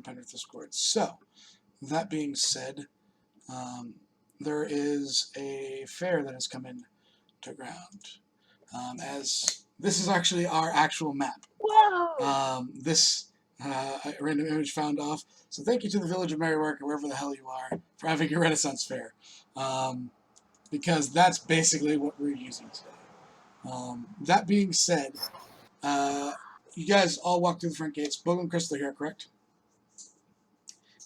Penrith Discord. So, that being said, there is a fair that has come in to ground. As this is actually our actual map. Wow. This a random image found off. So thank you to the Village of Merrywark, or wherever the hell you are, for having a Renaissance fair. Because that's basically what we're using today. That being said, you guys all walked through the front gates. Bogle and Crystal are here, correct?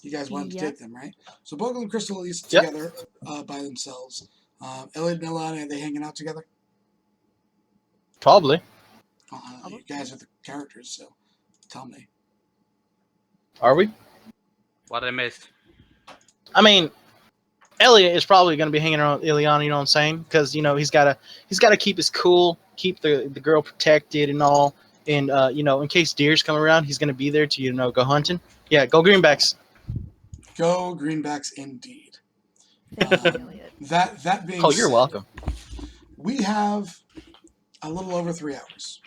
You guys wanted to take them, right? So Bogle and Crystal at least together by themselves. Elliot and Ilana, are they hanging out together? Probably. You guys are the characters, so tell me. Are we? What I missed? I mean, Elliot is probably going to be hanging around with Ileana, you know what I'm saying? Because, you know, he's got to keep his cool, keep the girl protected and all. And, you know, in case deer's come around, he's going to be there to, you know, go hunting. Yeah, go Greenbacks. Go Greenbacks indeed. That being said, you're welcome. We have a little over 3 hours.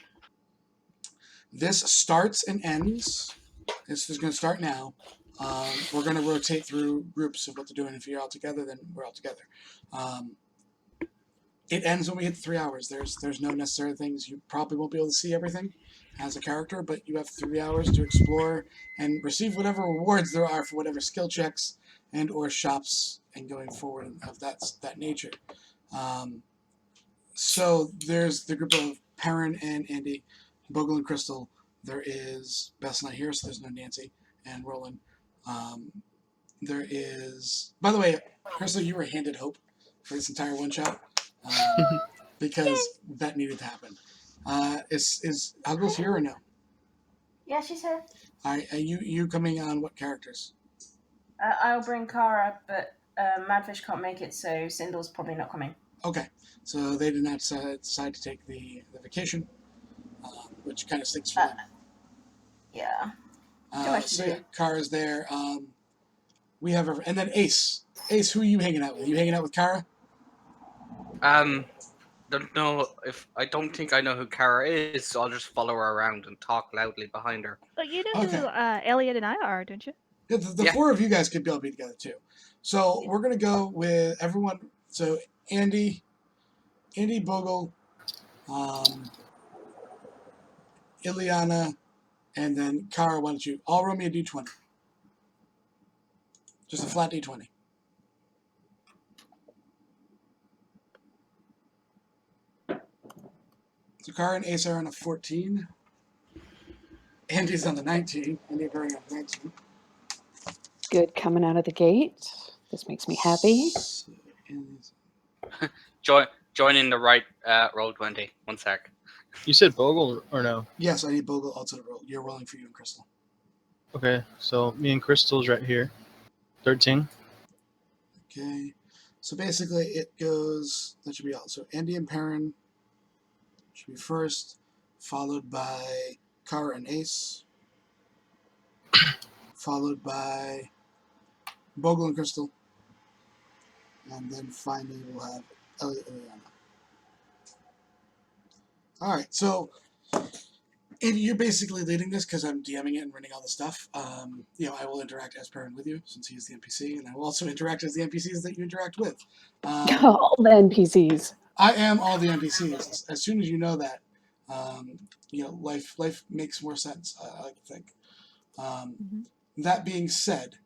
This starts and ends. This is going to start now. We're going to rotate through groups of what they're doing. If you're all together, then we're all together. It ends when we hit 3 hours. There's no necessary things. You probably won't be able to see everything as a character, but you have 3 hours to explore and receive whatever rewards there are for whatever skill checks and or shops and going forward of that nature. So there's the group of Perrin and Andy, Bogle and Crystal. There is Beth's not here, so there's no Nancy and Roland. There is, by the way, Crystal, you were handed hope for this entire one shot because that needed to happen. Is Huggles here or no? Yeah, she's here. All right, are you coming on what characters? I'll bring Kara, but Madfish can't make it, so Sindle's probably not coming. Okay, so they did not decide to take the vacation, which kind of stinks for them. Yeah. So yeah, Kara's there. We have and then Ace. Ace, who are you hanging out with? You hanging out with Kara? Don't know if I don't think I know who Kara is, so I'll just follow her around and talk loudly behind her. But you know who Elliot and I are, don't you? Yeah, the four of you guys could all be together too. So we're gonna go with everyone. So Andy, Bogle, Ileana, and then Kara. Why don't you all roll me a d20? Just a flat d20. So Kara and Ace are on a 14. Andy's on the 19. Andy Berry on 19. Good coming out of the gate. This makes me happy. Join in the right roll 20. 1 sec. You said Bogle or no? Yes, I need Bogle also to roll. You're rolling for you and Crystal. Okay, so me and Crystal's right here. 13. Okay. So basically it goes, that should be all. So Andy and Perrin should be first, followed by Kara and Ace, followed by Bogle and Crystal, and then finally we'll have Elliot and Ileana. All right, so Andy, you're basically leading this because I'm DMing it and running all the stuff. You know, I will interact as Perrin with you since he's the NPC, and I will also interact as the NPCs that you interact with. All the NPCs. I am all the NPCs. As soon as you know that, you know, life makes more sense, I like to think. That being said,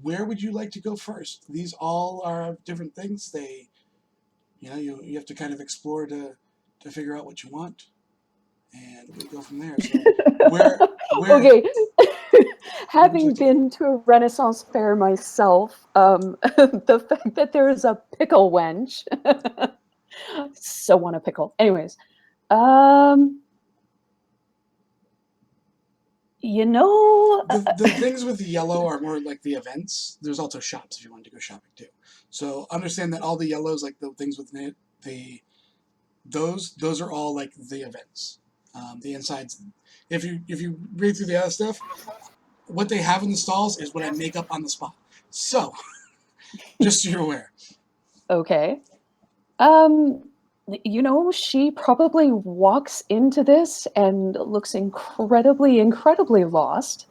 where would you like to go first? These all are different things. They, you know, you have to kind of explore to figure out what you want, and we go from there. So where Okay. Having been to a Renaissance fair myself, the fact that there is a pickle wench, so want a pickle. Anyways, you know, the things with the yellow are more like the events. There's also shops if you wanted to go shopping too. So understand that all the yellows, like the things with those are all like the events. The insides. If you read through the other stuff, what they have in the stalls is what I make up on the spot. So, just so you're aware. Okay. You know, she probably walks into this and looks incredibly, incredibly lost.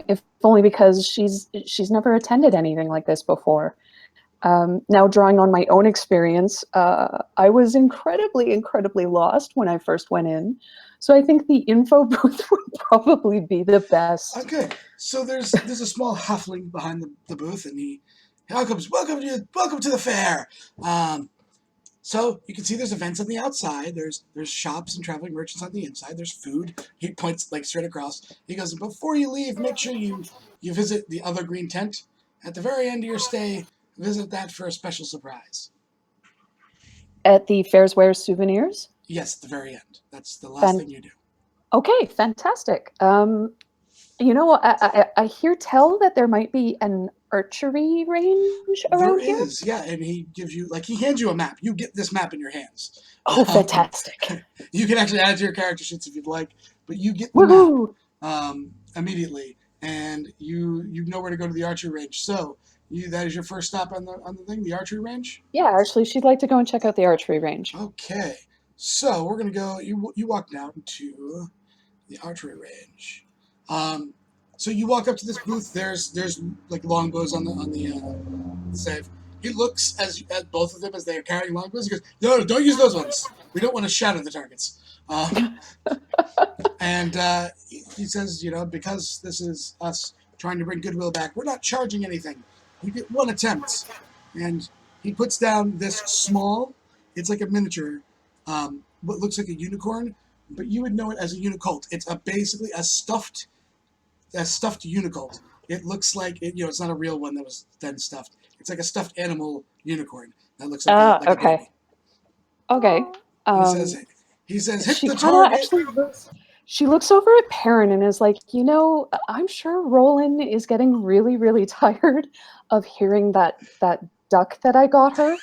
If only because she's never attended anything like this before. Now, drawing on my own experience, I was incredibly, incredibly lost when I first went in. So I think the info booth would probably be the best. Okay, so there's a small halfling behind the booth, and he comes. Welcome to the fair. So you can see there's events on the outside. There's shops and traveling merchants on the inside. There's food. He points like straight across. He goes, before you leave, make sure you visit the other green tent. At the very end of your stay, visit that for a special surprise. At the Fairs Wear Souvenirs? Yes, at the very end. That's the last thing you do. Okay, fantastic. You know, I hear tell that there might be an archery range around here. There is, yeah, and he gives you, he hands you a map. You get this map in your hands. Oh, fantastic. You can actually add it to your character sheets if you'd like, but you get the map immediately, and you know where to go to the archery range. So that is your first stop on the thing, the archery range? Yeah, actually, she'd like to go and check out the archery range. Okay, so we're going to go, you walk down to the archery range. So you walk up to this booth. There's longbows on the safe. He looks at both of them as they are carrying longbows. He goes, "No, don't use those ones. We don't want to shatter the targets." And he says, because this is us trying to bring goodwill back, we're not charging anything. You get one attempt, and he puts down this small. It's like a miniature, what looks like a unicorn, but you would know it as a unicolt. It's basically a stuffed unicolt. It looks like it's not a real one that was then stuffed. It's like a stuffed animal unicorn that looks like a baby. Okay. He says, hit the target. She looks over at Perrin and is like, I'm sure Roland is getting really, really tired of hearing that duck that I got her.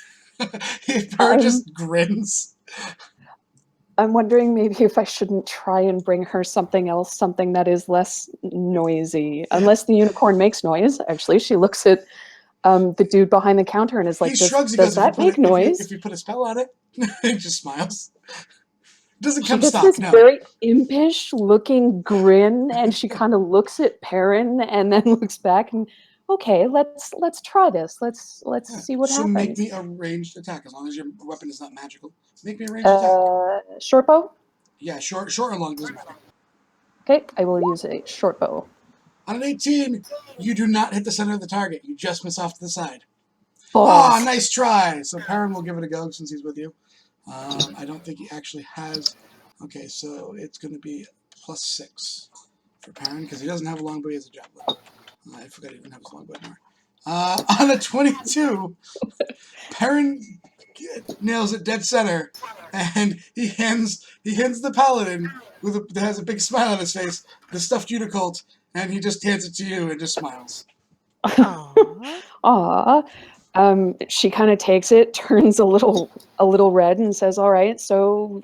Perrin just grins. I'm wondering maybe if I shouldn't try and bring her something else, something that is less noisy. Unless the unicorn makes noise. Actually, she looks at the dude behind the counter and is like, does that make noise? If you put a spell on it, he just smiles. Doesn't She come gets stock, this no. very impish looking grin, and she kind of looks at Perrin and then looks back and, okay, let's try this. Let's see what happens. So make me a ranged attack, as long as your weapon is not magical. Make me a ranged attack. Short bow? Yeah, short or long, doesn't matter. Okay, I will use a short bow. On an 18, you do not hit the center of the target. You just miss off to the side. Balls. Nice try. So Perrin will give it a go since he's with you. I don't think he actually has. Okay, so it's going to be +6 for Perrin because he doesn't have a longbow. He has a javelin. I forgot he didn't have his longbow anymore. On a 22, Perrin nails it dead center, and he hands the paladin that has a big smile on his face the stuffed unicolt, and he just hands it to you and just smiles. Aww. She kind of takes it, turns a little red, and says, "All right, so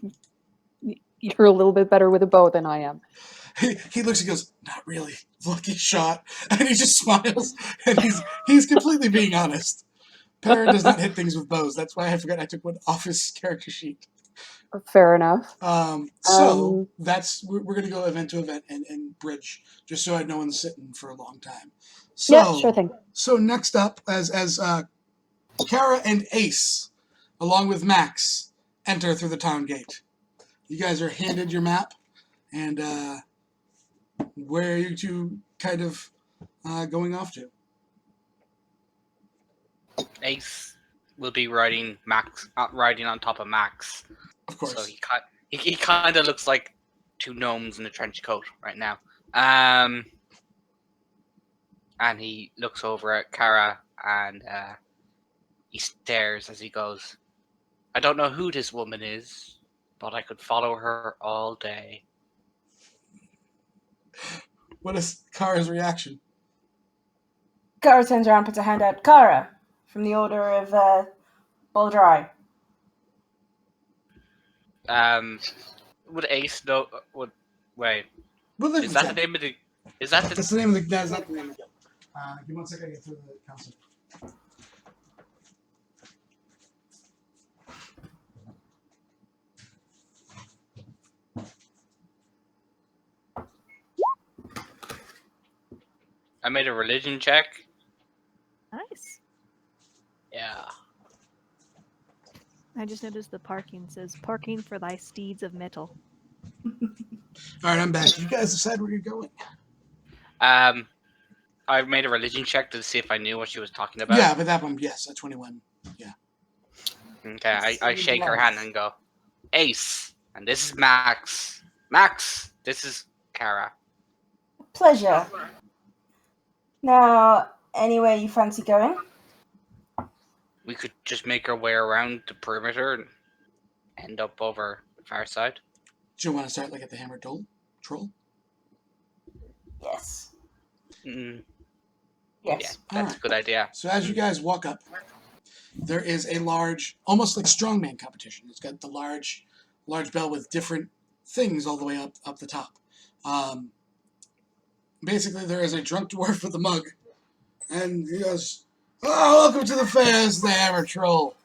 you're a little bit better with a bow than I am." He looks and goes, "Not really. Lucky shot," and he just smiles, and he's completely being honest. Perrin does not hit things with bows. That's why I forgot I took one off his character sheet. Fair enough. So we're gonna go event to event and bridge, just so no one's sitting for a long time. So, yeah, sure thing. So next up, as Kara and Ace, along with Max, enter through the town gate. You guys are handed your map, and where are you two kind of going off to? Ace will be riding on top of Max. Of course. So he kind of looks like two gnomes in a trench coat right now. And he looks over at Kara and he stares as he goes, "I don't know who this woman is, but I could follow her all day." What is Kara's reaction? Kara turns around, puts her hand out. Kara, from the Order of Baldry. Would Ace know? Wait? Religion Is that check. the name of the? Is that the? That's the name of the. That's not the name of the guild. Give me 1 second. I get through the council. I made a religion check. Nice. Yeah. I just noticed the parking says parking for thy steeds of metal. All right, I'm back. You guys decide where you're going. I made a religion check to see if I knew what she was talking about. Yeah, but that one, yes, a 21. Okay, I shake her hand and go, Ace, and this is Max. Max, this is Kara. Pleasure. Now, anywhere you fancy going? We could just make our way around the perimeter and end up over the far side. Do you want to start like at the Hammer Troll? Yes. Mm, Yes. yeah, that's Alright. a good idea. So as you guys walk up, there is a large, almost like strongman competition. It's got the large bell with different things all the way up the top. Basically, there is a drunk dwarf with a mug, and he goes, "Oh, welcome to the fair, it's the Hammer Troll.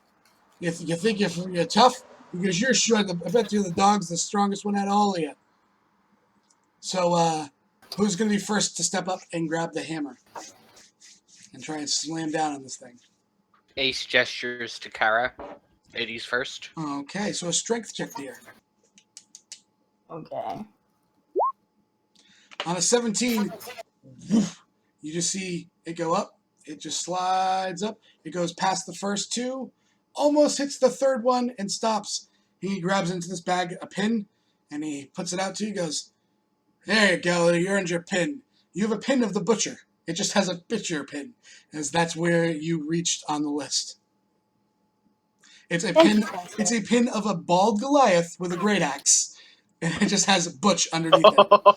You think you're tough? Because you're sure. I bet you're the dog's the strongest one out of all of you. So, who's going to be first to step up and grab the hammer and try and slam down on this thing?" Ace gestures to Kara. Ladies first. Okay, so a strength check, dear. Okay. On a 17, woof, you just see it go up. It just slides up. It goes past the first two, almost hits the third one, and stops. He grabs into this bag a pin, and he puts it out to you. He goes, "There you go. You earned your pin. You have a pin of the butcher. It just has a butcher pin, as that's where you reached on the list. It's a pin. It's a pin of a bald Goliath with a great axe, and it just has Butch underneath it."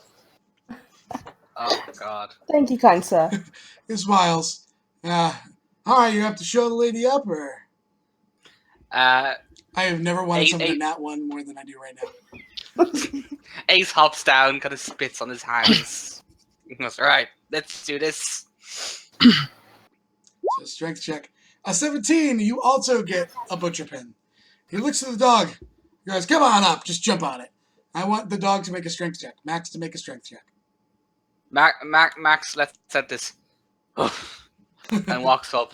Oh, God. Thank you, kind sir. He smiles. All right, you have to show the lady up, or Uh, I have never wanted Eight- someone to eight- nat one more than I do right now. Ace hops down, kind of spits on his hands. He goes, all right, let's do this. So strength check. A 17, you also get a butcher pin. He looks at the dog. He goes, "Come on up, just jump on it." I want the dog to make a strength check. Max to make a strength check. Max lets out this and walks up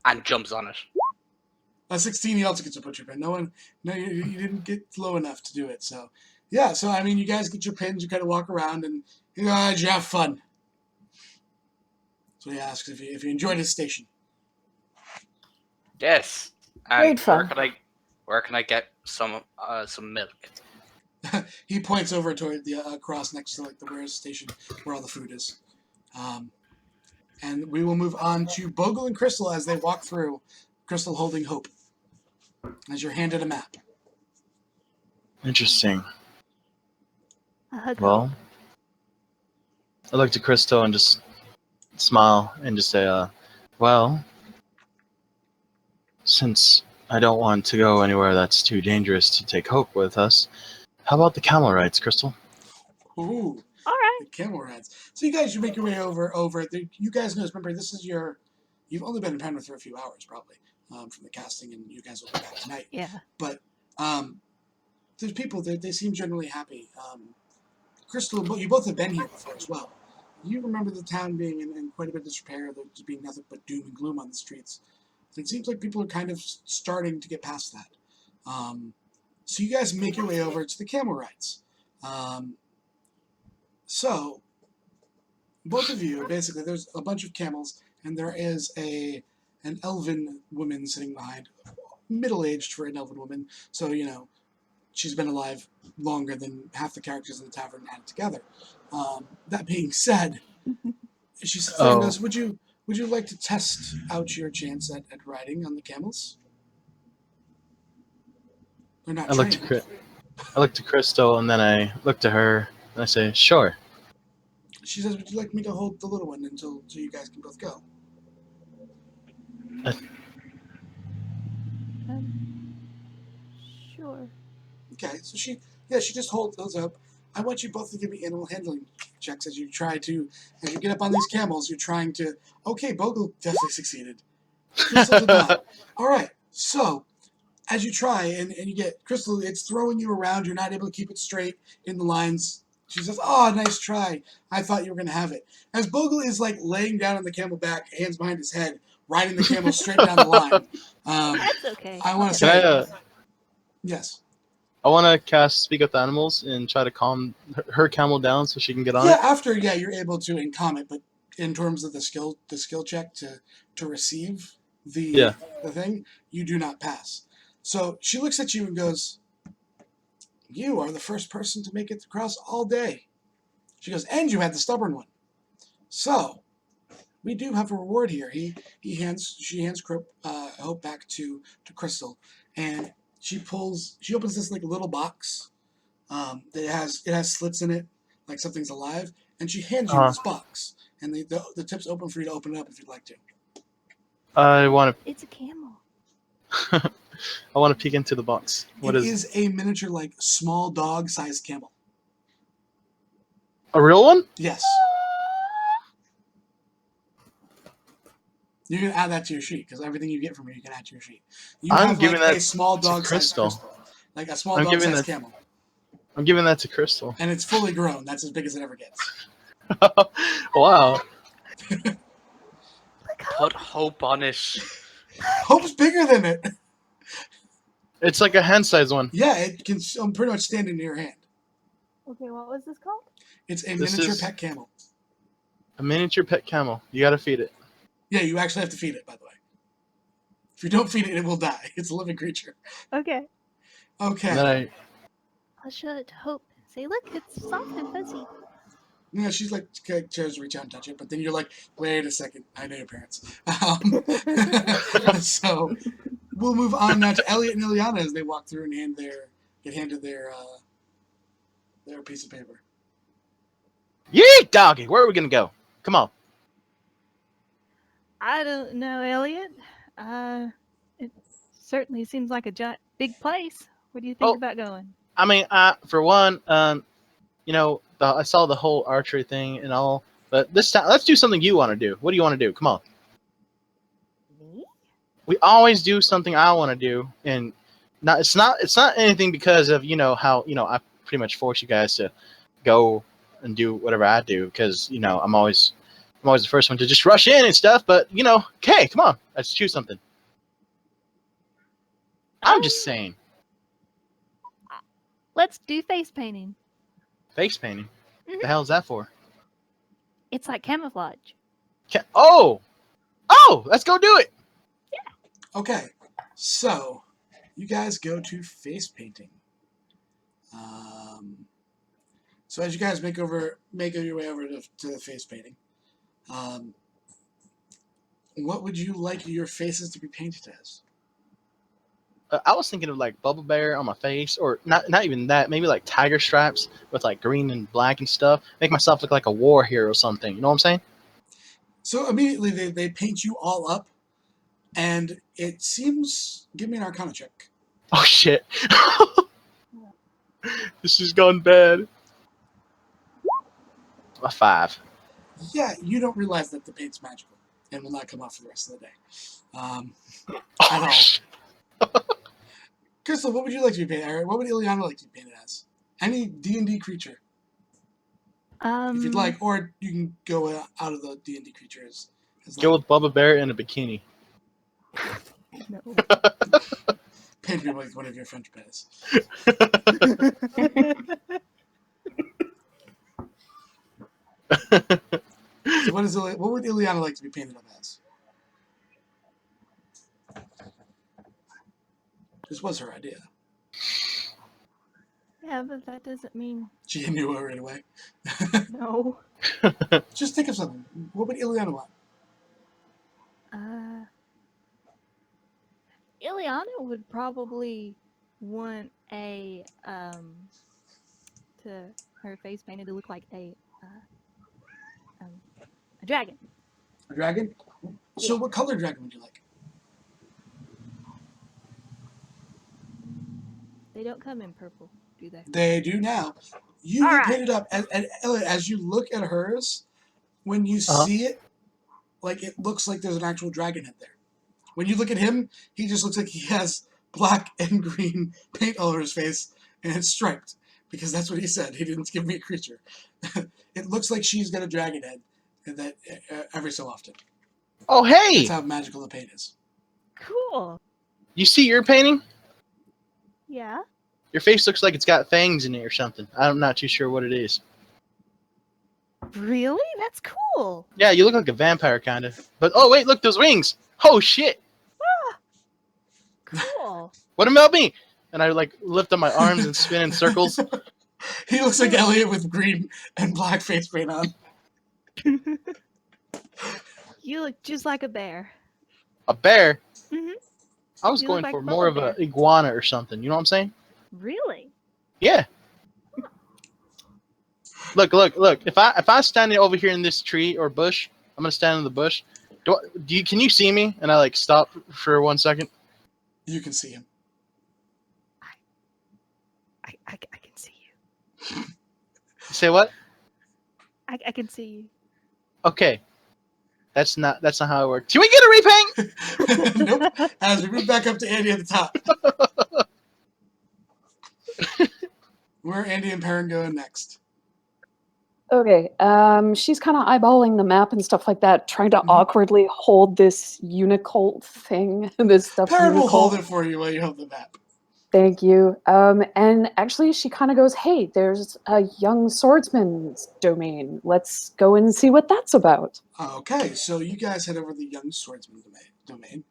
and jumps on it. A 16, he also gets a butcher pin. No, you didn't get low enough to do it. So, yeah, so I mean, you guys get your pins, you kind of walk around, and you know, did you have fun? So he asks if you enjoyed his station. Yes. And Great fun. Where can I get some milk? He points over toward the across next to like the warehouse station where all the food is. And we will move on to Bogle and Crystal as they walk through. Crystal holding Hope as you're handed a map. Interesting. A hug. Well, I look to Crystal and just smile and just say, well, since I don't want to go anywhere that's too dangerous to take Hope with us, how about the camel rides, Crystal? Ooh, All right. the camel rides. So you guys, you make your way over. You guys know, remember, this is you've only been in Penrith for a few hours, probably, from the casting, and you guys will be back tonight. Yeah. But there's people, they seem generally happy. Crystal, you both have been here before as well. You remember the town being in quite a bit of disrepair, there just being nothing but doom and gloom on the streets. It seems like people are kind of starting to get past that. So you guys make your way over to the camel rides. So both of you, basically, there's a bunch of camels, and there is an elven woman sitting behind, middle-aged for an elven woman. So, you know, she's been alive longer than half the characters in the tavern added together. That being said, she sits there and goes, would you like to test out your chance at riding on the camels? They're not I look to Crystal and then I look to her and I say, sure. She says, would you like me to hold the little one so you guys can both go? Sure. Okay, so she just holds up. I want you both to give me animal handling checks as you get up on these camels. You're trying to. Okay, Bogle definitely succeeded. Crystal did not. All right, so as you try and you get Crystal, it's throwing you around. You're not able to keep it straight in the lines. She says, "Oh, nice try. I thought you were gonna have it." As Bogle is like laying down on the camel back, hands behind his head, riding the camel straight down the line. That's okay. I want to Can I? say yes. I want to cast Speak with Animals and try to calm her camel down so she can get on Yeah, it. after you're able to income it, but in terms of the skill check to receive the thing, you do not pass. So she looks at you and goes, "You are the first person to make it across all day." She goes, "And you had the stubborn one. So we do have a reward here." She hands Hope back to Crystal, and she opens this like little box that it has slits in it, like something's alive, and she hands you Uh-huh. this box, and the tip's open for you to open it up if you'd like to. I want It's a camel. to. I want to peek into the box. What It is is a miniature, like small dog-sized camel. a real one? Yes. You can add that to your sheet because everything you get from her, you can add to your sheet. You I'm have giving like a that small to dog-sized Crystal. like a small I'm giving dog-sized that- camel, I'm giving that to Crystal. and it's fully grown. That's as big as it ever gets. Wow. Look, Put hope on it. Hope's bigger than it. It's like a hand-sized one. Yeah, it can pretty much stand in your hand. Okay, what was this called? It's a This miniature is- pet camel. A miniature pet camel. You gotta feed it. Yeah, you actually have to feed it, by the way. If you don't feed it, it will die. It's a living creature. Okay. Okay. And then I'll show it to Hope. Say, look, it's soft and fuzzy. Yeah, she's like, tries to reach out and touch it, but then you're like, wait a second, I know your parents. So we'll move on now to Elliot and Ileana as they walk through and get handed their piece of paper. Yeet, doggy. Where are we gonna go? Come on. I don't know, Elliot. It certainly seems like a big place. What do you think Oh. about going? I mean, for one, I saw the whole archery thing and all, but this time, let's do something you want to do. What do you want to do? Come on. Me? We always do something I want to do, and it's not anything because of how I pretty much force you guys to go and do whatever I do because I'm always the first one to just rush in and stuff. But okay, come on, let's choose something. I'm just saying, Let's do face painting. face painting. Mhm. The hell is that for? It's like camouflage. Oh, let's go do it. Okay, so you guys go to face painting. So as you guys make your way over to the face painting, what would you like your faces to be painted as? I was thinking of like bubble bear on my face, or not even that. Maybe like tiger stripes with like green and black and stuff. Make myself look like a war hero or something. You know what I'm saying? So immediately they paint you all up, and it seems. Give me an Arcana check. Oh shit! This has gone bad. A 5. Yeah, you don't realize that the paint's magical and will not come off for the rest of the day. At Oh, all. shit. Crystal, what would you like to be painted? Or what would Ileana like to be painted as? Any D&D creature, if you'd like, or you can go out of the D&D creatures. Go with Bubba Bear in a bikini. No. Paint me like one of your French pets. So what would Ileana like to be painted up as? This was her idea. Yeah, but that doesn't mean She knew it right away. no. Just think of something. What would Ileana want? Ileana would probably want her face painted to look like a dragon. A dragon? So Yeah. what color dragon would you like? They don't come in purple, do they? They do now. You All get right. painted up, and Elliot, as you look at hers, when you Uh-huh. see it, like it looks like there's an actual dragon head there. When you look at him, he just looks like he has black and green paint all over his face, and it's striped. because that's what he said. He didn't give me a creature. It looks like she's got a dragon head, and that every so often. Oh, hey! That's how magical the paint is. Cool. You see your painting? Yeah. Your face looks like it's got fangs in it or something. I'm not too sure what it is. Really? That's cool. Yeah, you look like a vampire, kind of. But, oh, wait, look, those wings! Oh, shit! Cool. What about me? And I, like, lift up my arms and spin in circles. He looks like Elliot with green and black face paint on. You look just like a bear. A bear? Mhm. I was You look going like for a more of polar an bear. iguana or something. You know what I'm saying? Really? Yeah. Look. If I stand over here in this tree or bush, I'm gonna stand in the bush. Can you see me? And I like stop for 1 second. You can see him. I can see you. You say what? I can see you. Okay. That's not how it works. Can we get a repaint? Nope. As we move back up to Andy at the top. Where are Andy and Perrin going next? Okay, she's kind of eyeballing the map and stuff like that, trying to Mhm. awkwardly hold this Unicult thing, this stuffed Perrin will hold Unicult. it for you while you hold the map. Thank you. And actually, she kind of goes, "Hey, there's a young swordsman's domain. Let's go and see what that's about." Okay, so you guys head over to the Young Swordsman domain,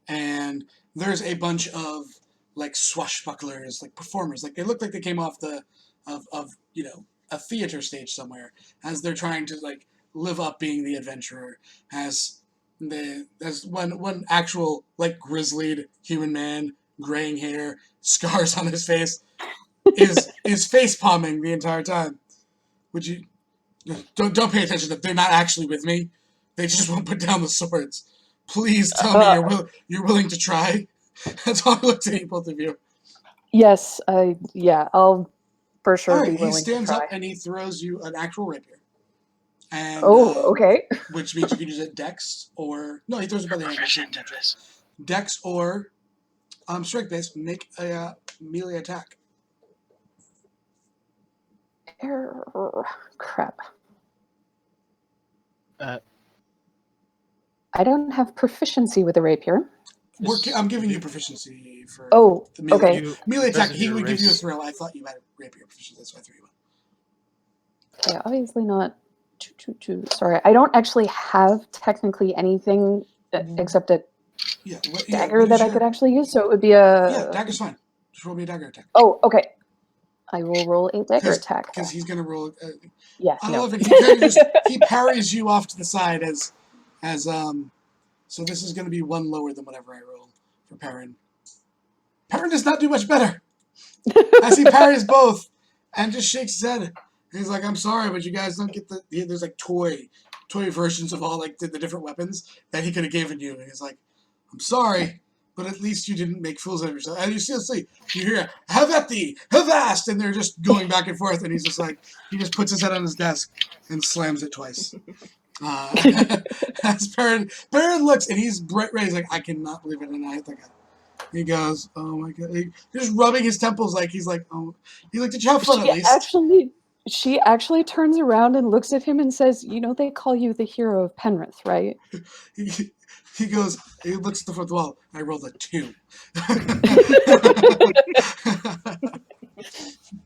and there's a bunch of like swashbucklers, like performers. Like they look like they came off of a theater stage somewhere, as they're trying to like live up being the adventurer. As one actual like grizzlied human man, graying hair, scars on his face, is face palming the entire time. Would you don't pay attention to them. They're not actually with me. They just won't put down the swords. Please tell me you're willing to try. That's all I looked at you, both of you. Yes, yeah, I'll for All sure right, be he willing to stands try. up and he throws you an actual rapier, and Oh, okay. which means you can use it dex or no, he throws it by the hand. Proficient in this. Dex or strike base. Make a melee attack. Crap. Uh, I don't have proficiency with a rapier. I'm giving you proficiency for Oh, the melee. okay. Melee attack. Because of He your would give you a race. thrill. I thought you had a rapier proficiency. That's why I threw you in. Yeah, obviously not. Sorry, I don't actually have technically anything except a dagger What is that I your could actually use. So it would be a. Yeah, dagger's fine. Just roll me a dagger attack. Oh, okay. I will roll a dagger attack. Because he's gonna roll. Yeah, I no. love it. He kind of just he parries you off to the side as. So this is gonna be one lower than whatever I roll for Perrin. Perrin does not do much better as he parries both and just shakes his head. He's like, "I'm sorry, but you guys don't get there's like toy versions of all like the different weapons that he could have given you." And he's like, "I'm sorry, but at least you didn't make fools of yourself." And you see, you hear, "Have at thee, avast!" And they're just going back and forth. And he's just like, he just puts his head on his desk and slams it twice. As Perrin looks, and he's bright red. He's like, "I cannot believe it." And I think he goes, "Oh my god!" He's just rubbing his temples like he's like, "Oh." He's like, "Did you have fun at least?" She actually turns around and looks at him and says, "You know they call you the hero of Penrith, right?" He goes, he looks at the fourth wall. I rolled a 2.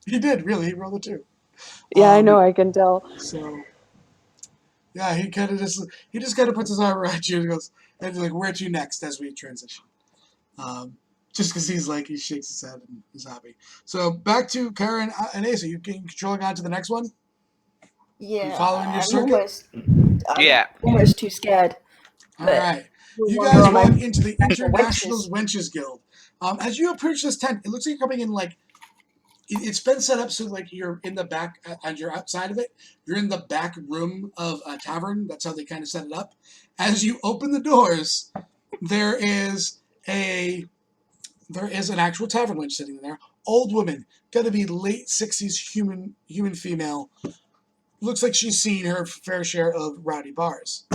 He did, really. He rolled a 2. Yeah, I know, I can tell. So, yeah, he just kind of puts his arm around you and goes, and he's like, "Where to next?" as we transition. Just because he shakes his head and is happy. So back to Karen and Asa. You controlling on to the next one? Yeah, You following your circuit? Yeah. almost too scared. All But right. You we'll guys go on walk my into the actual Internationals wenches. Wenches Guild. As you approach this tent, it looks like you're coming in like it's been set up so like you're in the back and you're outside of it. You're in the back room of a tavern. That's how they kind of set it up. As you open the doors, there is an actual tavern wench sitting there. Old woman, gotta be late 60s, human female. Looks like she's seen her fair share of rowdy bars.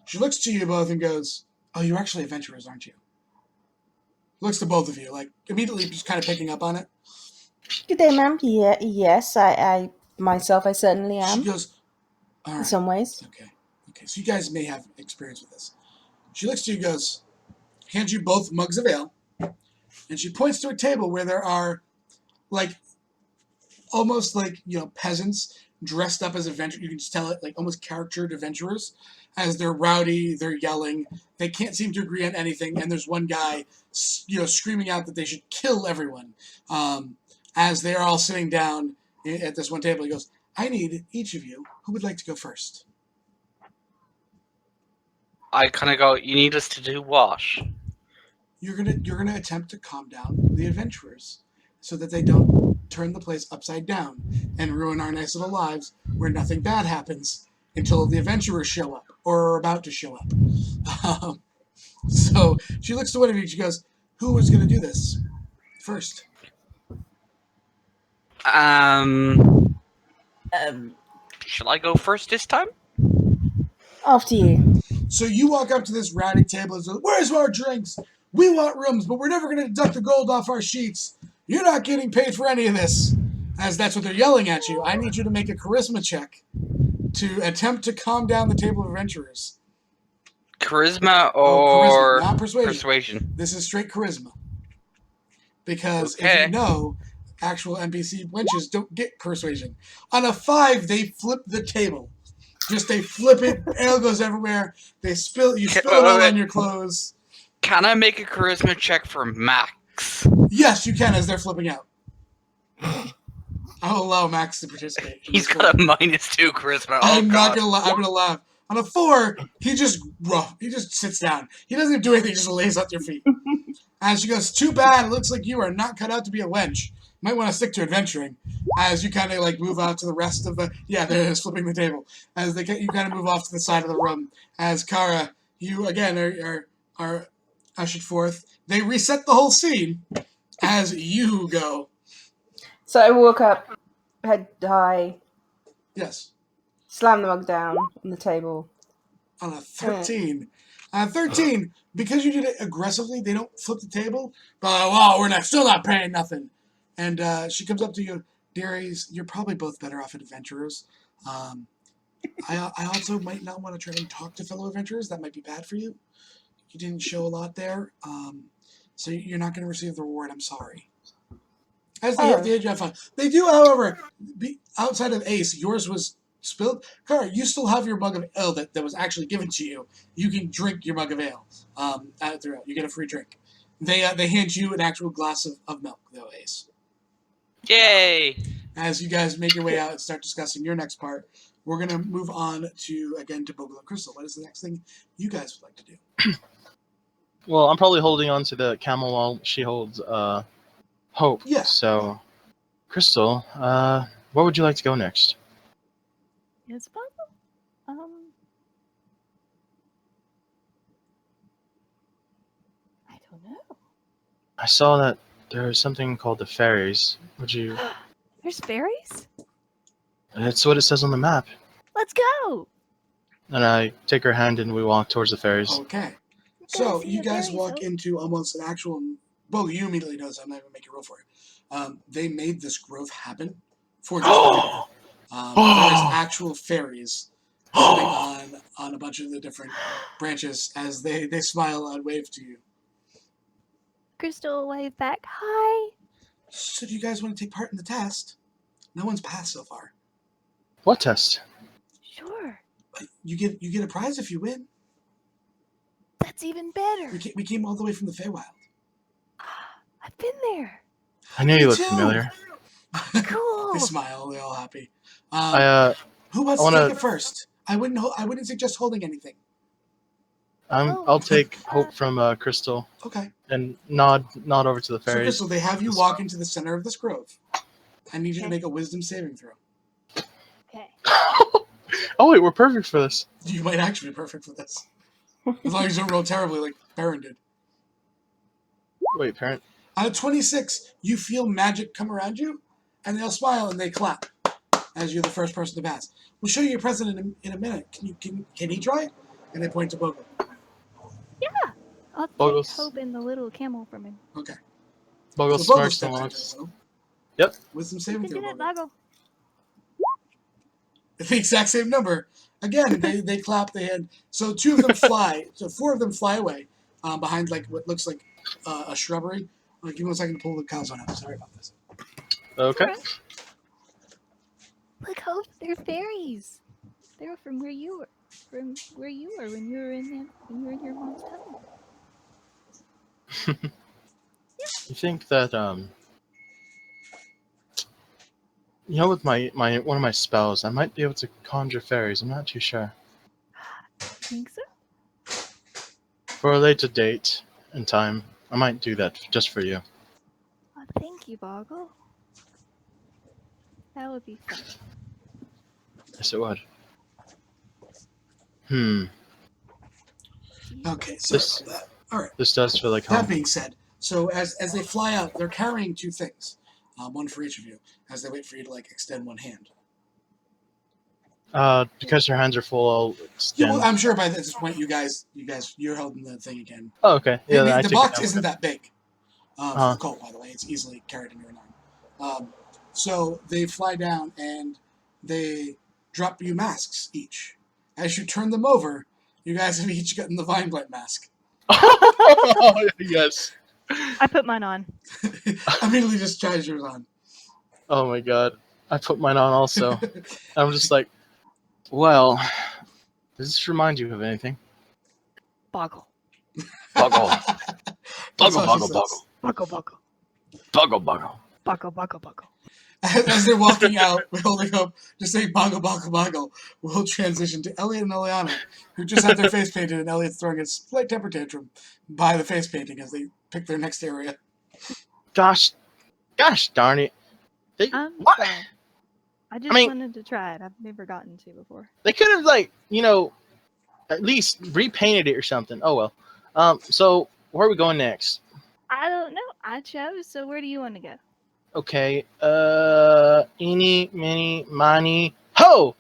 She looks to you both and goes, "Oh, you're actually adventurers, aren't you?" Looks to both of you, like immediately just kind of picking up on it. Good day, ma'am. Yeah, yes, I myself, I certainly She am. goes, all In right, some ways. okay. So you guys may have experience with this. She looks to you, goes, hands you both mugs of ale, and she points to a table where there are like almost like peasants dressed up as adventurers. You can just tell it like almost caricatured adventurers, as they're rowdy, they're yelling, they can't seem to agree on anything, and there's one guy screaming out that they should kill everyone. As they are all sitting down at this one table, he goes, "I need each of you. Who would like to go first?" I kind of go, you need us to do what? You're gonna attempt to calm down the adventurers so that they don't turn the place upside down and ruin our nice little lives where nothing bad happens until the adventurers show up or are about to show up. So she looks to one of you. She goes, "Who is going to do this first?" Um, Um, shall I go first this time? after you. So you walk up to this rowdy table and say, "Where's our drinks? We want rooms, but we're never going to deduct the gold off our sheets. You're not getting paid for any of this." As that's what they're yelling at you. I need you to make a charisma check to attempt to calm down the table of adventurers. Charisma Charisma, or not persuasion. persuasion? This is straight charisma. Because if Okay. you know, actual NPC wenches don't get persuasion. On a 5, they flip the table. Just they flip it, ale goes everywhere. You spill it all on your clothes. Can I make a charisma check for Max? Yes, you can as they're flipping out. I'll allow Max to participate. He's got a -2 charisma. Oh, I'm God. not gonna. I'm gonna laugh. On a 4, he just sits down. He doesn't even do anything. He just lays at your feet. And she goes, "Too bad. It looks like you are not cut out to be a wench. Might want to stick to adventuring." As you kind of like move out to the rest of the there it is, flipping the table. As you kind of move off to the side of the room. As Kara, you again are ushered forth. They reset the whole scene as you go. So I walk up, head high, Yes. slam the mug down on the table. On a 13. On a 13, because you did it aggressively, they don't flip the table. But, we're still not paying nothing. And she comes up to you, "Dearies, you're probably both better off adventurers. I also might not want to try and talk to fellow adventurers. That might be bad for you. You didn't show a lot there. So you're not going to receive the reward. I'm sorry." As they have fun. They do, however, outside of Ace, yours was spilled. Kara, you still have your mug of ale that was actually given to you. You can drink your mug of ale throughout. You get a free drink. They hand you an actual glass of milk, though, Ace. Yay! As you guys make your way out and start discussing your next part, we're going to move on to Bogle and Crystal. What is the next thing you guys would like to do? Well, I'm probably holding on to the camel while she holds Hope. Yeah. So, Crystal, where would you like to go next? Yes, Papa? I don't know. I saw that there's something called the fairies. Would you? There's fairies? That's what it says on the map. Let's go! And I take her hand and we walk towards the fairies. Okay. Gotta So see you the guys fairies, walk Hope. into almost an actual. Well, you immediately notice. I'm not even making a roll for it. They made this growth happen for this grove. There's actual fairies sitting on a bunch of the different branches as they smile and wave to you. Crystal wave back. Hi. So do you guys want to take part in the test? No one's passed so far. What test? Sure. You get a prize if you win. That's even better. We came all the way from the Feywild. I've been there. I knew you looked too. familiar. Cool. They smile. They're all happy. Who wants to take it first? I wouldn't suggest holding anything. I'll take Hope from Crystal. Okay. And nod over to the So fairies. Crystal, they have you walk into the center of this grove. I need you to Okay. make a wisdom saving throw. Okay. Oh wait, we're perfect for this. You might actually be perfect for this. As long as you don't roll terribly like Baron did. Wait, parent. On a 26, you feel magic come around you, and they'll smile and they clap as you're the first person to pass. We'll show you your present in a minute. Can he try? And they point to Bogle. Yeah. I'll take Bogle's- Hope and the little camel from him. Okay. Bogle So Bogle smirks and steps walks. into Yep. Wisdom You saving can throw. do that, Boggle. Boggle. The exact same number. Again, they clap. They had so two of them fly. So four of them fly away behind like what looks like a shrubbery. Give me 1 second to pull the calzone out. Sorry about this. Okay. Alright. Look, Hope, they're fairies. They're from where you were. From where you were when you were in your mom's tummy. You think that with my one of my spells, I might be able to conjure fairies. I'm not too sure. Think so? For a later date and time, I might do that just for you. Oh, thank you, Boggle. That would be fun. Yes, it would. Hmm. Okay, so This all right. this does feel like That home. being said, so as they fly out, they're carrying two things, one for each of you, as they wait for you to like extend one hand. Because your hands are full, I'll Yeah, extend. well, I'm sure by this point you're holding the thing again. Oh, okay. Yeah, then I The take box it down. isn't that big for Uh-huh. the Colt, by the way. It's easily carried in your arm. So they fly down and they drop you masks each. As you turn them over, you guys have each gotten the Vine Blight mask. Yes. I put mine on. Immediately just tries yours on. Oh my god. I put mine on also. I'm just like, well, does this remind you of anything? Boggle. Buggle. That's Buggle, all she buggle, says. buggle. Boggle, boggle. Buggle, buggle. Boggle, boggle, boggle. As they're walking out, holding up, just saying boggle, boggle, boggle, we'll transition to Elliot and Eliana, who just had their face painted, and Elliot's throwing a slight temper tantrum by the face painting as they pick their next area. Gosh darn it. I'm What? sorry. I just mean- wanted to try it. I've never gotten to before. They could have at least repainted it or something. Oh well. So where are we going next? I don't know. I chose, so where do you want to go? Okay. Eeny, meeny, miny, ho!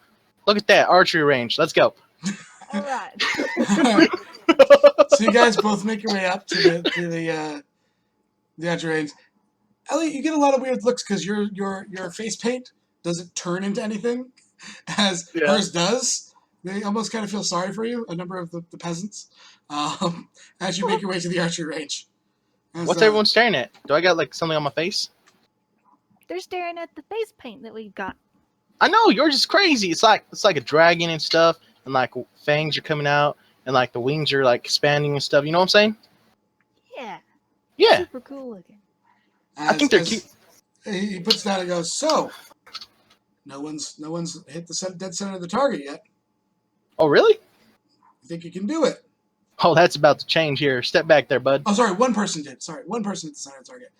Look at that archery range. Let's go. All right. So you guys both make your way up to the archery range. Elliot, you get a lot of weird looks because your face paint doesn't turn into anything, as Yeah. hers does. They almost kind of feel sorry for you, a number of the peasants, as you make your way to the archery range. What's everyone staring at? Do I got like something on my face? They're staring at the face paint that we've got. I know yours is crazy. It's like a dragon and stuff, and like fangs are coming out, and like the wings are like expanding and stuff. You know what I'm saying? Yeah. Yeah. Super cool looking. I think they're cute. He puts down and goes, so, no one's hit the dead center of the target yet. Oh really? You think you can do it? Oh, that's about to change here. Step back there, bud. Oh, sorry, one person did. Sorry, one person hit the center of the target.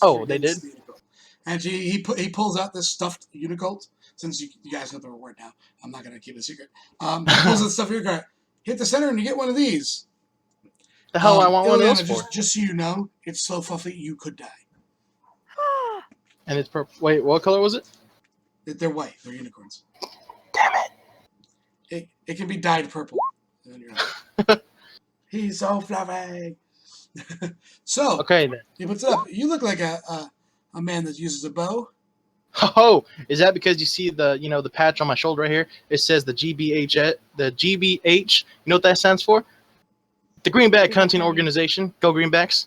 Oh, they did? The Unicolt. And he pulls out this stuffed Unicolt. Since you guys know the reward now, I'm not going to keep it a secret. He pulls out the stuffed Unicolt. Hit the center and you get one of these. The hell I want one of those Ileana, for? just so you know, it's so fluffy you could die. And it's purple. Wait, what color was it? They're white. They're unicorns. Damn it. It can be dyed purple. And then you're like, he's so fluffy. So, Okay then. he puts it up. You look like a man that uses a bow. Oh, is that because you see the patch on my shoulder right here? It says the GBH. The GBH. You know what that stands for? The Greenback Hunting Organization. Go Greenbacks.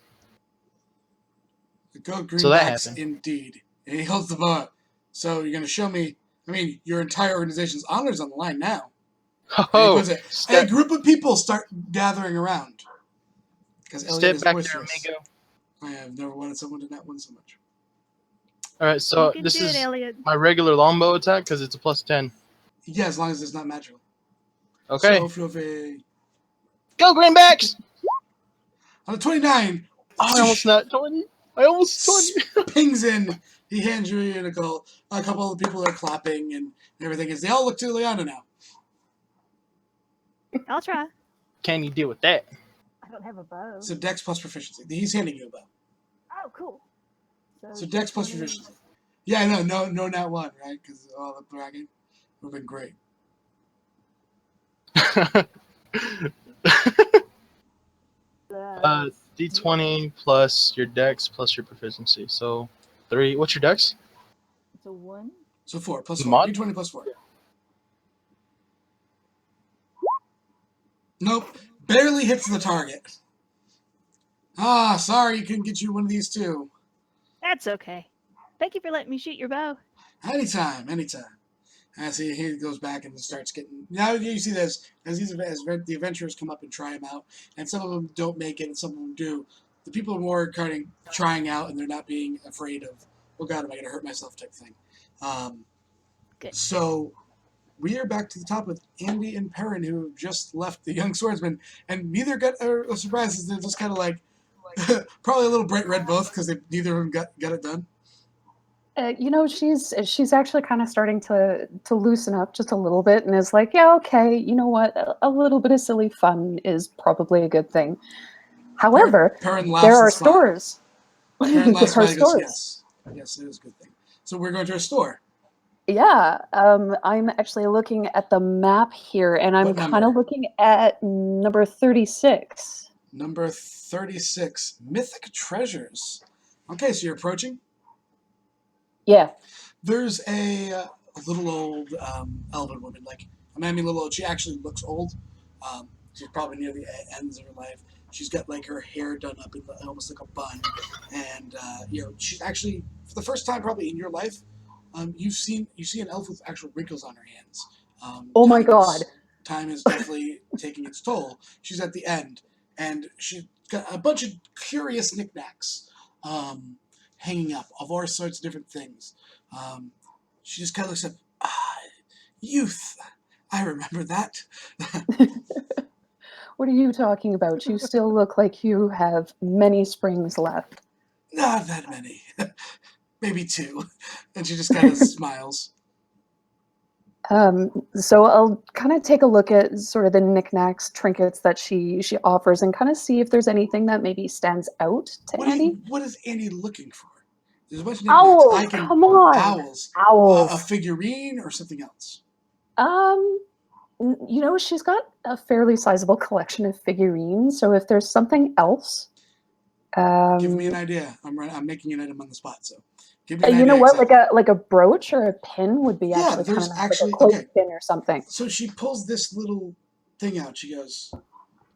Go Greenbacks, So that happened. indeed. And he holds the bow up. So you're going to show me, your entire organization's honor's on the line now. And he Oh, puts it, a group of people start gathering around. Because Elliot step is back there, boisterous. amigo. I have never wanted someone to not win so much. All right, so You can this do is it, Elliot. my regular longbow attack because it's a +10. Yeah, as long as it's not magical. Okay, So fluffy. go Greenbacks! On a 29, Oh, I almost not 20. I almost 20. pings in. He hands you a unicorn. A couple of people are clapping and everything. As they all look to Liana now. I'll try. Can you deal with that? I don't have a bow. So Dex plus proficiency. He's handing you a bow. Oh, cool. So Dex plus proficiency. Yeah, no, not one, right? Because all the bragging would have been great. D20 plus your dex plus your proficiency. So 3. What's your dex? It's a 1. So 4 plus 4. Mod? D20 plus 4. Nope. Barely hits the target. Ah, sorry, you couldn't get you one of these too. That's okay. Thank you for letting me shoot your bow. Anytime. As he goes back and starts getting. Now you see this as the adventurers come up and try him out, and some of them don't make it, and some of them do. The people are more kind of trying out, and they're not being afraid of, oh God, am I going to hurt myself type thing. Good. So we are back to the top with Andy and Perrin, who have just left the young swordsman, and neither got a surprise. They're just kind of like probably a little bright red both because neither of them got it done. She's actually kind of starting to loosen up just a little bit, and is like, yeah, okay, you know what? A little bit of silly fun is probably a good thing. However, Perrin laughs there and are smiles. stores. Perrin laughs There are and goes, stores. yes, it is a good thing. So we're going to a store. Yeah, I'm actually looking at the map here, and I'm What kind number? of looking at number 36. Number 36, Mythic Treasures. Okay, so you're approaching. Yeah. There's a little old elven woman, like I mean, little old. She actually looks old. She's probably near the ends of her life. She's got like her hair done up in almost like a bun, and she's actually for the first time probably in your life, you see an elf with actual wrinkles on her hands. Oh my God. Time is definitely taking its toll. She's at the end, and she's got a bunch of curious knickknacks hanging up of all sorts of different things. She just kind of looks up. Youth. I remember that. What are you talking about? You still look like you have many springs left. Not that many. Maybe 2. And she just kind of smiles. So I'll kind of take a look at sort of the knickknacks, trinkets that she offers, and kind of see if there's anything that maybe stands out to Andy. What is Andy looking for? There's a bunch of knickknacks. Owls, come on. Owls. A Owls. figurine or something else? She's got a fairly sizable collection of figurines, so if there's something else. Give me an idea. I'm making an item on the spot, so give me an idea. You know what? Exactly. Like a brooch or a pin would be Yeah, actually there's kind of nice, actually like a cloak okay. pin or something. So she pulls this little thing out. She goes.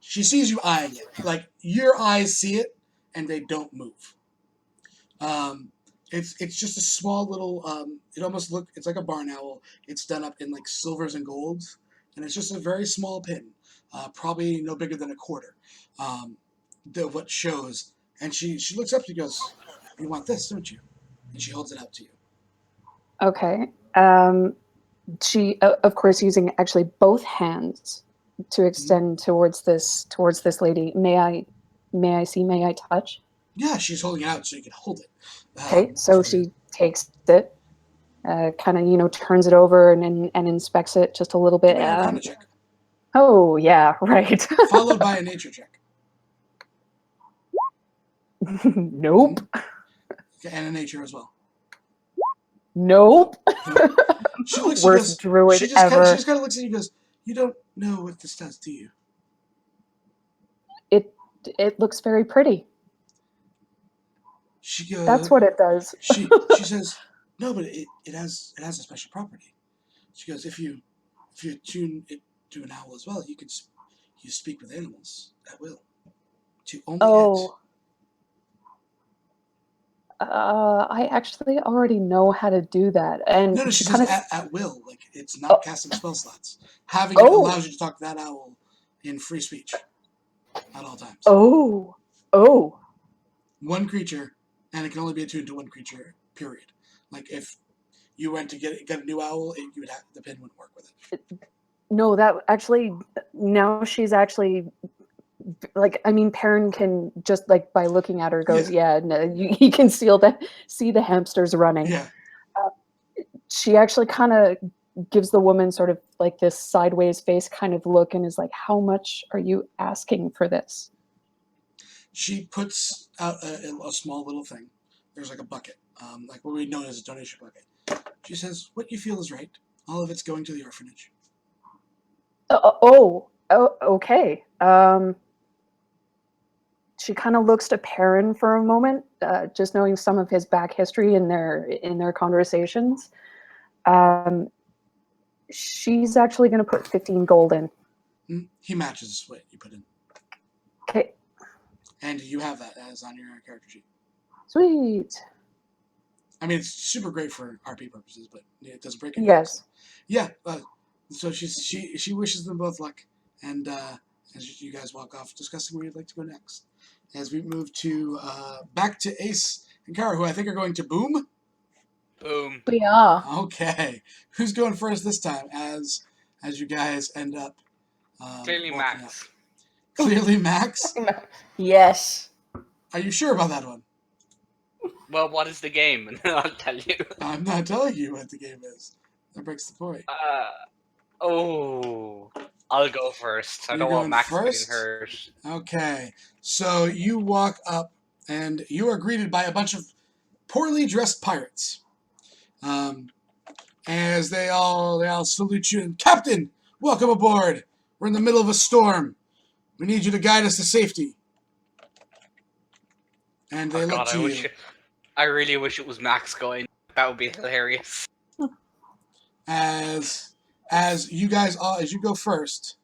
She sees you eyeing it. Like your eyes see it, and they don't move. It's just a small little. It's like a barn owl. It's done up in like silvers and golds, and it's just a very small pin, probably no bigger than a quarter. What shows, and she looks up. She goes, "You want this, don't you?" And she holds it out to you. Okay. She, of course, using actually both hands to extend towards this lady. May I see? May I touch? Yeah, she's holding it out so you can hold it. Okay, so she takes it, kind of turns it over and inspects it just a little bit. Give me an Arcana check. Oh yeah, right. Followed by a nature check. Nope. And a nature as well. Nope. She looks. Worst druid ever. She just kind of looks at you and goes, "You don't know what this does, do you?" It looks very pretty. She goes. That's what it does. She says, "No, but it has a special property." She goes, "If you tune it to an owl as well, you speak with animals at will. To only it." I actually already know how to do that. And No, she says at will. Like it's not casting spell slots. Having it allows you to talk to that owl in free speech at all times. Oh. One creature, and it can only be attuned to one creature. Period. Like if you went to get a new owl, the pin wouldn't work with it. No, that actually now she's actually. Like, I mean, Perrin can just like by looking at her goes, yeah no, he can see the hamsters running. Yeah. She actually kind of gives the woman sort of like this sideways face kind of look and is like, how much are you asking for this? She puts out a small little thing. There's like a bucket, like what we know as a donation bucket. She says, "What you feel is right. All of it's going to the orphanage." Okay. She kind of looks to Perrin for a moment, just knowing some of his back history in their conversations, she's actually going to put 15 gold in. He matches what you put in. Okay, And you have that as on your character sheet. sweet. I mean, it's super great for RP purposes, but it doesn't break anything. Yes. Yeah. So she wishes them both luck, and as you guys walk off, discussing where you'd like to go next. As we move to back to Ace and Kara, who I think are going to Boom. Boom. We are. Okay, who's going first this time? As you guys end up Clearly walking Max. up. Clearly Max. Yes. Are you sure about that one? Well, what is the game? And I'll tell you. I'm not telling you what the game is. That breaks the point. I'll go first. I You're don't want going Max first? getting hurt. Okay, so you walk up, and you are greeted by a bunch of poorly dressed pirates. As they all salute you, and Captain, welcome aboard. We're in the middle of a storm. We need you to guide us to safety. And they look to you. I really wish it was Max going. That would be hilarious. As you guys as you go first,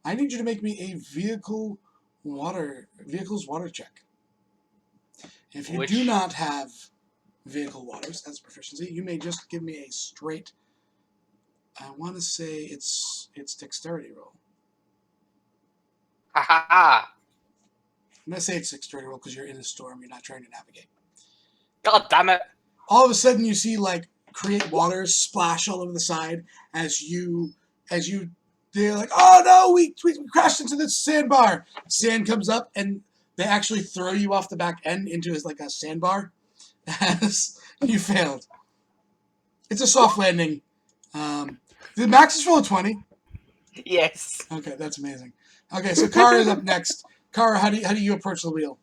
I need you to make me a vehicle's water check. If you do not have vehicle waters as proficiency, you may just give me a straight. I want to say it's dexterity roll. Ha ha ha! I'm gonna say it's dexterity roll because you're in a storm. You're not trying to navigate. God damn it! All of a sudden, you see like create waters splash all over the side as they're like, oh no, we crashed into this sandbar. Sand comes up and they actually throw you off the back end into like a sandbar as you failed. It's a soft landing. The max is roll of 20. Yes. Okay, that's amazing. Okay, so Kara is up next. Kara, how do you approach the wheel?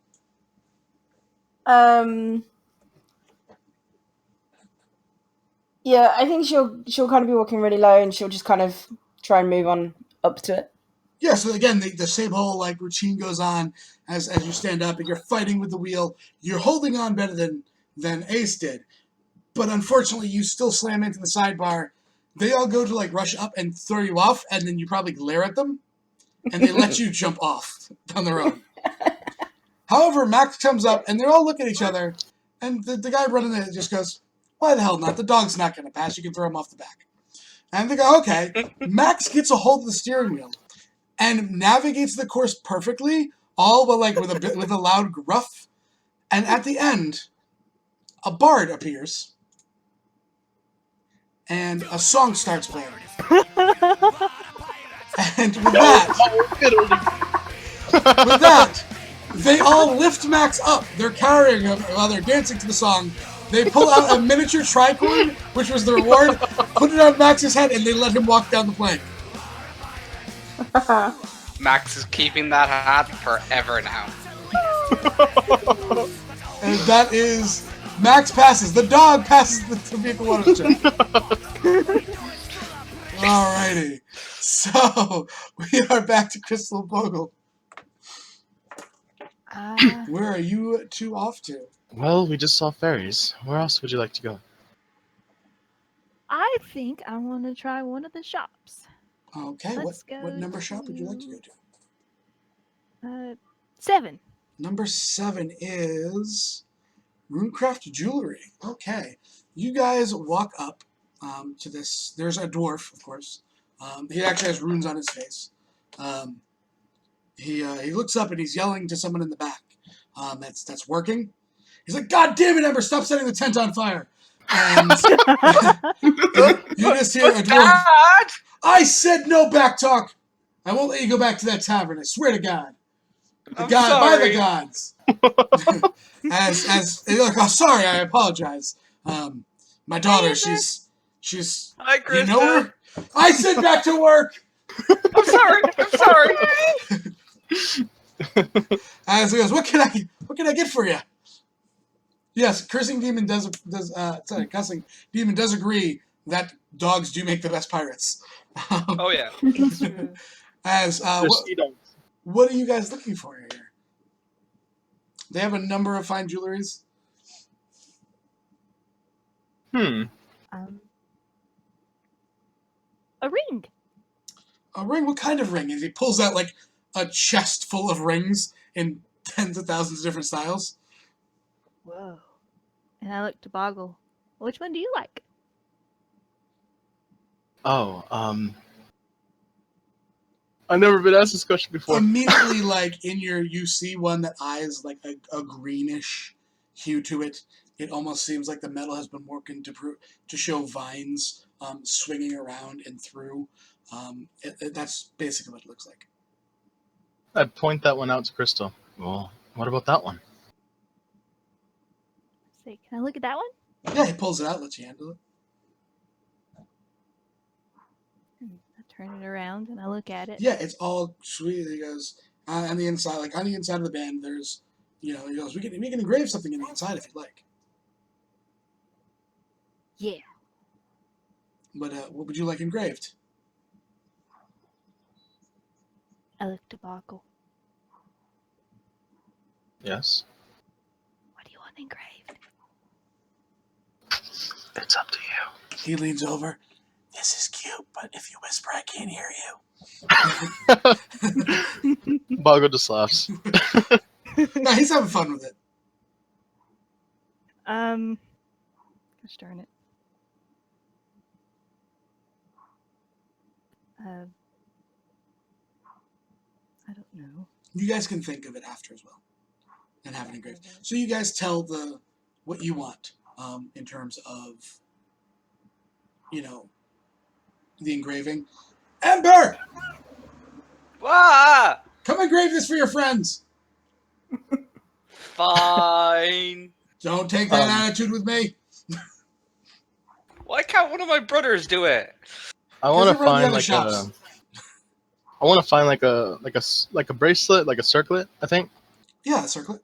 Yeah, I think she'll kind of be walking really low, and she'll just kind of try and move on up to it. Yeah, so again, the same whole like routine goes on as you stand up and you're fighting with the wheel. You're holding on better than Ace did, but unfortunately, you still slam into the sidebar. They all go to like rush up and throw you off, and then you probably glare at them, and they let you jump off on their own. However, Max comes up, and they're all looking at each other, and the guy running it just goes, "Why the hell not? The dog's not going to pass. You can throw him off the back." And they go, "Okay." Max gets a hold of the steering wheel and navigates the course perfectly, all but like with a loud gruff. And at the end, a bard appears, and a song starts playing. And with that, they all lift Max up. They're carrying him while they're dancing to the song. They pull out a miniature tricorn, which was the reward, put it on Max's head, and they let him walk down the plank. Max is keeping that hat forever now. And that is Max passes. The dog passes the vehicle water check. Alrighty. So we are back to Crystal Bogle. Where are you two off to? Well, we just saw fairies. Where else would you like to go? I think I want to try one of the shops. Okay, Let's what go number shop would you like to go to? 7. Number 7 is Runecraft Jewelry. Okay. You guys walk up to this. There's a dwarf, of course. He actually has runes on his face. He looks up and he's yelling to someone in the back that's working. He's like, "God damn it, Ember, stop setting the tent on fire." And you just hear a dwarf. Dad! I said no back talk. I won't let you go back to that tavern. I swear to God. I'm By sorry. the gods. as like, oh, sorry, I apologize. My daughter, she's Hi, you Krista. know her? I said back to work. I'm sorry. I'm sorry. As he goes, what can I get for you? Yes, cussing demon does agree that dogs do make the best pirates. Oh yeah. As what are you guys looking for here? They have a number of fine jewelries. Hmm. Um, a ring. A ring? What kind of ring? And he pulls out like a chest full of rings in tens of thousands of different styles. Whoa. And I look to Boggle. Which one do you like? Oh, I've never been asked this question before. Immediately, like you see one that eyes like a greenish hue to it. It almost seems like the metal has been working to show vines swinging around and through. That's basically what it looks like. I point that one out to Crystal. Well, what about that one? Say, can I look at that one? Yeah, he pulls it out, lets you handle it. I turn it around and I look at it. Yeah, it's all sweet. He goes on the inside, like on the inside of the band. There's, he goes, we can engrave something in the inside if you'd like. Yeah. But what would you like engraved? I look to Boggle. Yes. What do you want engraved? It's up to you. He leans over. This is cute, but if you whisper, I can't hear you. Boggle just laughs. No, he's having fun with it. Gosh darn it. I don't know. You guys can think of it after as well, and have it engraved. So you guys tell what you want in terms of, the engraving. Ember, Ah! come engrave this for your friends. Fine. Don't take that Um, attitude with me. Why can't one of my brothers do it? I want to they're running the find other like shops. I want to find like a bracelet, like a circlet. I think. Yeah, circlet.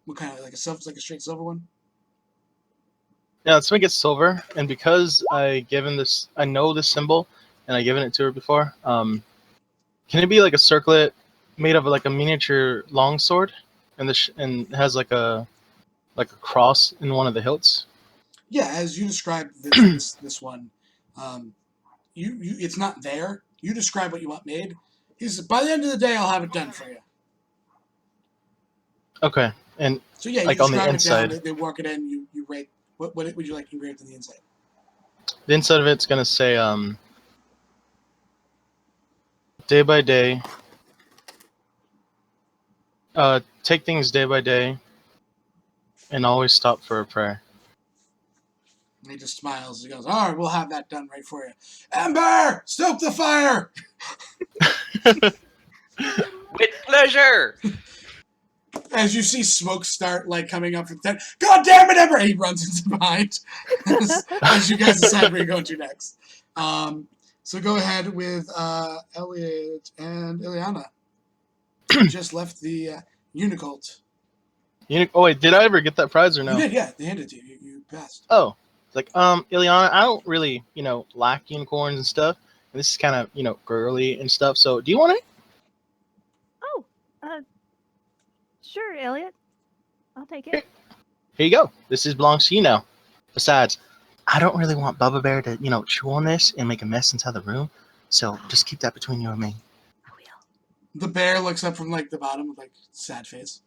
What kind of like a straight silver one? Yeah, let's make it silver. And because I know this symbol, and I given it to her before. Can it be like a circlet made of like a miniature longsword, and and has like a cross in one of the hilts? Yeah, as you described this one, you it's not there. You describe what you want made. He says, by the end of the day, I'll have it done for you. Okay, and So yeah, you like on the describe it down. inside, They work it in. You rate. What would you like engraved on the inside? the inside of it's gonna say day by day. Take things day by day, and always stop for a prayer. And he just smiles. He goes, all right, we'll have that done right for you. Ember, stoke the fire. With pleasure. As you see smoke start like coming up from the tent. God damn it, Ember! And he runs into behind as you guys decide where you're going to next. So go ahead with Elliot and Ileana. Just left the Unicult. Oh wait, did I ever get that prize or no? You did, yeah. They handed it to you. You passed. Oh, it's like Ileana, I don't really like unicorns and stuff. And this is kind of girly and stuff. So do you want it? Oh, sure, Elliot. I'll take it. Here you go. This belongs to you now. Besides, I don't really want Bubba Bear to chew on this and make a mess inside the room. So just keep that between you and me. I will. The bear looks up from like the bottom with like sad face.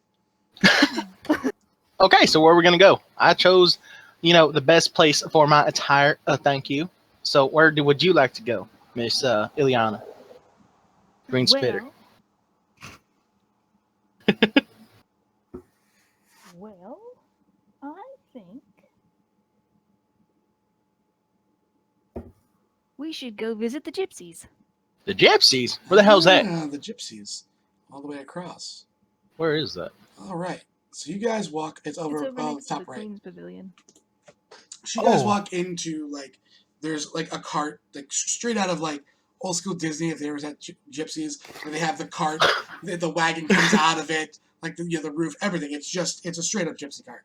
Okay, so where are we gonna go? I chose, the best place for my attire. Thank you. So where would you like to go, Miss Ileana? Green Spitter. Well, I think we should go visit the gypsies. The Gypsies. Where the hell's that? The gypsies. All the way across. Where is that? All right. So you guys walk. It's over, It's over the next to top the right. Queen's Pavilion. So you guys Oh. walk into like there's like a cart like straight out of like old school Disney if there was at Gypsies where they have the cart, the wagon comes out of it, like the roof, everything. It's a straight up gypsy cart.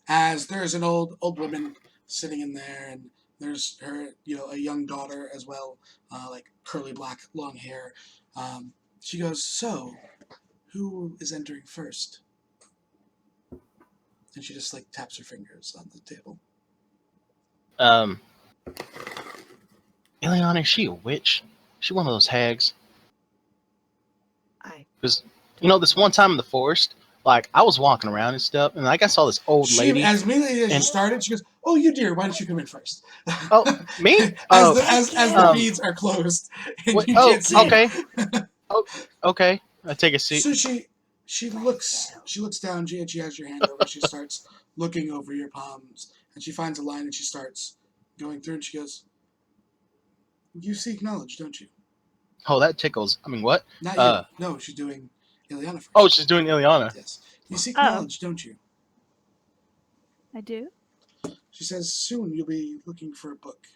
As there's an old woman sitting in there, and there's her a young daughter as well, like curly black long hair. She goes, so Who is entering first? And she just like taps her fingers on the table. Ileana, is she a witch? She one of those hags? I Because, this one time in the forest, like, I was walking around and stuff, and like, I saw this old She, lady. as immediately as you and- started, she goes, "Oh, you dear, why don't you come in first?" Oh, me? as Oh, the beads are closed and wait, you oh, can't see. okay. Oh, okay. I take a seat. So she looks down. She has your hand over. She starts looking over your palms, and she finds a line, and she starts going through. And she goes, "You seek knowledge, don't you?" Oh, that tickles. I mean, what? Not you. No, she's doing Ileana first. Oh, she's doing Ileana. Yes. You seek Oh. knowledge, don't you? I do. She says, "Soon you'll be looking for a book.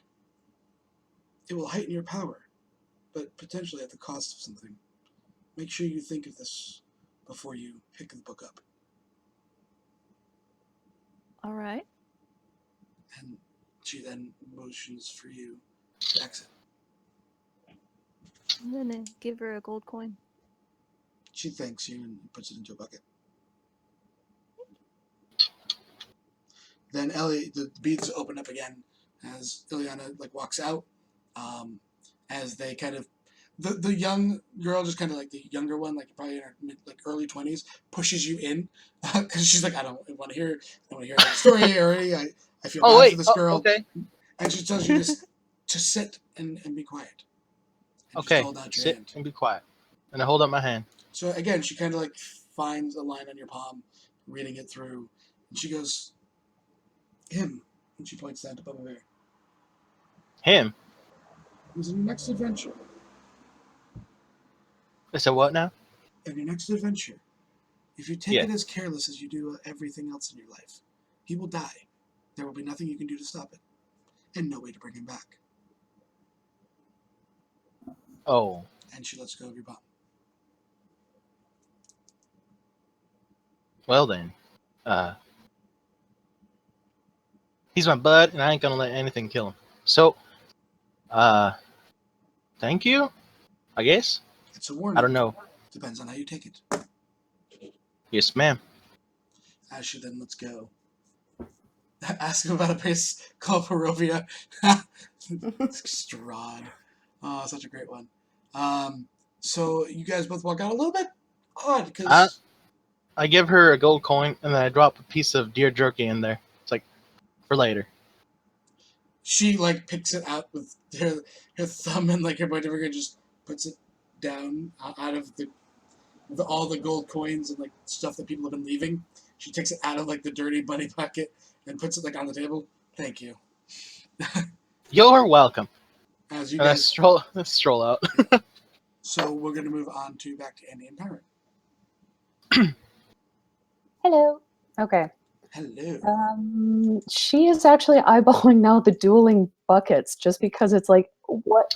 It will heighten your power, but potentially at the cost of something. Make sure you think of this before you pick the book up." All right. And she then motions for you to exit. I'm gonna give her a gold coin. She thanks you and puts it into a bucket. Then Ellie, the beads open up again as Ileana walks out. As they kind of, the young girl, just kind of like the younger one, probably in her early 20s, pushes you in because she's like, I don't want to hear that story already. I feel Oh, bad wait. for this girl. Okay. And she tells you to sit and be quiet. And just Okay. hold out your Sit hand. and be quiet. And I hold up my hand. So again, she kind of finds a line on your palm, reading it through, and she goes, "Him," and she points down to Bubba Bear. Him? "Who's in your next adventure? I said, what now? In your next adventure, if you take Yeah. it as careless as you do everything else in your life, he will die. There will be nothing you can do to stop it, and no way to bring him back." Oh. And she lets go of your bum. Well then. He's my bud, and I ain't gonna let anything kill him. So, thank you, I guess. It's a warning. I don't know. Depends on how you take it. Yes, ma'am. As she then lets go. Ask him about a place called Barovia. Strahd. Oh, such a great one. So you guys both walk out a little bit odd because I give her a gold coin, and then I drop a piece of deer jerky in there. It's like, for later. she picks it out with her thumb and her pointer finger, just puts it down out of all the gold coins and stuff that people have been leaving. She takes it out of the dirty bunny bucket and puts it on the table. "Thank you." You're welcome. As you And I guys, stroll out. so we're gonna move on to back to Andy and Tyrant. Hello. Okay. Hello. She is actually eyeballing now the dueling buckets just because it's like, what?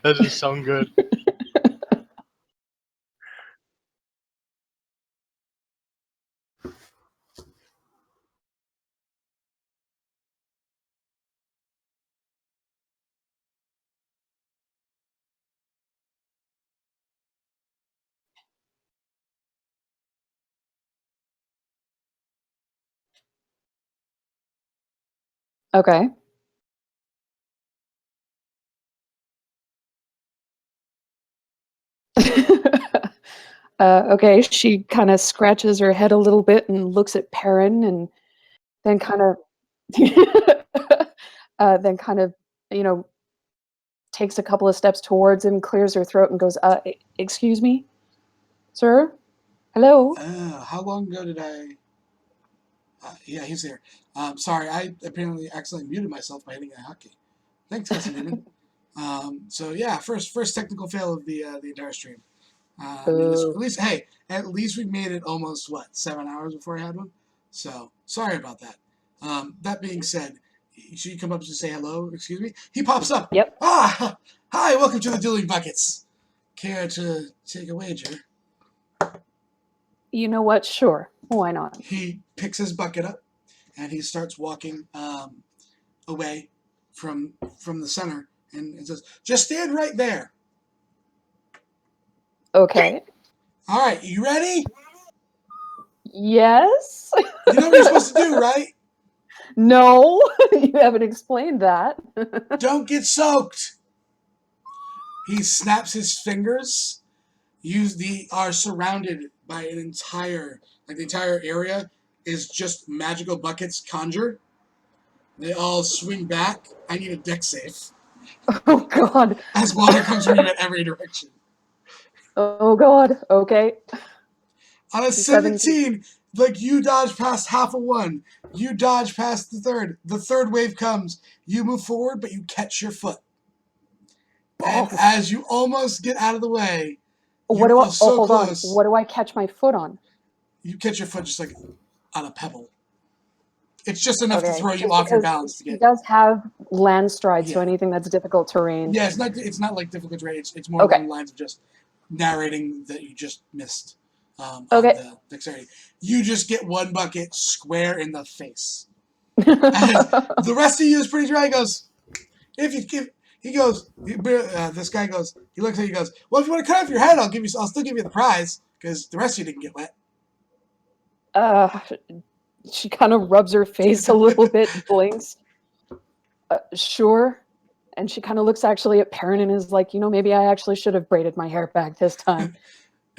That just sound good. Okay. Okay, she kind of scratches her head a little bit and looks at Perrin, and then kind of, then kind of, you know, takes a couple of steps towards him, clears her throat, and goes, "Excuse me, sir? Hello?" How long ago did I? Yeah, he's here. Sorry, I apparently accidentally muted myself by hitting a hotkey. Thanks, Cousin Newman. So yeah, first technical fail of the entire stream. At least we made it almost 7 hours before I had one. So sorry about that. That being said, should you come up to say hello? Excuse me. He pops up. Yep. Ah, hi. Welcome to the Dueling Buckets. Care to take a wager? You know what? Sure. Why not? He picks his bucket up and he starts walking away from the center, and it says, "Just stand right there." Okay. All right, you ready? Yes. You know what you're supposed to do, right? No, you haven't explained that. Don't get soaked. He snaps his fingers. Are surrounded by an entire, like the entire area is just magical buckets conjured. They all swing back. I need a deck save. Oh God. As water comes from you in every direction. Oh God. Okay. On a 17, like you dodge past half a one. You dodge past the third. The third wave comes. You move forward, but you catch your foot. And Oh. as you almost get out of the way, What you do I? are Oh, so hold close. on. What do I catch my foot on? You catch your foot just like on a pebble. It's just enough to Okay. throw you Just off your because balance to he get. does have land stride, so Yeah. anything that's difficult terrain. Yeah, it's not like difficult terrain. It's more Okay. along the lines of just narrating that you just missed on Okay. the dexterity. You just get one bucket square in the face. And the rest of you is pretty dry. He goes, this guy goes, he looks at you, he goes, well, if you want to cut off your head, I'll still give you the prize because the rest of you didn't get wet. She kind of rubs her face a little bit, blinks. Sure. And she kind of looks actually at Perrin and is like, maybe I actually should have braided my hair back this time.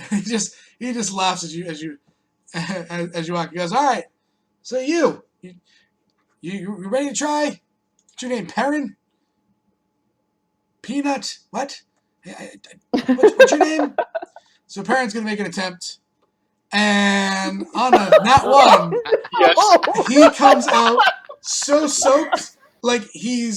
he just laughs as you walk. He goes, all right, so you ready to try? What's your name, Perrin? Peanut? What? What's your name? So Perrin's gonna make an attempt, and on a nat one, Yes. he comes out so soaked, like he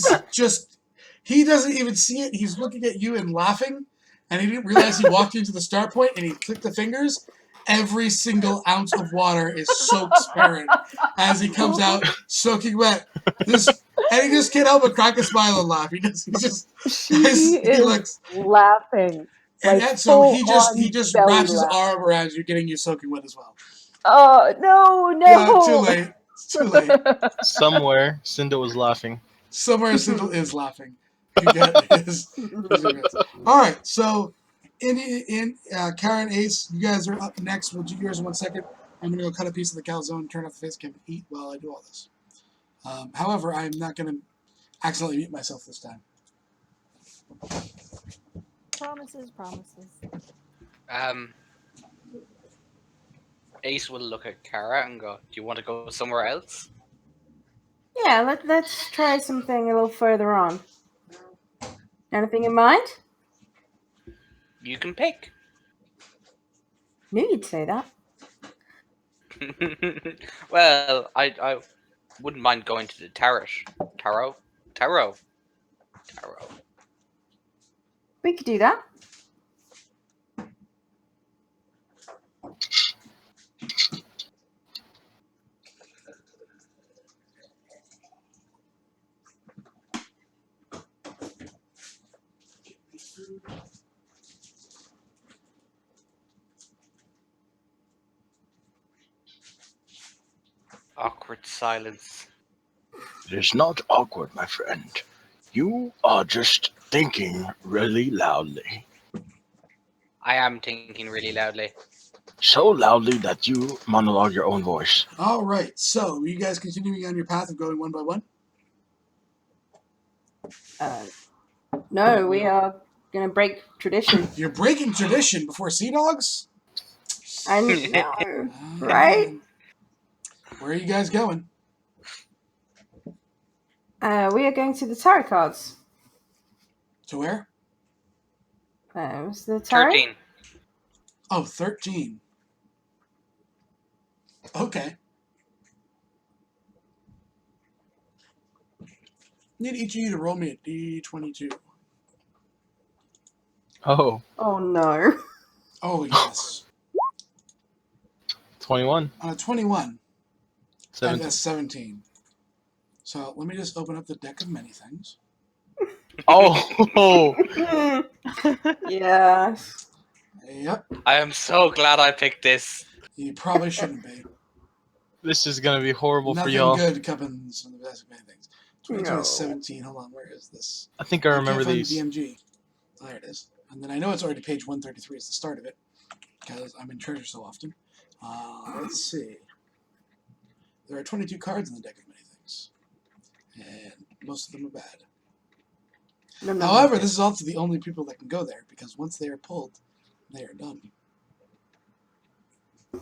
doesn't even see it. He's looking at you and laughing, and he didn't realize he walked into the start point, and he clicked the fingers. Every single ounce of water is soaked Perrin as he comes out soaking wet. And he just can't help but crack a smile and laugh. She is looks, laughing. and Like so he full-on just belly wraps his laugh. arm around you, getting you soaking wet as well. Oh, no. Yeah, too late. It's too late. Somewhere, Cinda was laughing. Somewhere Sindel is laughing. You get his all right, so in Karen Ace, you guys are up next. We'll do yours in 1 second. I'm going to go cut a piece of the calzone, turn off the face cam, and eat while I do all this. However, I'm not going to accidentally mute myself this time. Promises. Ace will look at Kara and go, "Do you want to go somewhere else?" Yeah, let's try something a little further on. Anything in mind? You can pick. Knew you'd say that. Well, I wouldn't mind going to the Tarot. We could do that. Awkward silence. It is not awkward, my friend. You are just thinking really loudly. I am thinking really loudly. So loudly that you monologue your own voice. All right, so are you guys continuing on your path of going one by one? No, we are going to break tradition. You're breaking tradition before Sea Dogs? I know, right? Where are you guys going? We are going to the tarot cards. To where? What's the tarot? 13. Oh, 13. Okay. Need each of you to roll me a d22. Oh, Oh no. Oh, yes. 21. On a 21 and 17. a 17. So let me just open up the deck of many things. Oh, Yeah. Yep. I am so glad I picked this. You probably shouldn't be. this is going to be horrible for Nothing y'all. good comes from the deck of many things. 22 No. is 17. Hold on, where is this? I think I remember can't find these. the DMG. Oh, there it is. And then I know it's already page 133 is the start of it, because I'm in treasure so often. Let's see. There are 22 cards in the deck of many things, and most of them are bad. No. However, this is also the only people that can go there, because once they are pulled, they are done.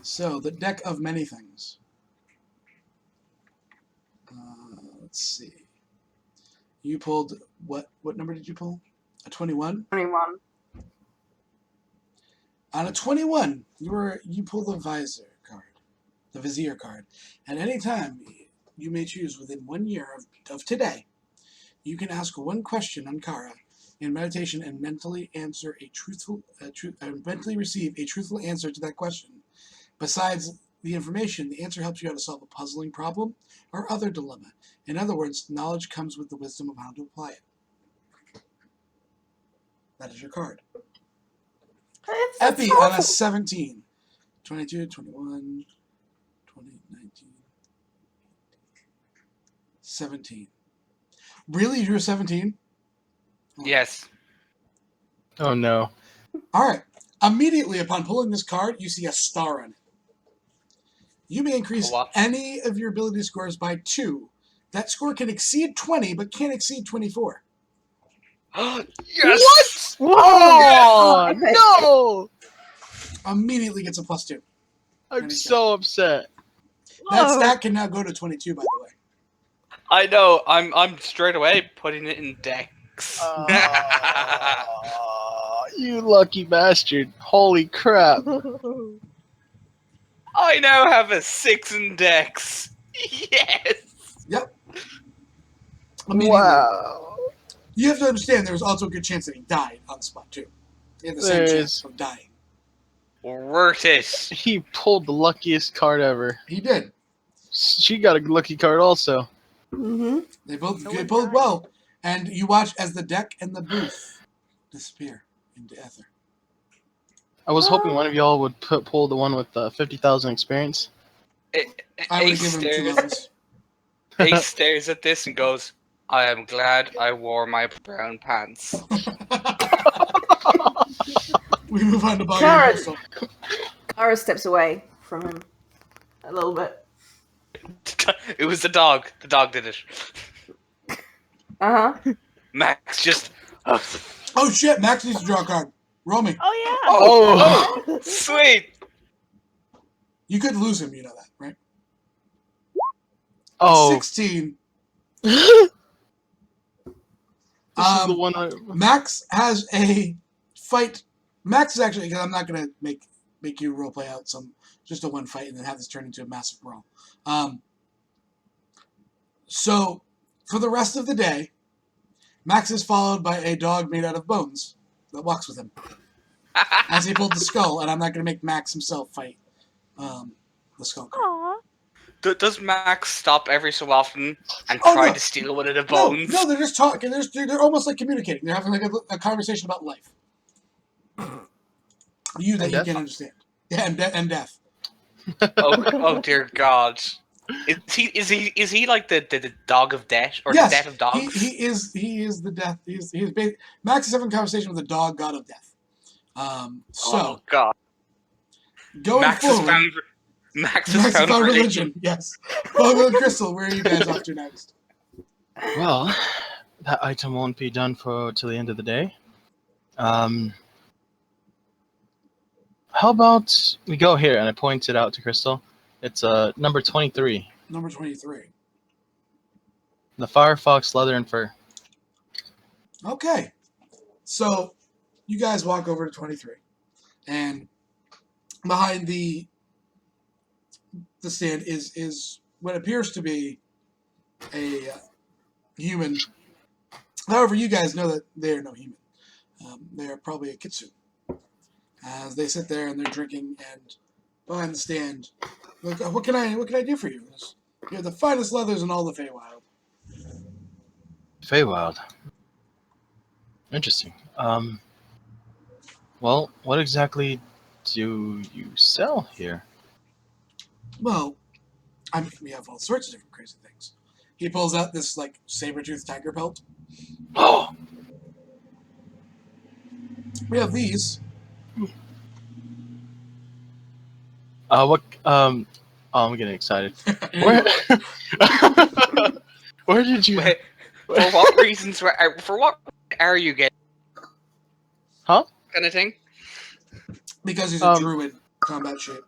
So, the deck of many things. Let's see. You pulled, what number did you pull? A 21? 21. On a 21, you pull the visor card, the vizier card. At any time, you may choose within 1 year of today, you can ask one question on Kara in meditation and mentally mentally receive a truthful answer to that question. Besides the information, the answer helps you how to solve a puzzling problem or other dilemma. In other words, knowledge comes with the wisdom of how to apply it. That is your card. That's Epi on a awesome. 17. 22, 21, 20, 19, 17. Really? You're 17? Yes. Oh no. Alright. Immediately upon pulling this card, you see a star on it. You may increase What? any of your ability scores by 2. That score can exceed 20, but can't exceed 24. Yes! What? Oh, Oh epic. no! Immediately gets a +2. I'm so upset. That Whoa. stat can now go to 22, by the way. I know. I'm straight away putting it in decks. You lucky bastard. Holy crap. I now have a 6 in decks. Yes. Yep. Immediately. Wow. You have to understand there was also a good chance that he died on the spot, too. He had the same There chance is. of dying. Worth it. He pulled the luckiest card ever. He did. She got a lucky card also. Mm-hmm. They both No they one pulled died. well. And you watch as the deck and the booth disappear into ether. I was hoping one of y'all would pull the one with 50,000 experience. I would have Ace given him 2 stares. levels. Ace stares at this and goes, "I am glad I wore my brown pants." We move on to Boggy Kara. and Crystal. Kara steps away from him a little bit. It was the dog. The dog did it. Uh-huh. Max just. Oh shit, Max needs to draw a card. Roll me. Oh yeah. Oh. Sweet. You could lose him, you know that, right? Oh. 16. This is the Um, one. Max has a fight. Max is actually, because I'm not going to make you role play out just a one fight and then have this turn into a massive brawl. So, for the rest of the day, Max is followed by a dog made out of bones that walks with him as he pulled the skull, and I'm not going to make Max himself fight the skull card. Aw. Does Max stop every so often and Oh, try no. to steal one of the bones? No, they're just talking. They're almost like communicating. They're having like a conversation about life. You that And you death? can understand. Yeah, and death. Oh dear God! Is he like the dog of death or Yes, the death of dogs? he is the death. Max is having a conversation with the dog god of death. So Oh God! going Max has forward, found Max has found religion. Yes. Bogo and Crystal, where are you guys off to next? Well, that item won't be done till the end of the day. How about we go here, and I point it out to Crystal. It's number 23, Number 23. the Firefox Leather and Fur. Okay. So you guys walk over to 23, and behind the stand is what appears to be a human. However, you guys know that they are no human. They are probably a kitsune. As they sit there and they're drinking, and behind the stand, look, what can I do for you? You have the finest leathers in all the Feywild. Feywild. Interesting. Well, what exactly do you sell here? Well, I mean, we have all sorts of different crazy things. He pulls out this like saber-toothed tiger pelt. Oh, We have these. What? Oh, I'm getting excited. Where? Where did you? Wait, for what reasons? For what are you getting? Huh? Kind of thing. Because he's a druid combat shape.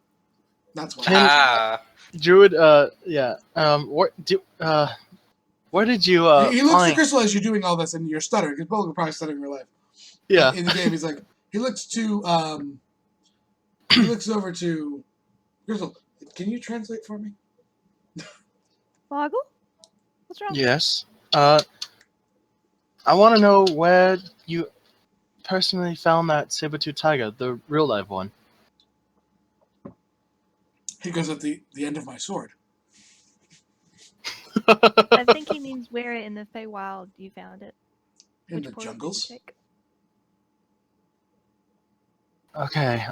That's why. Can- Ah, Druid. Yeah. Where did you He looks to find? Crystal as you're doing all this, and you're stuttering. Because both are probably stuttering in real life. Yeah. In the game, he's like, he looks to, he looks over to Crystal. Can you translate for me? Boggle? What's wrong? Yes. I want to know where you personally found that saber-tooth tiger, the real life one. He goes at the end of my sword. I think he means where in the Feywild you found it. In Which the portal did you jungles. take? Okay.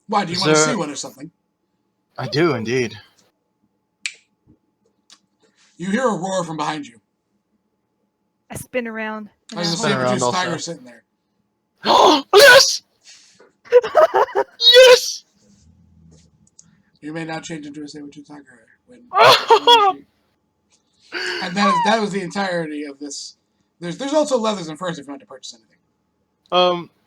Why, do you Is want to there- see one or something? I do indeed. You hear a roar from behind you. I spin around. And There's a Spin around saber-toothed also. tiger sitting there. Oh yes! Yes! You may now change into a saber-toothed tiger when. Oh! And that was the entirety of this. There's also leathers and furs if you want to purchase anything.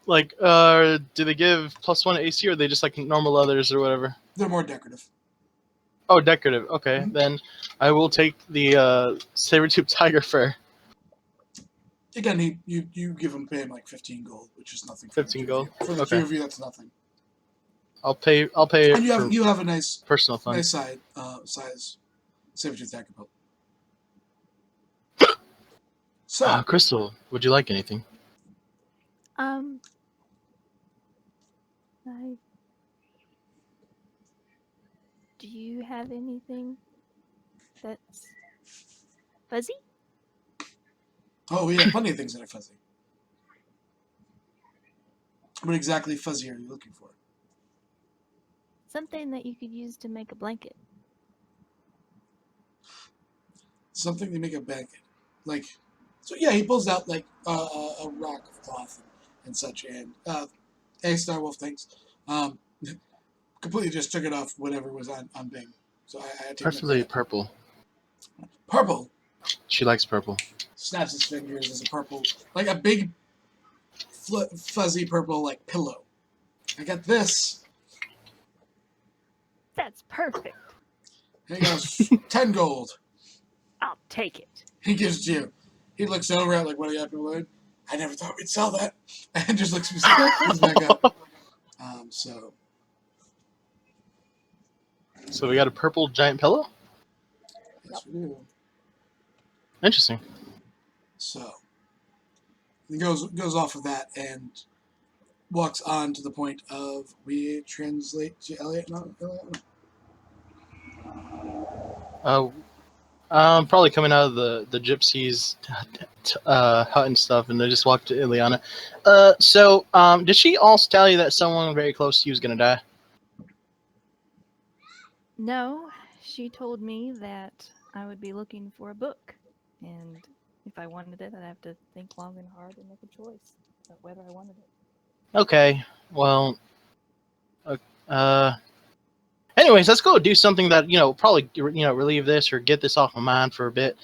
Do they give +1 AC or are they just like normal leathers or whatever? They're more decorative. Oh, decorative. Okay, Mhm. then I will take the saber-tooth tiger fur. Again, you give him pay him like 15 gold, which is nothing. For 15 the two of gold? you. For the Okay. two of you, that's nothing. I'll pay And for you have a nice personal funds. size saber-tooth tiger belt. So Crystal, would you like anything? I... Do you have anything that's fuzzy? oh, we have plenty of things that are fuzzy. What exactly fuzzy are you looking for? Something that you could use to make a blanket. Something to make a blanket, like. So yeah, he pulls out like a rock of cloth and such, and hey, Starwolf, thanks. Completely just took it off whatever was on Bing. So I take Preferably purple. purple. She likes purple. Snaps his fingers as a purple, like a big fuzzy purple like pillow. I got this. That's perfect. And he goes 10 gold. I'll take it. He gives it to you. He looks over at like what do you have to learn? I never thought we'd sell that, and just looks back up. So So we got a purple giant pillow? yes, we do. Interesting. So he goes off of that and walks on to the point of we translate to Elliot. No, Elliot. Probably coming out of the gypsies hut and stuff, and they just walked to Ileana. Did she also tell you that someone very close to you was gonna die? No, she told me that I would be looking for a book, and if I wanted it, I'd have to think long and hard and make a choice about whether I wanted it. Okay, well, anyways, let's go do something that probably relieve this or get this off my mind for a bit.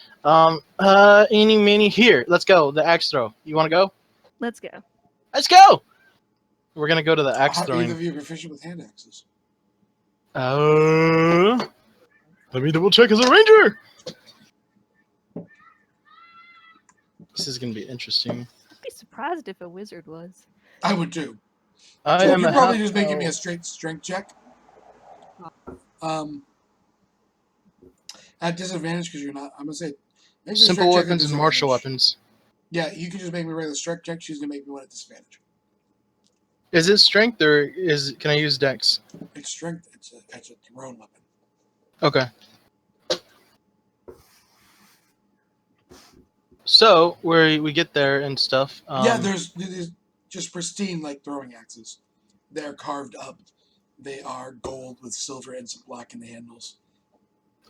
Eeny, meeny, here. Let's go. The axe throw. You want to go? Let's go. Let's go. We're gonna go to the axe Either throwing. of you are proficient with hand axes. Let me double check as a ranger. This is gonna be interesting. I'd be surprised if a wizard was. I would too. I So am you're a probably half just making me a elf. straight strength check. At disadvantage because you're not. I'm gonna say make me a Simple strength check at weapons and martial disadvantage. weapons. Yeah, you can just make me regular strength check. She's gonna make me one at disadvantage. Is it strength or can I use dex? It's strength. It's a thrown weapon. Okay. So where we get there and stuff. Yeah, there's just pristine like throwing axes. They're carved up. They are gold with silver and some black in the handles.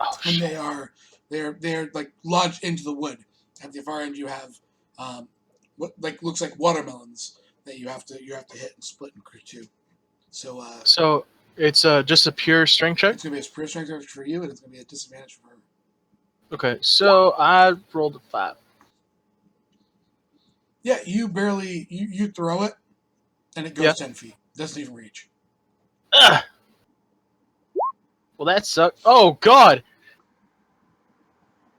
Oh, and shit. they're like lodged into the wood. At the far end, you have what like looks like watermelons that you have to hit and split in two. So So it's just a pure strength check. it's gonna be a pure strength check for you, and it's gonna be a disadvantage for her. Okay, so I rolled a 5. Yeah, you barely you throw it, and it goes Yeah. 10 feet. Doesn't even reach. Ugh. Well, that sucked. Oh God,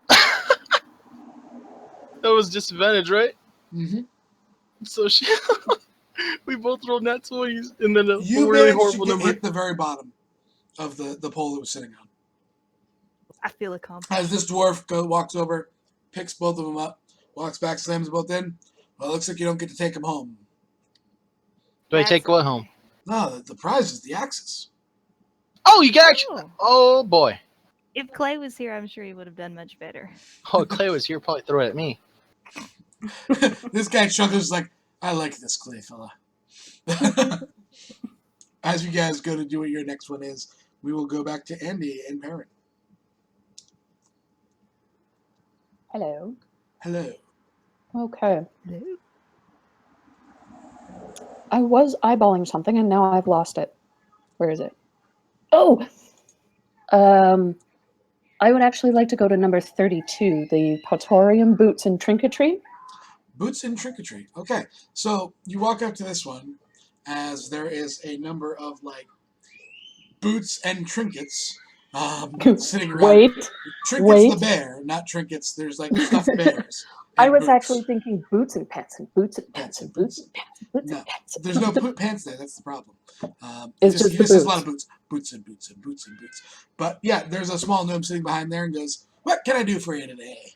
that was disadvantage, right? Mm-hmm. So she, we both rolled nat 20s, and then a You really managed to horrible number. hit the very bottom of the pole that was sitting on. I feel accomplished. As this dwarf walks over, picks both of them up, walks back, slams them both in. Well, it looks like you don't get to take them home. Do I That's take what okay. home? No, the prize is the axes. Oh, you can actually. Oh. Oh boy. If Clay was here, I'm sure he would have done much better. Oh, Clay was here, probably throw it at me. This guy chuckles like, I like this Clay fella. As you guys go to do what your next one is, we will go back to Andy and Perrin. Hello. Hello. Okay. No. I was eyeballing something and now I've lost it. Where is it? Oh! I would actually like to go to number 32, the Potorium Boots and Trinketry. Boots and Trinketry. Okay, so you walk up to this one as there is a number of like boots and trinkets sitting around. Wait, Trinkets the wait. bear, not trinkets. There's like stuffed bears. I And was boots. actually thinking boots and pants and boots and pants and boots and pants and boots No, and pants. there's no pants there. That's the problem. It's just he the just says a lot of boots. boots and boots and boots and boots. But yeah, there's a small gnome sitting behind there and goes, "What can I do for you today?"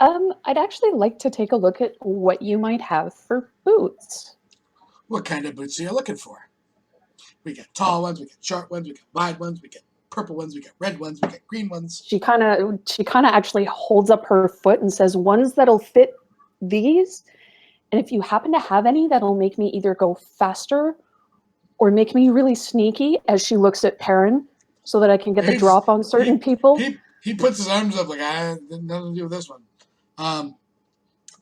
I'd actually like to take a look at what you might have for boots. What kind of boots are you looking for? We got tall ones, we got short ones, we got wide ones, we got purple ones, we got red ones, we got green ones. She kind of actually holds up her foot and says, "Ones that'll fit these, and if you happen to have any that'll make me either go faster or make me really sneaky," as she looks at Perrin, so that I can get the drop on certain people. He puts his arms up like, I didn't nothing to do with this one.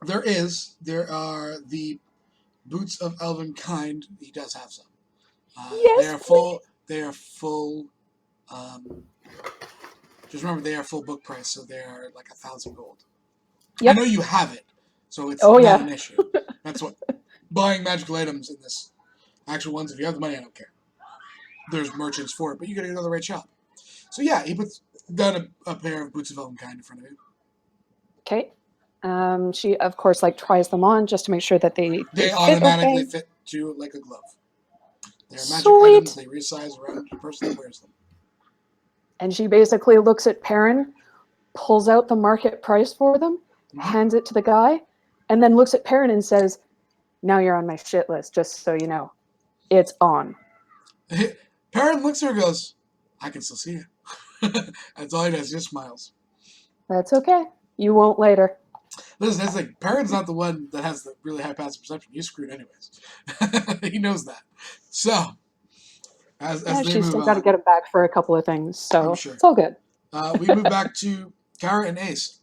There are the boots of elven kind. He does have some. Yes, they are full. They are full. Just remember, they are full book price, so they are like 1,000 gold. Yep. I know you have it, so it's Oh, not yeah. an issue. That's what buying magical items in this actual ones. If you have the money, I don't care. There's merchants for it, but you gotta go to the right shop. So yeah, he puts down a pair of boots of elven kind in front of you. Okay. She of course like tries them on just to make sure that they fit automatically okay. fit to like a glove. They're magic Sweet. items. They resize around the person that wears them. And she basically looks at Perrin, pulls out the market price for them, Mhm. hands it to the guy, and then looks at Perrin and says, "Now you're on my shit list, just so you know. It's on." Perrin looks at her and goes, I can still see you. That's all he does, just smiles. That's okay. You won't later. Listen, that's like, Perrin's not the one that has the really high passive perception. He's screwed anyways. He knows that. So, as Yeah, they she's move still got to on, get him back for a couple of things, so I'm sure. it's all good. We move back to Kara and Ace.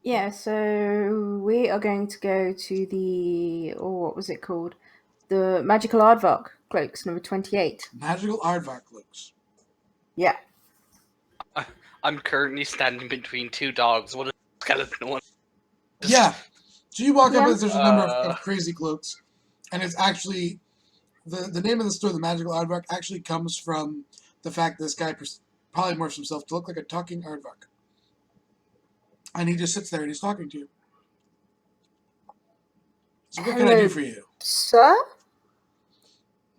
Yeah, so we are going to go to the, what was it called? The Magical Aardvark cloaks, number 28. Magical Aardvark cloaks. Yeah. I'm currently standing between two dogs. One is a skeleton, one. Yeah. So you walk up Yeah. and there's a number of crazy cloaks. And it's actually, the name of the store, the Magical Aardvark, actually comes from the fact that this guy polymorphs himself to look like a talking aardvark. And he just sits there and he's talking to you. So what can I do for you? Sir?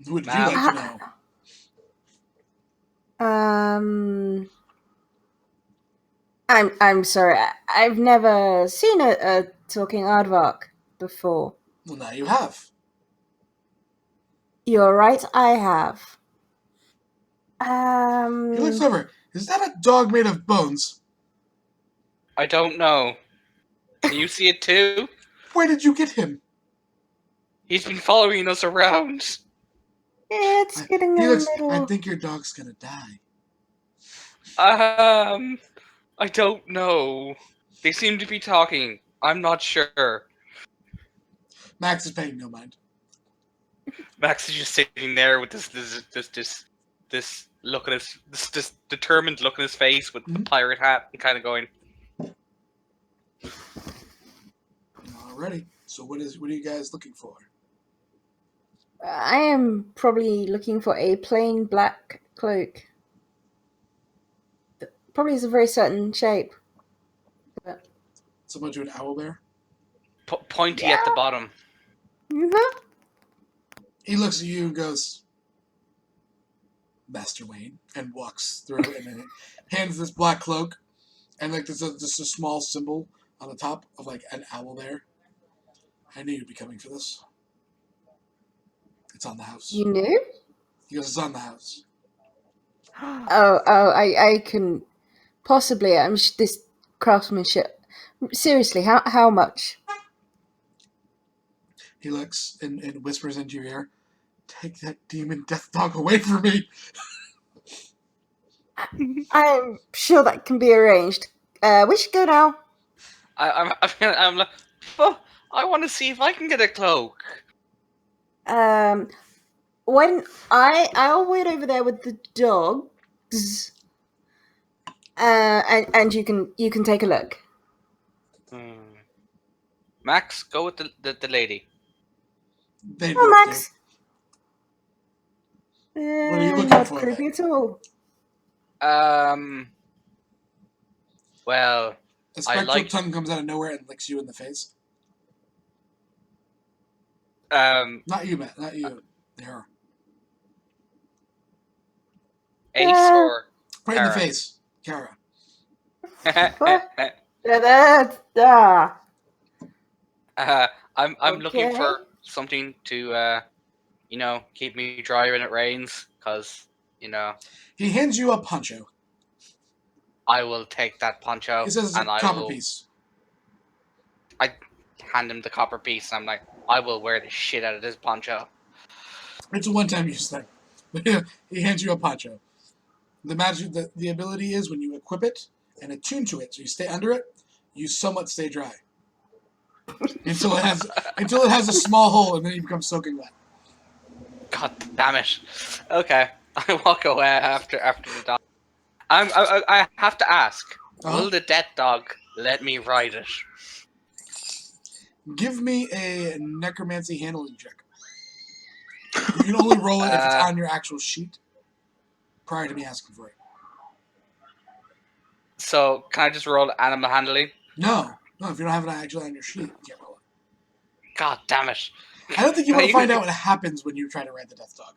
Who would you Ma'am. like to know? I'm sorry. I've never seen a talking aardvark before. Well, now you have. You're right, I have. He looks over. Is that a dog made of bones? I don't know. Can you see it too? Where did you get him? He's been following us around. It's getting He a looks. little. I think your dog's gonna die. I don't know. They seem to be talking. I'm not sure. Max is paying no mind. Max is just sitting there with this look at his this determined look on his face with the Mhm. pirate hat and kind of going, Alrighty. So what are you guys looking for? I am probably looking for a plain black cloak. Probably is a very certain shape. But Someone to an owl bear? pointy yeah. at the bottom. Mhm. He looks at you and goes, Master Wayne, and walks through and then hands this black cloak and like there's just a small symbol on the top of like an owl there. I knew you'd be coming for this. It's on the house. You knew? He goes, it's on the house. I can possibly. This craftsmanship. Seriously, how much? He looks and whispers into your ear, take that demon death dog away from me. I'm sure that can be arranged. We should go now. I'm like, oh, I want to see if I can get a cloak. When I'll wait over there with the dogs. And you can take a look. Max, go with the lady. They Oh, both Max. What are you looking Not for, creepy then? at all. Well, A I spectral like tongue comes out of nowhere and licks you in the face. Not you, Matt. Not you. Her. Ace or Right in the Kara? face. Kara. I'm looking Okay. for something to keep me dry when it rains, cause He hands you a poncho. I will take that poncho He says it's a and I copper will piece. hand him the copper piece. And I'm like, I will wear the shit out of this poncho. It's a one-time use thing. He hands you a poncho. The magic, the ability is when you equip it and attune to it, so you stay under it, you somewhat stay dry until it has a small hole, and then you become soaking wet. God damn it. Okay, I walk away after the dog. I have to ask. Uh-huh. Will the death dog let me ride it? Give me a necromancy handling check. You can only roll it if it's on your actual sheet prior to me asking for it. So can I just roll animal handling? No, if you don't have it actually on your sheet, you can't roll it. God damn it. I don't think you Can want to you- find out what happens when you try to ride the death dog.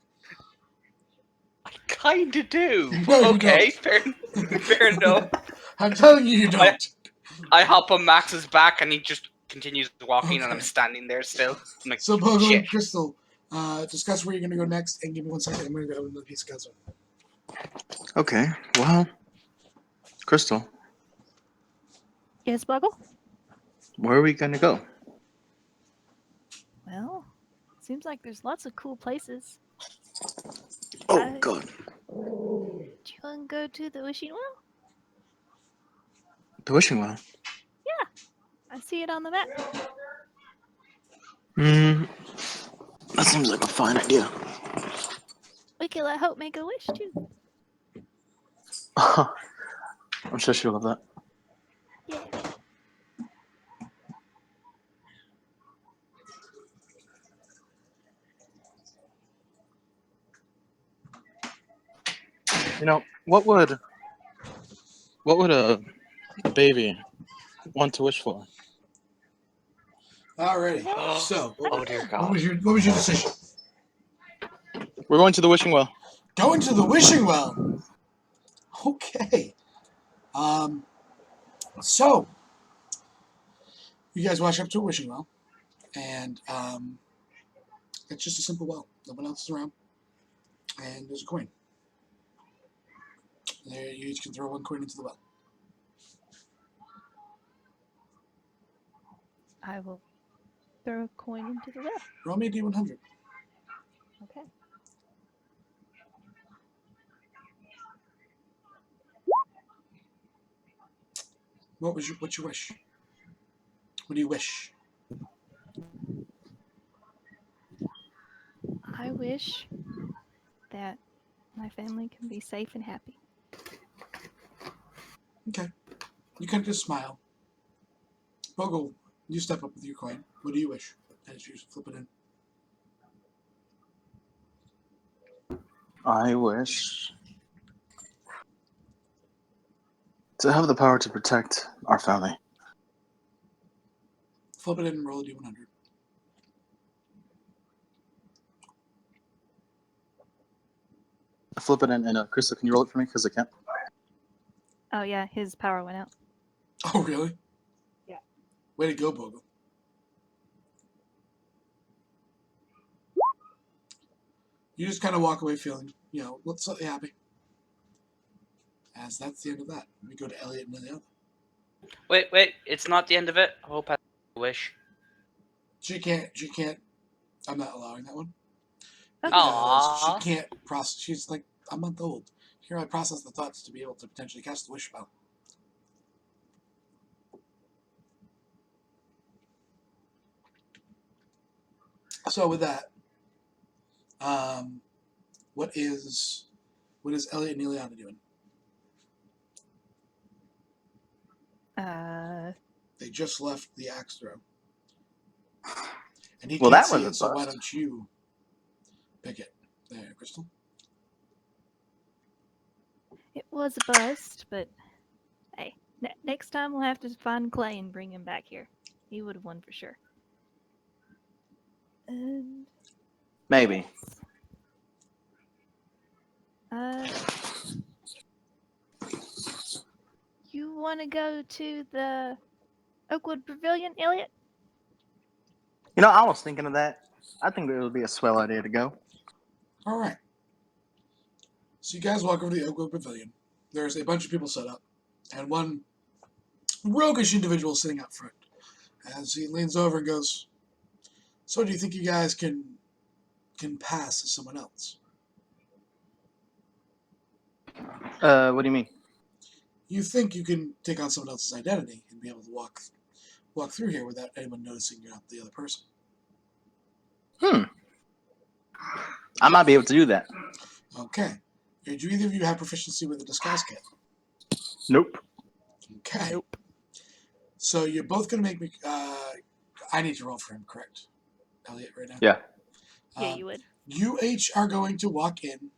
I kinda do. No, you Okay, don't. fair enough. I'm telling you, you don't. I hop on Max's back and he just continues walking and I'm Okay. standing there still. I'm like, So, Bogo shit. and Crystal, discuss where you're going to go next, and give me 1 second. I'm going to go open the piece of puzzle. Okay, well, Crystal, Yes, Buggle? where are we gonna go? Well, seems like there's lots of cool places. Oh, God. Do you want to go to the wishing well? The wishing well. I see it on the map. That seems like a fine idea. We could let Hope make a wish too. I'm sure she'll love that. Yeah. You know, what would a baby want to wish for? Alrighty. So, Oh dear what God. was your decision? We're going to the wishing well. Going to the wishing well. Okay. So you guys wash up to a wishing well, and it's just a simple well. No one else is around, and there's a coin. There, you each can throw 1 coin into the well. I will throw a coin into the well. Roll me a d100. Okay. What's your wish? What do you wish? I wish that my family can be safe and happy. Okay. You kind of just smile. Bogle, you step up with your coin. What do you wish? As you flip it in. I wish to have the power to protect our family. Flip it in and roll a d100. Flip it in, and Crystal, can you roll it for me? Because I can't. Oh yeah, his power went out. Oh, really? Yeah. Way to go, Bogle. You just kind of walk away feeling, slightly happy. As that's the end of that. We go to Elliot and Liliana. Wait, it's not the end of it. Hope has a wish. She can't, I'm not allowing that one. Okay. Because she Aww. can't process, she's like a month old. She can only process the thoughts to be able to potentially cast the wish spell. So with that, what is Elliot and Liliana doing? They just left the axe throw. And he Well, can't that see was a it, so why bust. don't you pick it? There, Crystal. It was a bust, but hey, next time we'll have to find Clay and bring him back here. He would have won for sure. And Maybe. yes. Uh, you want to go to the Oakwood Pavilion, Elliot? I was thinking of that. I think it would be a swell idea to go. All right. So you guys walk over to the Oakwood Pavilion. There's a bunch of people set up, and one roguish individual sitting out front. As he leans over and goes, "So do you think you guys can pass as someone else?" What do you mean? You think you can take on someone else's identity and be able to walk through here without anyone noticing you're not the other person? I might be able to do that. Okay. Do either of you have proficiency with the disguise kit? Nope. Okay. Nope. So you're both going to make me. I need to roll for him, correct? Elliot, right now? Yeah. Yeah, you would. You each are going to walk in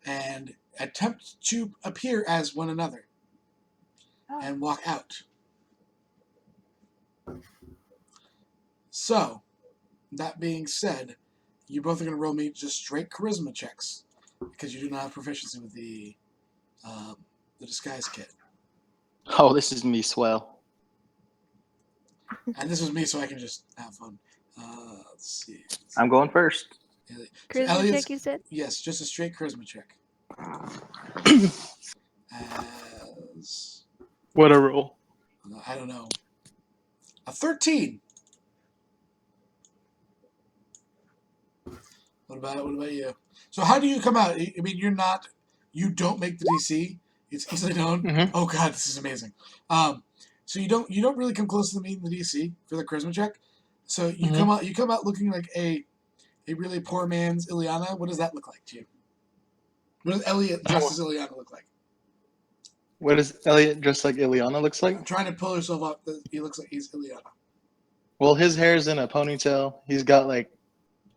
and attempt to appear as one another and walk out. So, that being said, you both are going to roll me just straight charisma checks because you do not have proficiency with the disguise kit. Oh, this is me swell. And this was me, so I can just have fun. Let's see. I'm going first. Charisma check, you said? Yes, just a straight charisma check. As What a roll. I don't know, a 13. What about you? So how do you come out? I mean, you don't make the DC. It's easily known. Mhm. Oh God, this is amazing. So you don't really come close to meeting the DC for the charisma check. So you come out looking like a really poor man's Ileana. What does that look like to you? What does Elliot dressed as Ileana look like? What does Elliot dressed like Ileana looks like? I'm trying to pull herself up. He looks like he's Ileana. Well, his hair's in a ponytail. He's got like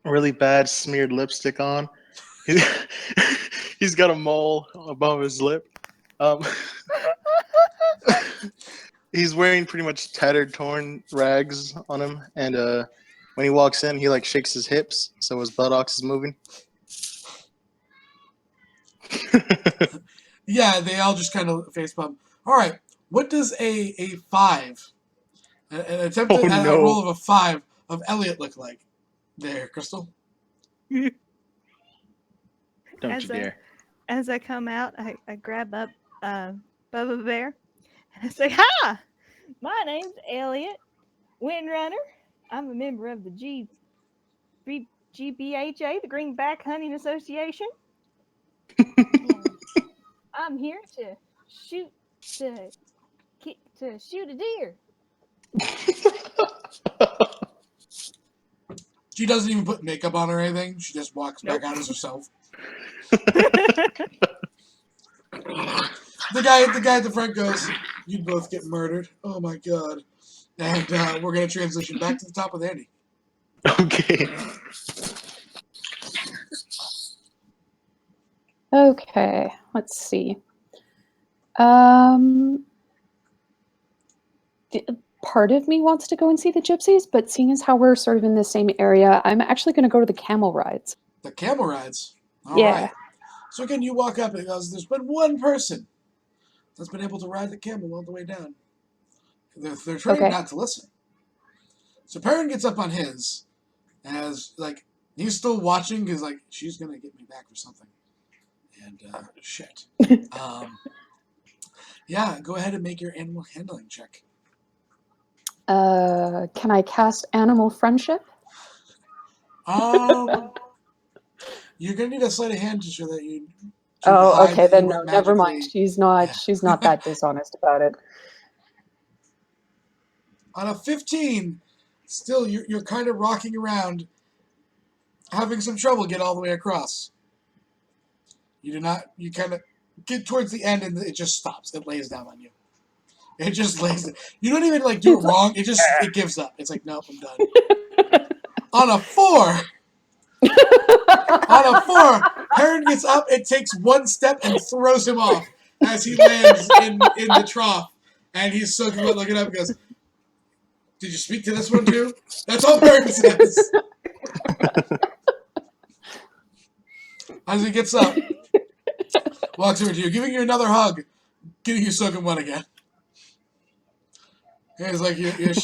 really bad smeared lipstick on. He's got a mole above his lip. He's wearing pretty much tattered, torn rags on him, and when he walks in, he like shakes his hips so his buttocks is moving. Yeah, they all just kind of face bump. All right, what does a 5, an attempt Oh, at a no. roll of a 5 of Elliot look like? There, Crystal. Don't As you dare. As I come out, I grab up Bubba Bear and I say, "Hi, my name's Elliot Windrunner. I'm a member of the GBHA, the Greenback Hunting Association. And I'm here to shoot the to shoot a deer. She doesn't even put makeup on or anything. She just walks back Nope. out as herself. The guy at the front goes, "You both get murdered. Oh my god!" And we're gonna transition back to the top with Andy. Okay. Okay, let's see. Part of me wants to go and see the gypsies, but seeing as how we're sort of in the same area, I'm actually going to go to the camel rides. The camel rides. All Yeah. right. So again, you walk up and it goes, "There's been one person that's been able to ride the camel all the way down. They're trained Okay. not to listen." So Perrin gets up on his, as like he's still watching because like she's gonna get me back for something, and shit. Yeah, go ahead and make your animal handling check. Can I cast animal friendship? You're gonna need a sleight of hand to show that you. Oh, hide okay, that then you no, weren't never mind. magically- She's not. Yeah. She's not that dishonest about it. On a 15, still you're kind of rocking around, having some trouble get all the way across. You do not. You kind of get towards the end and it just stops. It lays down on you. It just lays. You don't even like do it It's like- wrong. It gives up. It's like, nope, I'm done. On a 4. On a 4, Heron gets up and takes one step and throws him off as he lands in the trough. And he's soaking wet, looking up and goes, "Did you speak to this one too?" That's all Heron says. As he gets up, walks over to you, giving you another hug, getting you soaking wet again. And he's like, you're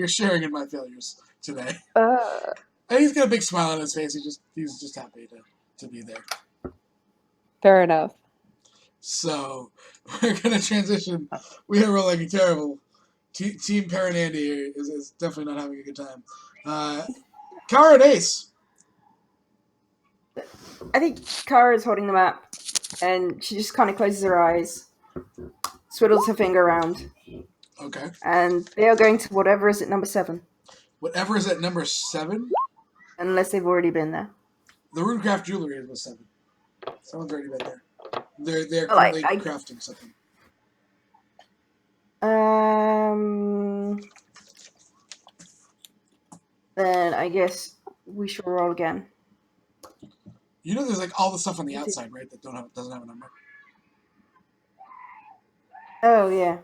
sharing in my failures today. And he's got a big smile on his face. He's just happy to be there. Fair enough. So we're gonna transition. We are rolling terrible. Team Perrin Andy here is definitely not having a good time. Kara and Ace. I think Kara is holding the map, and she just kind of closes her eyes, swiddles her finger around, Okay. and they are going to whatever is at number 7, Whatever is at number 7. unless they've already been there. The Runecraft Jewelry is 7. Someone's already been there. They're Well, currently crafting something. Then I guess we shall roll again. You know, there's like all the stuff on the outside, right? That doesn't have a number. Oh yeah.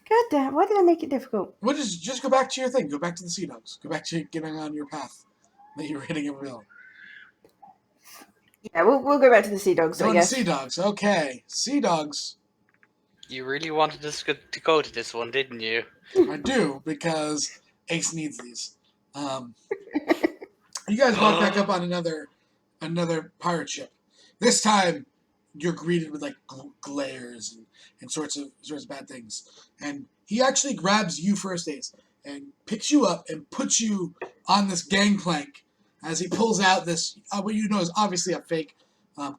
God damn! Why did I make it difficult? Well, just go back to your thing. Go back to the Sea Dogs. Go back to getting on your path that you were hitting every hill. Yeah, we'll go back to the Sea Dogs. I Going to guess. Sea Dogs. Okay, Sea Dogs. You really wanted us to go to this one, didn't you? I do because Ace needs these. You guys walk back up on another pirate ship. This time, you're greeted with like glares and sorts of bad things. And he actually grabs you first, Ace, and picks you up and puts you on this gangplank as he pulls out this what you know is obviously a fake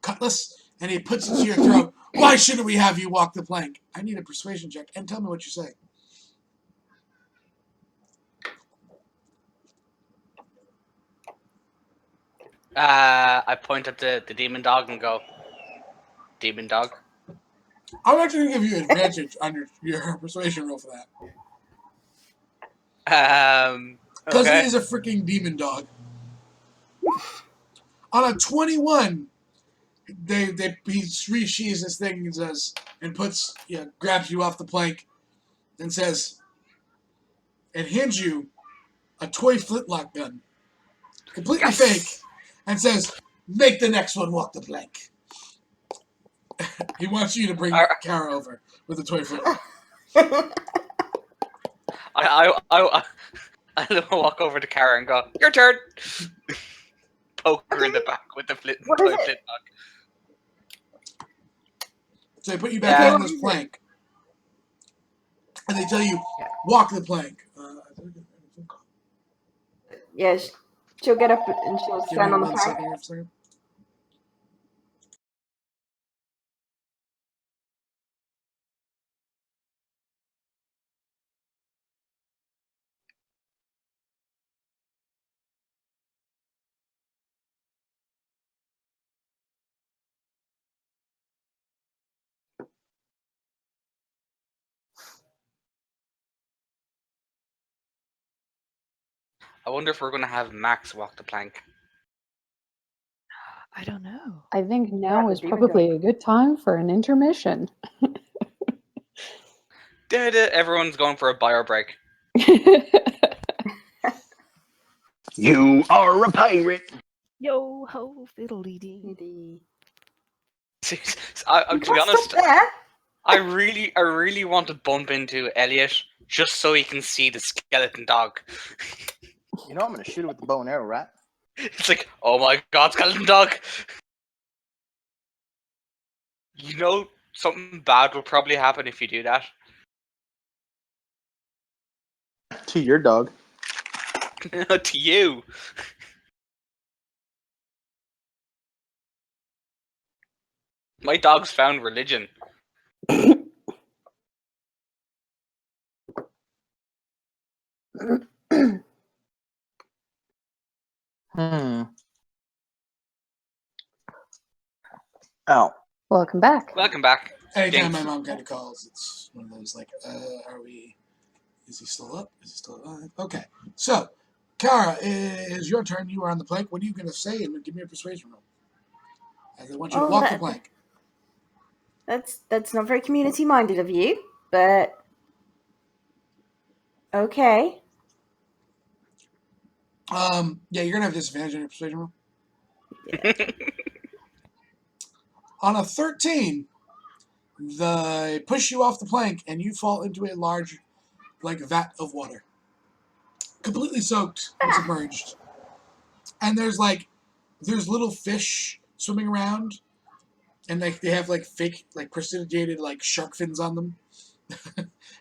cutlass, and he puts it to your throat. "Why shouldn't we have you walk the plank?" I need a persuasion check, and tell me what you say. I point at the demon dog and go, "Demon dog." I'm actually going to give you advantage on your persuasion roll for that. Because Okay. he is a freaking demon dog. On a 21, he resheathes this thing and says, and grabs you off the plank and says, and hands you a toy flintlock gun. Completely Yes! fake. And says, "Make the next one walk the plank." He wants you to bring Kara over with a toy flintlock. I walk over to Kara and go, "Your turn." Poke her in the back with the toy flintlock. So they put you back on this plank. And they tell you, walk the plank. Yeah, she'll get up and she'll Give stand me on the 1 plank. second here for a second. I wonder if we're going to have Max walk the plank. I don't know. I think That now would is be probably a good time for an intermission. Everyone's going for a bio break. You are a pirate. Yo ho fiddly dee. Maybe. To be What's honest, up there? I really want to bump into Elliot just so he can see the skeleton dog. You know I'm gonna shoot it with the bow and arrow, right? It's like, oh my god, skeleton dog! You know, something bad will probably happen if you do that. To your dog. To you. My dog's found religion. Hmm. Oh, Welcome back. Welcome back. Anytime Dinks. my mom kind of calls, it's one of those like, are we? Is he still up? Is he still alive? Okay. So, Kara, it is your turn. You are on the plank. What are you going to say? And give me a persuasion roll. As I want you to walk the plank. That's not very community minded of you, but okay. Yeah, you're going to have disadvantage on your persuasion roll. Yeah. On a 13, they push you off the plank and you fall into a large, like, vat of water. Completely soaked and submerged. And there's little fish swimming around. And they have like fake, like precipitated like shark fins on them.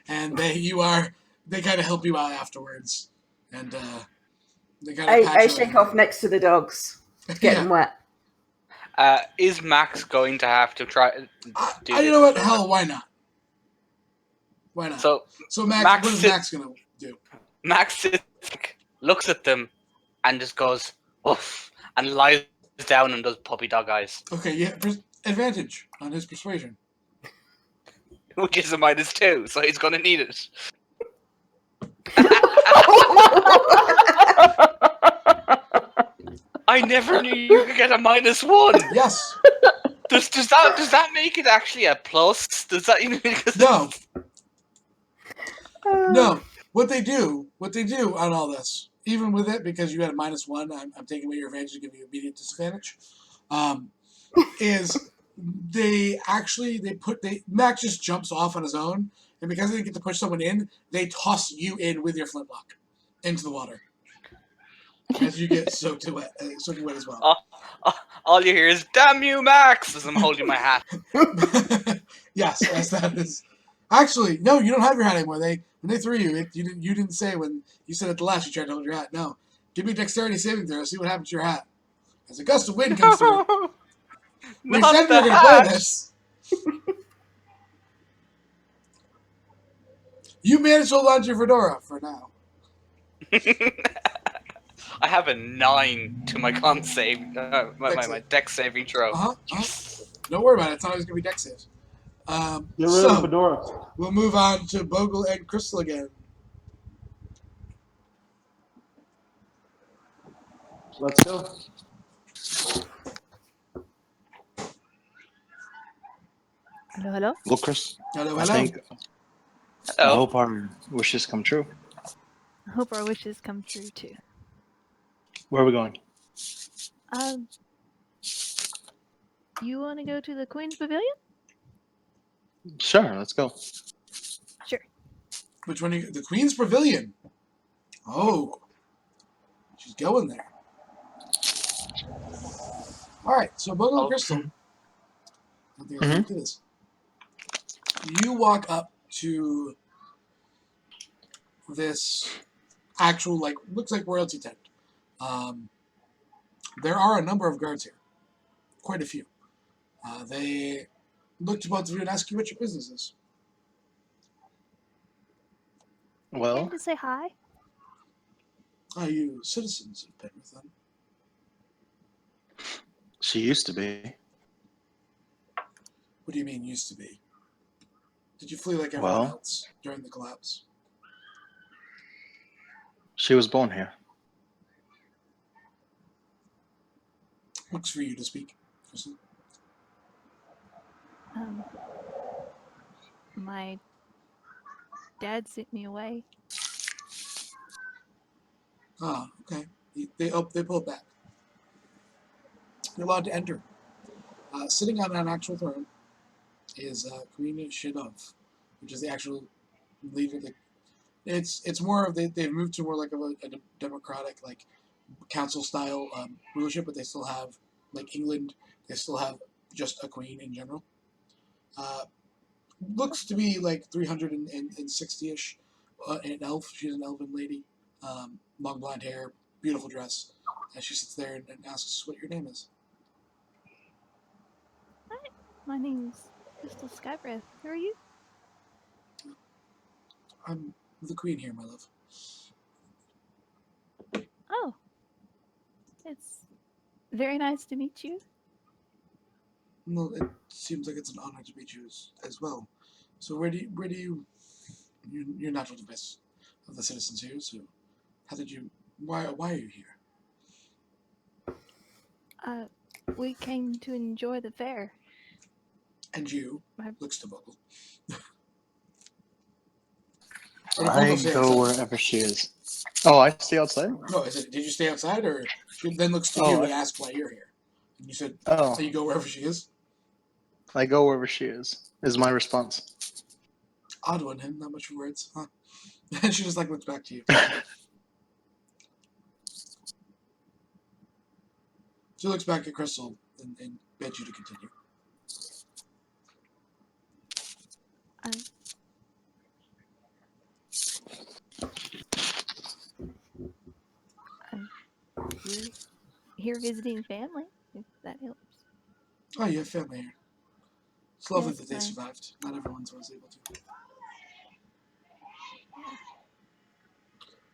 And they kind of help you out afterwards. And they kind of I shake off next to the dogs to get them wet. Is Max going to have to try do this? You know what? Hell, why not? Why not? So Max, what is Max gonna do? Max sits, looks at them, and just goes, oof, and lies down and does puppy dog eyes. Okay, yeah, advantage on his persuasion. Which is a -2, so he's going to need it. I never knew you could get a -1. Yes. Does that make it actually a plus? Does that even? No. No. What they do on all this, even with it, because you had a -1, I'm taking away your advantage to give you immediate disadvantage. Is Max just jumps off on his own, and because they didn't get to push someone in, they toss you in with your flintlock into the water as you get soaking wet as well. All you hear is "Damn you, Max!" as I'm holding my hat. Yes, that is. Actually, no, you don't have your hat anymore. When they threw you, you didn't say when you said at the last you tried to hold your hat. No, give me a dexterity saving throw. See what happens to your hat. As a gust of wind comes through. We Not said we the were going to play hat. this. You managed to hold on to your fedora for now. I have a 9 to my con save, my dex saving throw. Don't worry about it. It's not always going to be dex saves. Get rid of the fedora. We'll move on to Bogle and Crystal again. Let's go. Hello, hello. Well, Chris, Hello. I hope our wishes come true. I hope our wishes come true too. Where are we going? You want to go to the Queen's Pavilion? Sure, let's go. Sure. Which one? The Queen's Pavilion. Oh, she's going there. All right. So Bogle and Crystal. I think I'll do this. You walk up to this actual, looks like royalty tent. There are a number of guards here. Quite a few. They look to both of you and ask you what your business is. Well, Came to say hi. Are you citizens of Penrith then? she used to be. What do you mean used to be? Did you flee like everyone else during the collapse? She was born here. Looks for you to speak, Crystal. My dad sent me away. Ah, okay. They pull it back. You're allowed to enter. Sitting on an actual throne is Queen Shidov, which is the actual leader. It's more of they've moved to more like a democratic like council style rulership, but they still have like England. They still have just a queen in general. Looks to be like 360-ish. An elf. She's an elven lady. Long blonde hair, beautiful dress. And she sits there and asks what your name is. Hi, my name's Crystal Skybreath. Who are you? I'm the queen here, my love. Oh, it's very nice to meet you. Well, it seems like it's an honor to meet you as well. So where do you you're natural to best of the citizens here, so how did you why are you here? We came to enjoy the fair. And you I- looks to Bogle. I go wherever she is. Oh, I stay outside? No, is it did you stay outside or she then looks to Oh, you I- and asks why you're here? And you said Oh, you go wherever she is? I go wherever she is my response. Odd one, him, not much words, huh? And she just like looks back to you. She looks back at Crystal and begs you to continue. We're here visiting family, if that helps. Oh, you have family here. It's lovely Yes, that they survived. Not everyone's always able to.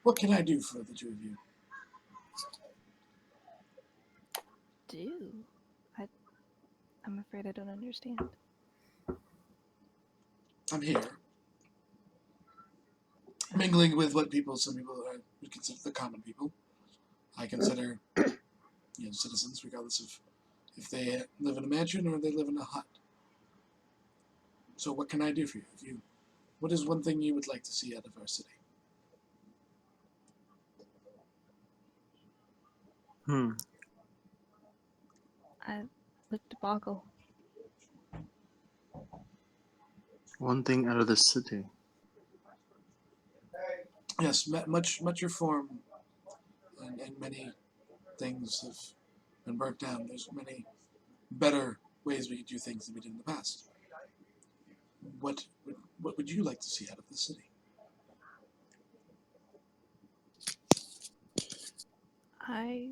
What can I do for the two of you? I'm afraid I don't understand. I'm here, mingling with what some people would consider the common people. I consider, citizens, regardless of if they live in a mansion or they live in a hut. So, what can I do for you? What is one thing you would like to see out of our city? I look to Boggle. One thing out of the city. Yes, much reform and many things have been burnt down. There's many better ways we could do things than we did in the past. What would you like to see out of the city? I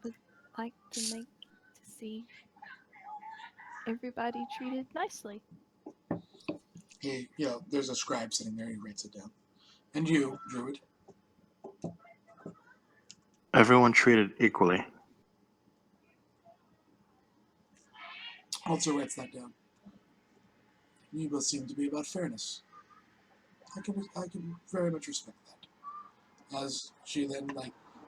would like to see everybody treated nicely. There's a scribe sitting there. He writes it down. And you, Druid? Everyone treated equally. Also writes that down. You both seem to be about fairness. I can very much respect that. As she then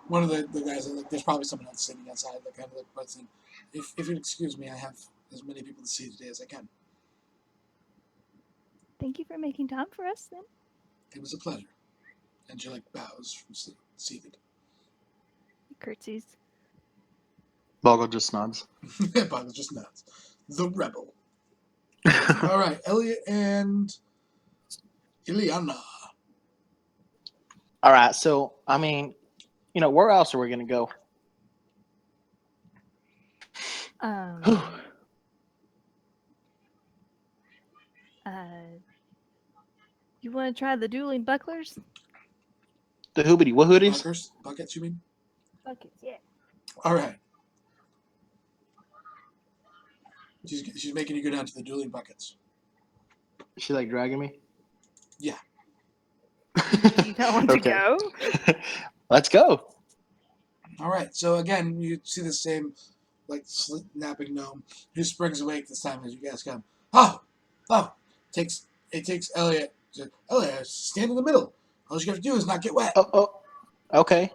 one of the guys there's probably someone else sitting outside kind of butts in. If you'd excuse me, I have as many people to see today as I can. Thank you for making time for us then. It was a pleasure. And she bows from seated. Curtsies. Boggle just nods. Boggle just nods. The rebel. All right, Elliot and Ileana. All right, so I mean, where else are we gonna go? You want to try the dueling bucklers? The hoobity wahooties? Buckets, you mean? Buckets, yeah. All right. She's making you go down to the dueling buckets. Is she dragging me? Yeah. You don't want to go? Let's go. All right. So again, you see the same napping gnome who springs awake this time as you guys come. Oh. It takes Elliot. Elliot, stand in the middle. All you have to do is not get wet. Oh. Okay.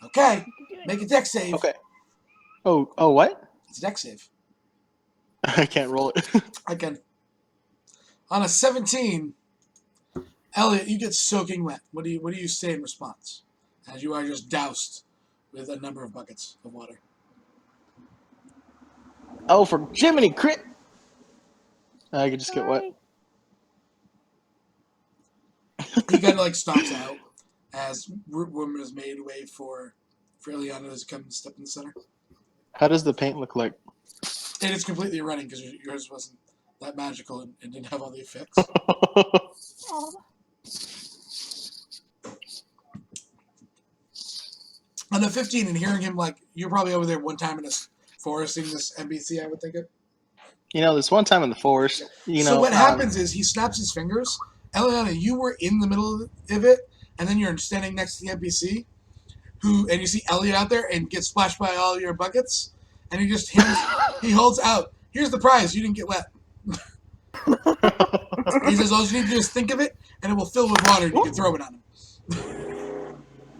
Okay. Make a deck save. Okay. Oh, what? It's a deck save. I can't roll it. I can. On a 17, Elliot, you get soaking wet. What do you say in response? As you are just doused with a number of buckets of water. Oh, for Jiminy crit! I could just get wet. He kind of like stomps out as Root Woman is made way for Ileana to come and step in the center. How does the paint look like? And it's completely running because yours wasn't that magical and didn't have all the effects. Aw. On a 15, and hearing him like you're probably over there one time in this forest seeing this NPC, I would think it. This one time in the forest, So what happens is he snaps his fingers. Eliana, you were in the middle of it, and then you're standing next to the NPC, and you see Elliot out there and gets splashed by all your buckets, and he holds out. Here's the prize. You didn't get wet. He says all you need to do is think of it, and it will fill with water, and you can throw it on him.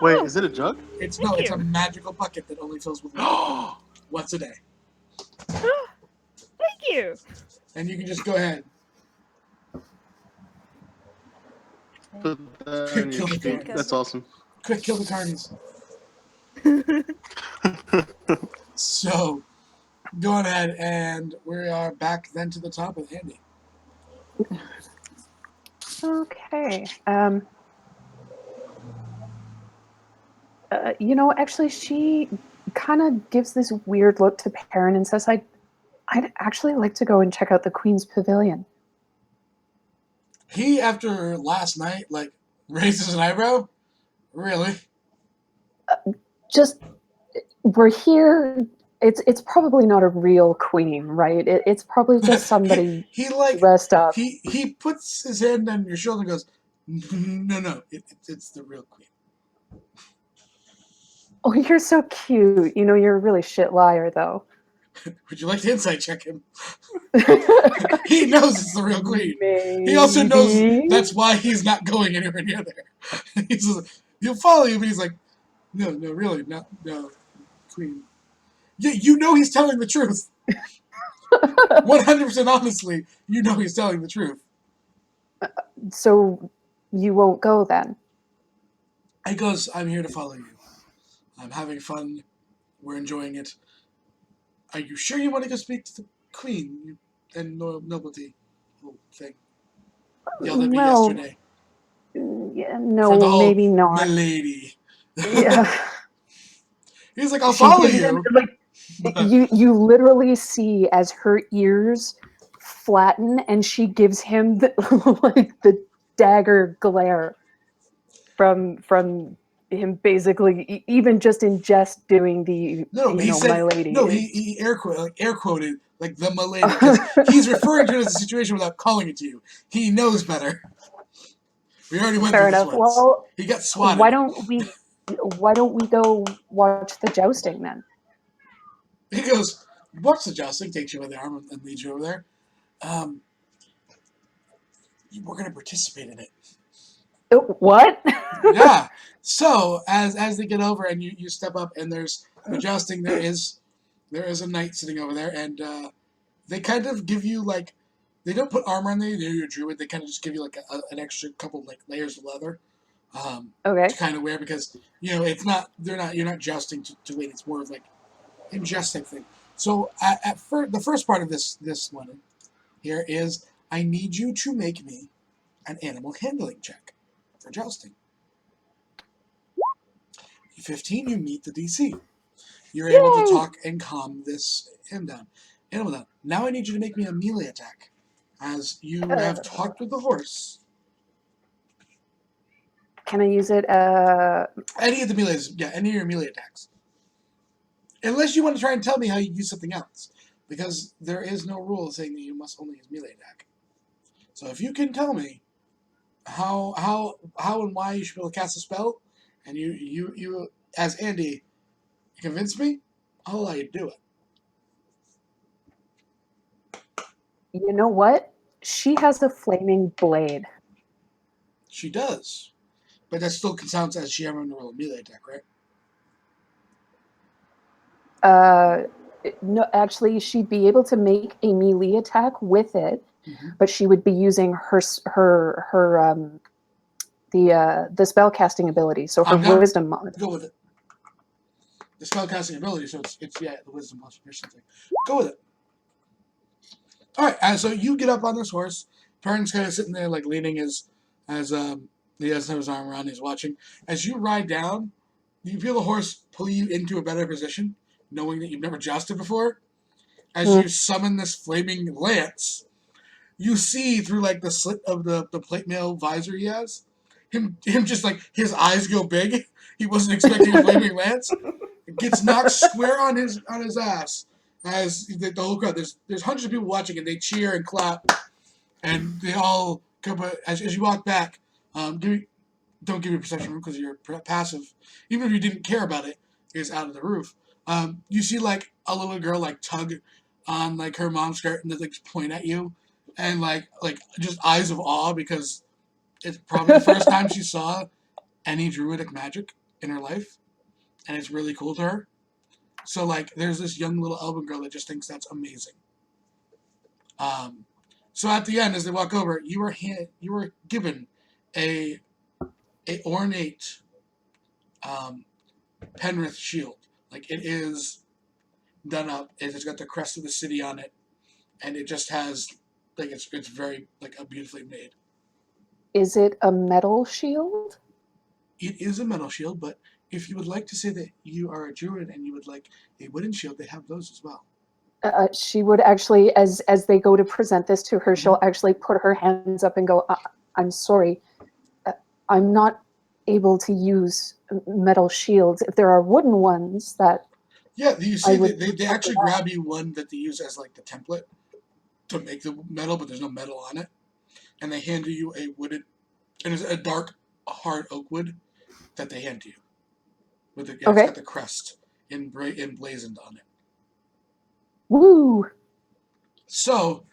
Wait, is it a jug? It's Thank a you. magical bucket that only fills with water once a day, Thank you. and you can just go ahead. Put that in your Kill the sheet. carnies. That's awesome. Quick, kill the carnies. So, go on ahead, and we are back then to the top with Andy. Okay. Actually, she kind of gives this weird look to Perrin and says, I'd actually like to go and check out the Queen's Pavilion. He, after last night, like, raises an eyebrow. Really? Just, we're here. It's probably not a real queen, right? It's probably just somebody he like dressed up. he puts his hand on your shoulder and goes, no, it's the real queen. Oh, you're so cute. You're a really shit liar, though. Would you like to insight check him? He knows it's the real queen. Maybe. He also knows that's why he's not going anywhere near there. He's like, he'll follow you, but he's like, no, really, no, queen. Yeah, he's telling the truth. 100% honestly, he's telling the truth. So you won't go then? He goes, I'm here to follow you. I'm having fun. We're enjoying it. Are you sure you want to go speak to the queen and nobility whole thing? Yelled at me yesterday. Yeah, For the no, whole maybe not. milady. Yeah. He's like, I'll She follow gives him, you. you literally see as her ears flatten and she gives him the dagger glare from him, basically even just in jest doing the He said, my lady. no, he air quoted like the milady because he's referring to it as a situation without calling it to you. He knows better. We already went Fair through this enough. once. Well, He got swatted. why don't we go watch the jousting then? He goes, watch the jousting, takes you by the arm and leads you over there. We're going to participate in it. What? Yeah. So as they get over and you step up and there's the jousting, there is a knight sitting over there, and they kind of give you like, they don't put armor on you. You're a druid. They kind of just give you like an extra couple like layers of leather. Okay. To kind of wear because it's not you're not jousting to win. It's more of like a jest type thing. So the first part of this one here is I need you to make me an animal handling check for jousting. 15, you meet the DC. You're able to talk and calm this animal down. Now I need you to make me a melee attack, as you have talked with the horse. Can I use it? Any of the melees, yeah, any of your melee attacks. Unless you want to try and tell me how you use something else, because there is no rule saying that you must only use melee attack. So if you can tell me how and why you should be able to cast a spell, and you as Andy convince me, I'll allow you to do it. You know what? She has a flaming blade. She does, but that still counts as she having to roll a melee attack, right? No, actually, she'd be able to make a melee attack with it, but she would be using the spell casting ability, so her I'm down. wisdom mod. Go with it. The spell casting ability, so it's the wisdom plus proficiency. Go with it. All right, and so you get up on this horse. Perrin's kind of sitting there, like leaning as he doesn't have his arm around. He's watching. As you ride down, you feel the horse pull you into a better position, knowing that you've never jousted before. As you summon this flaming lance, you see through like the slit of the plate mail visor he has, him just like his eyes go big. He wasn't expecting a flaming lance. It gets knocked square on his ass. As the whole crowd, there's hundreds of people watching, and they cheer and clap, and they all come. As you walk back, don't give me a perception room because you're passive. Even if you didn't care about it, is out of the roof. You see like a little girl like tug on like her mom's skirt and they like point at you, and like just eyes of awe because it's probably the first time she saw any druidic magic in her life, and it's really cool to her. So like, there's this young little elven girl that just thinks that's amazing. So at the end, as they walk over, you were given a ornate Penrith shield. Like it is done up. It's got the crest of the city on it, and it just has like it's very like a beautifully made. Is it a metal shield? It is a metal shield, but if you would like to say that you are a druid and you would like a wooden shield, they have those as well. She would actually, as they go to present this to her, she'll actually put her hands up and go, I'm sorry, I'm not able to use metal shields. If there are wooden ones that... Yeah, you see, they actually grab you one that they use as like the template to make the metal, but there's no metal on it. And they hand you a wooden, and it's a dark, hard oak wood that they hand to you. With it's got the crest emblazoned on it. Woo! So,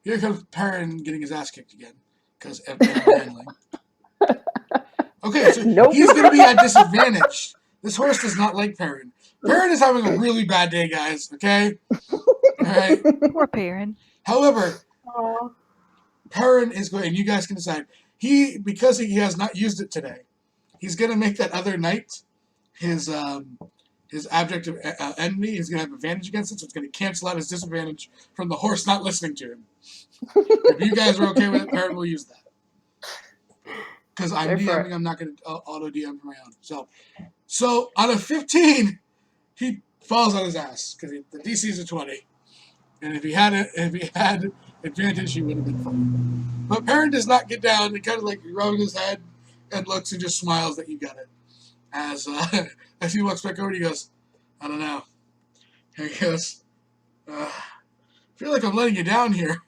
here comes Perrin getting his ass kicked again. Because of handling. Okay, so he's going to be at disadvantage. This horse does not like Perrin. Perrin is having a really bad day, guys. Okay? Alright? Poor Perrin. However, Perrin is going, and you guys can decide. Because he has not used it today, he's going to make that other knight his object of enemy. He's going to have advantage against it, so it's going to cancel out his disadvantage from the horse not listening to him. If you guys are okay with it, Perrin will use that. Because I'm DMing, I'm not going to auto DM for my own. So on a 15, he falls on his ass because the DC is a 20, and if he had advantage, he would have been fine. But Perrin does not get down and kind of like rubs his head and looks and just smiles that you got it. As he walks back over, he goes, I don't know. And he goes, I feel like I'm letting you down here.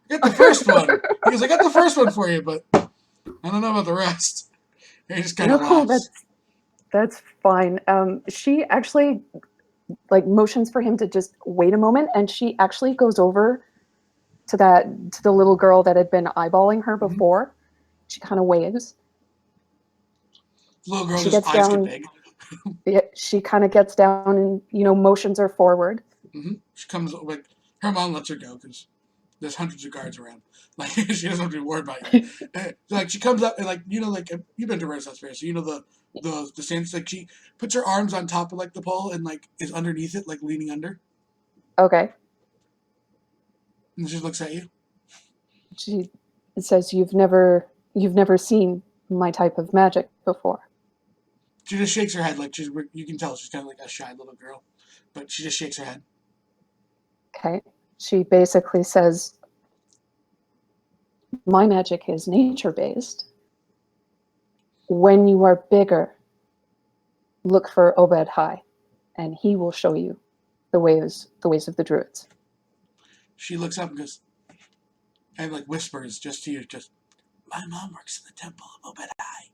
I got the first one. He goes, I got the first one for you, but I don't know about the rest. And he just kind of laughs. That's fine. She actually like motions for him to just wait a moment, and she actually goes over to the little girl that had been eyeballing her before. She kind of waves. The little girl just eyes get big. Yeah, she kind of gets down and motions her forward. She comes like her mom lets her go because there's hundreds of guards around. Like she doesn't have to be worried about you. Like she comes up and like you've been to Renaissance Fair, so the stands. Like she puts her arms on top of like the pole and like is underneath it, like leaning under. Okay. And she looks at you. She says, "You've never seen my type of magic before." She just shakes her head like you can tell she's kind of like a shy little girl, but she just shakes her head. Okay. She basically says, my magic is nature-based. When you are bigger, look for Obed High, and he will show you the ways of the druids. She looks up and goes, and like whispers just to you, my mom works in the temple of Obed High.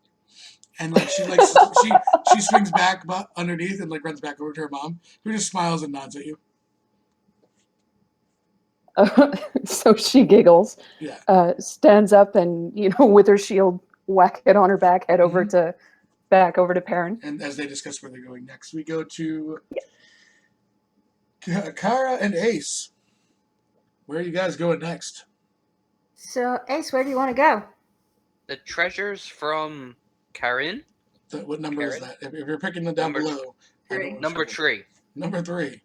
And like she swings back underneath and like runs back over to her mom, who just smiles and nods at you. So she giggles, stands up, and with her shield, whack it on her back, head over to Perrin. And as they discuss where they're going next, we go to Kara and Ace, where are you guys going next? So, Ace, where do you want to go? The treasures from Karin. What number is Karen? that? If you're picking them down Number below, I don't three. know. Number 3. Number 3.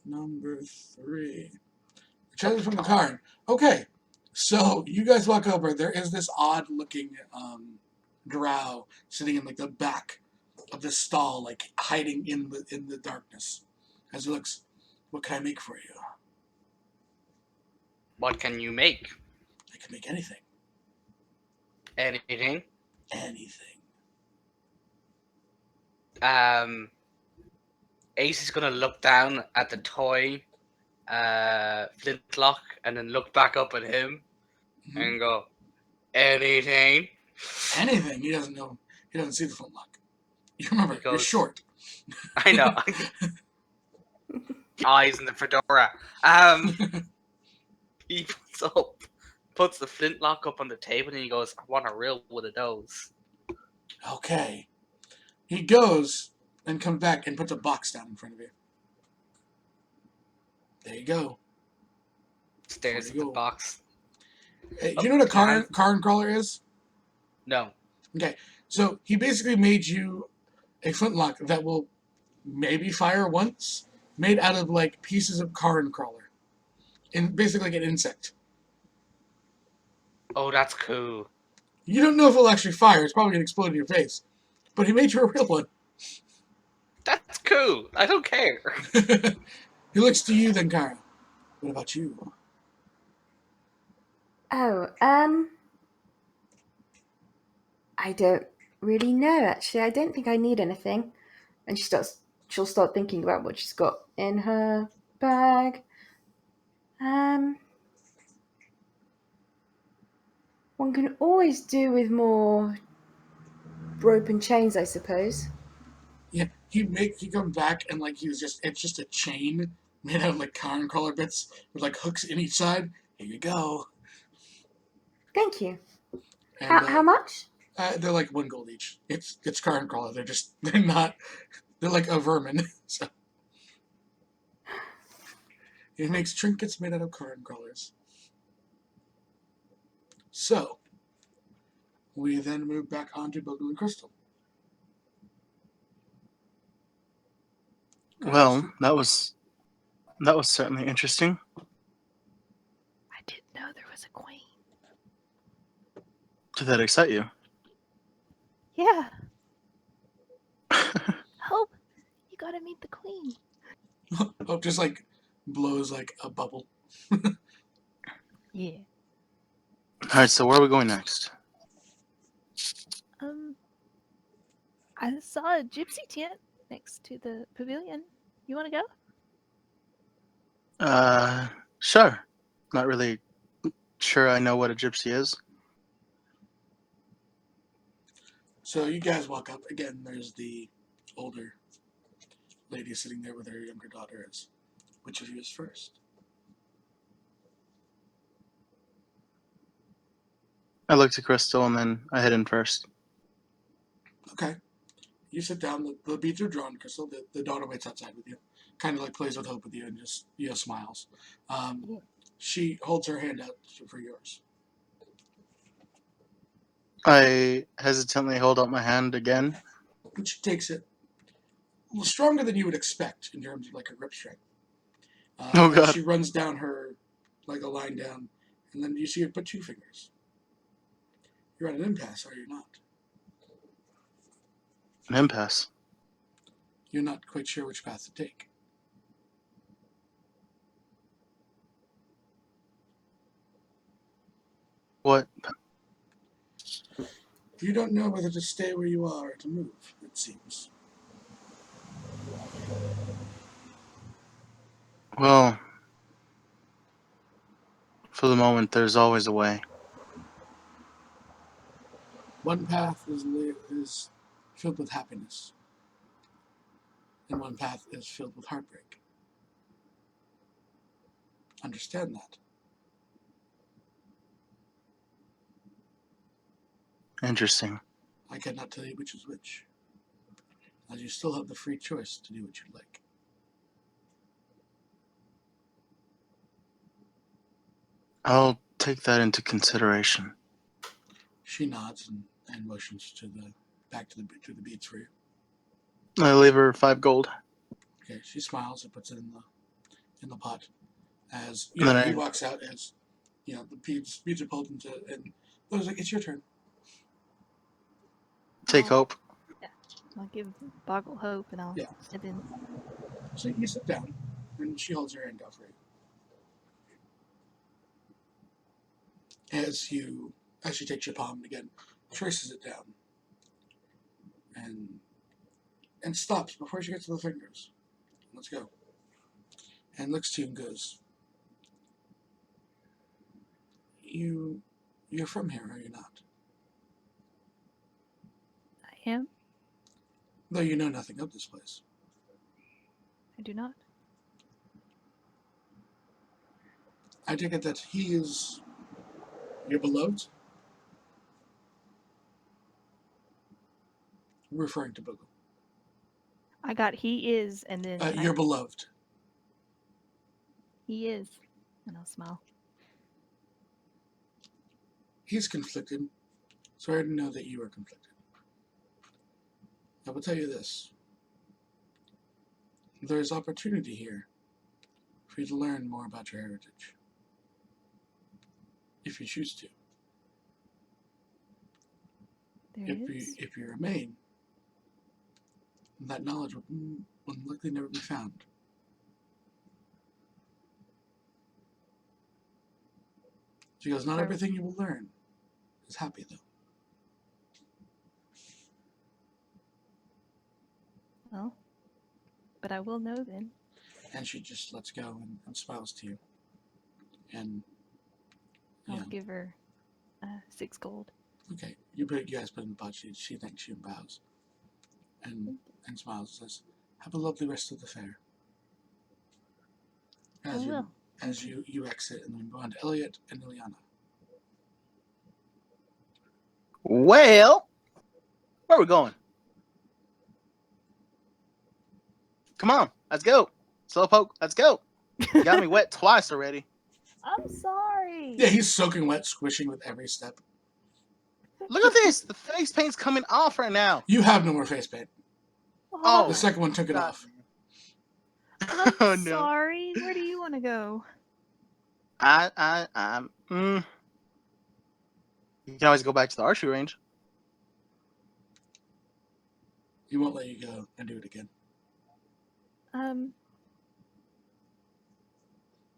Number 3. Treasures from the Karn. Okay, so you guys walk over. There is this odd-looking drow sitting in like the back of this stall, like hiding in the darkness. As he looks, what can I make for you? What can you make? I can make anything. Anything? Anything. Ace is gonna look down at the toy flintlock and then look back up at him Mhm. and go, anything? Anything. He doesn't know. He doesn't see the flintlock. You remember, you're Because- short. I know. Eyes in the fedora. He puts the flintlock up on the table and he goes, I want a real one of those. Okay. He goes and comes back and puts a box down in front of you. There you go. Stares at the Cool. box. Hey, do you know what a Can Karn crawler is? No. Okay. So he basically made you a flintlock that will maybe fire once, made out of like pieces of Karn crawler. And basically like an insect. Oh, that's cool. You don't know if it'll actually fire. It's probably going to explode in your face. But he made you a real one. That's cool. I don't care. He looks to you then, Kara. What about you? Oh, I don't really know, actually. I don't think I need anything. And she'll start thinking about what she's got in her bag. One can always do with more rope and chains, I suppose. Yeah, he comes back and like it's just a chain made out of like Karn crawler bits with like hooks in each side. Here you go. Thank you. And How much? they're like 1 gold each. It's Karn crawler. They're not they're like a vermin. So he makes trinkets made out of Karn crawlers. So we then move back onto Bogle and Crystal. Well, that was certainly interesting. I didn't know there was a queen. Did that excite you? Yeah. Hope you gotta meet the queen. Oh, just like blows like a bubble. Yeah. All right, so where are we going next? I saw a gypsy tent next to the pavilion. You want to go? Sure. Not really sure I know what a gypsy is. So you guys walk up again. There's the older lady sitting there with her younger daughter. Is which of you is first? I looked at Crystal and then I hit in first. Okay. You sit down. The beads are drawn, Crystal. The daughter waits outside with you, kind of like plays with Hope with you, and just smiles. Yeah. She holds her hand out for yours. I hesitantly hold out my hand again. And she takes it a little stronger than you would expect in terms of like a grip strength. Oh, As God. she runs down her, like a line down, and then you see her put 2 fingers. You're at an impasse, are you not? An impasse. You're not quite sure which path to take. What? You don't know whether to stay where you are or to move, it seems. Well, for the moment, there's always a way. One path is filled with happiness, and one path is filled with heartbreak. Understand that. Interesting. I cannot tell you which is which. as you still have the free choice to do what you'd like. I'll take that into consideration. She nods and motions to the back to the beads for you. I leave her 5 gold. Okay, she smiles and puts it in the pot. As And then he I walks out, as the beads are pulled into, and Loda's like, "It's your turn." take I'll- hope. I'll give Boggle hope, and I'll Yeah. sit in. So you sit down, and she holds her hand out for you. As she takes your palm again, traces it down, and stops before she gets to the fingers. Let's go. And looks to you and goes, You're from here, are you not? I am. Though you know nothing of this place. I do not. I take it that he is your beloved? Referring to Boogle. I got he is, and then Your beloved. he is, and I'll smile. He's conflicted, so I didn't know that you were conflicted. I will tell you this. There is opportunity here for you to learn more about your heritage. If you choose to. There is. If you remain, that knowledge will likely never be found. She goes, not everything you will learn is happy, though. Well, but I will know then. And she just lets go and smiles to you. And I'll give her 6 gold. okay, you guys put in the pot. She thanks you and bows, and smiles and says, "Have a lovely rest of the fair." As you exit and then go on to Elliot and Ileana. Well, where are we going? Come on, let's go. Slowpoke, let's go. You got me wet twice already. I'm sorry. Yeah, he's soaking wet, squishing with every step. Look at this. The face paint's coming off right now. You have no more face paint. Oh, The second one took it God. off. I'm Oh, no. sorry. Where do you want to go? You can always go back to the archery range. He won't let you go and do it again.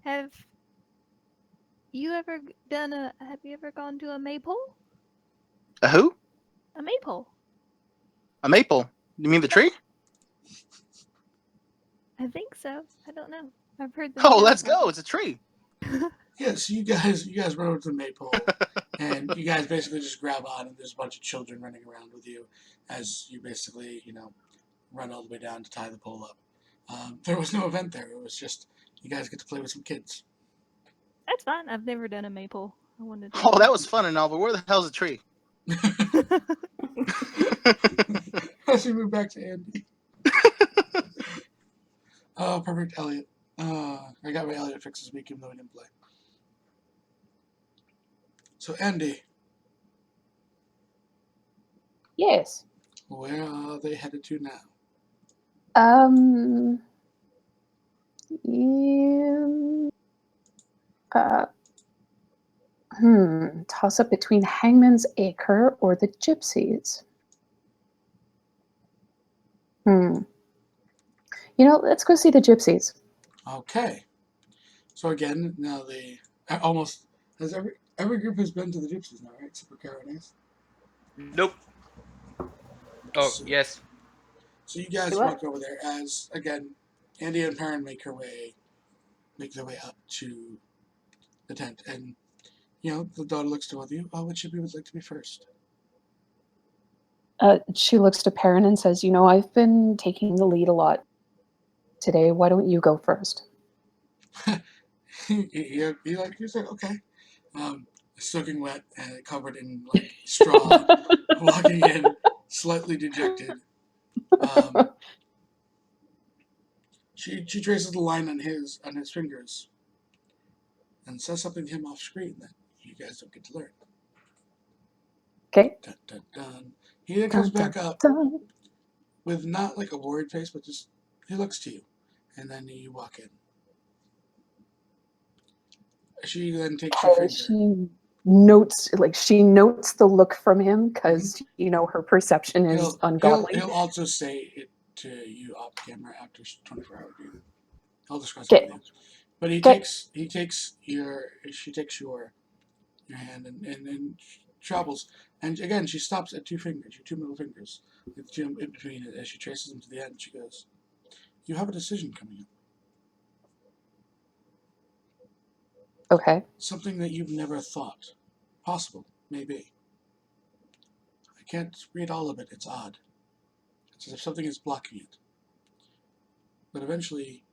Have you ever have you ever gone to a maypole? A who? A maypole. A maple. You mean the tree? I think so. I don't know. I've heard the Oh, name let's before. go. It's a tree. Yeah, so you guys run over to the maypole, and you guys basically just grab on, and there's a bunch of children running around with you as you basically, run all the way down to tie the pole up. There was no event there. It was just you guys get to play with some kids. That's fine. I've never done a maypole. I wanted to. Oh, that was fun and all, but where the hell's the tree? As we move back to Andy. Oh, perfect, Elliot. I got my Elliot fix this week, even though he didn't play. So, Andy, Yes. where are they headed to now? Toss up between Hangman's Acre or the Gypsies. Let's go see the Gypsies. Okay. So again, now every group has been to the Gypsies now, right? Except for Caronace. Nope. Oh, yes. So you guys walk over there as, again, Andy and Perrin make their way up to the tent. And, the daughter looks to both of you. Oh, which of you would like to be first? She looks to Perrin and says, I've been taking the lead a lot today. Why don't you go first? He's like, okay. Soaking wet and covered in, straw, walking in, slightly dejected. She traces the line on his fingers and says something to him off screen that you guys don't get to learn. Okay. Dun, dun, dun. He then comes back up with not like a worried face, but just he looks to you, and then you walk in. She then takes your finger. She notes the look from him because her perception is ungodly. He'll also say it to you off camera after 24-hour review. I'll discuss it with you. But she takes your hand and travels. And again, she stops at 2 fingers, your 2 middle fingers, with 2 in between it. As she traces them to the end, she goes, "You have a decision coming up. Okay. Something that you've never thought possible, maybe. I can't read all of it. It's odd. It's as if something is blocking it. But eventually,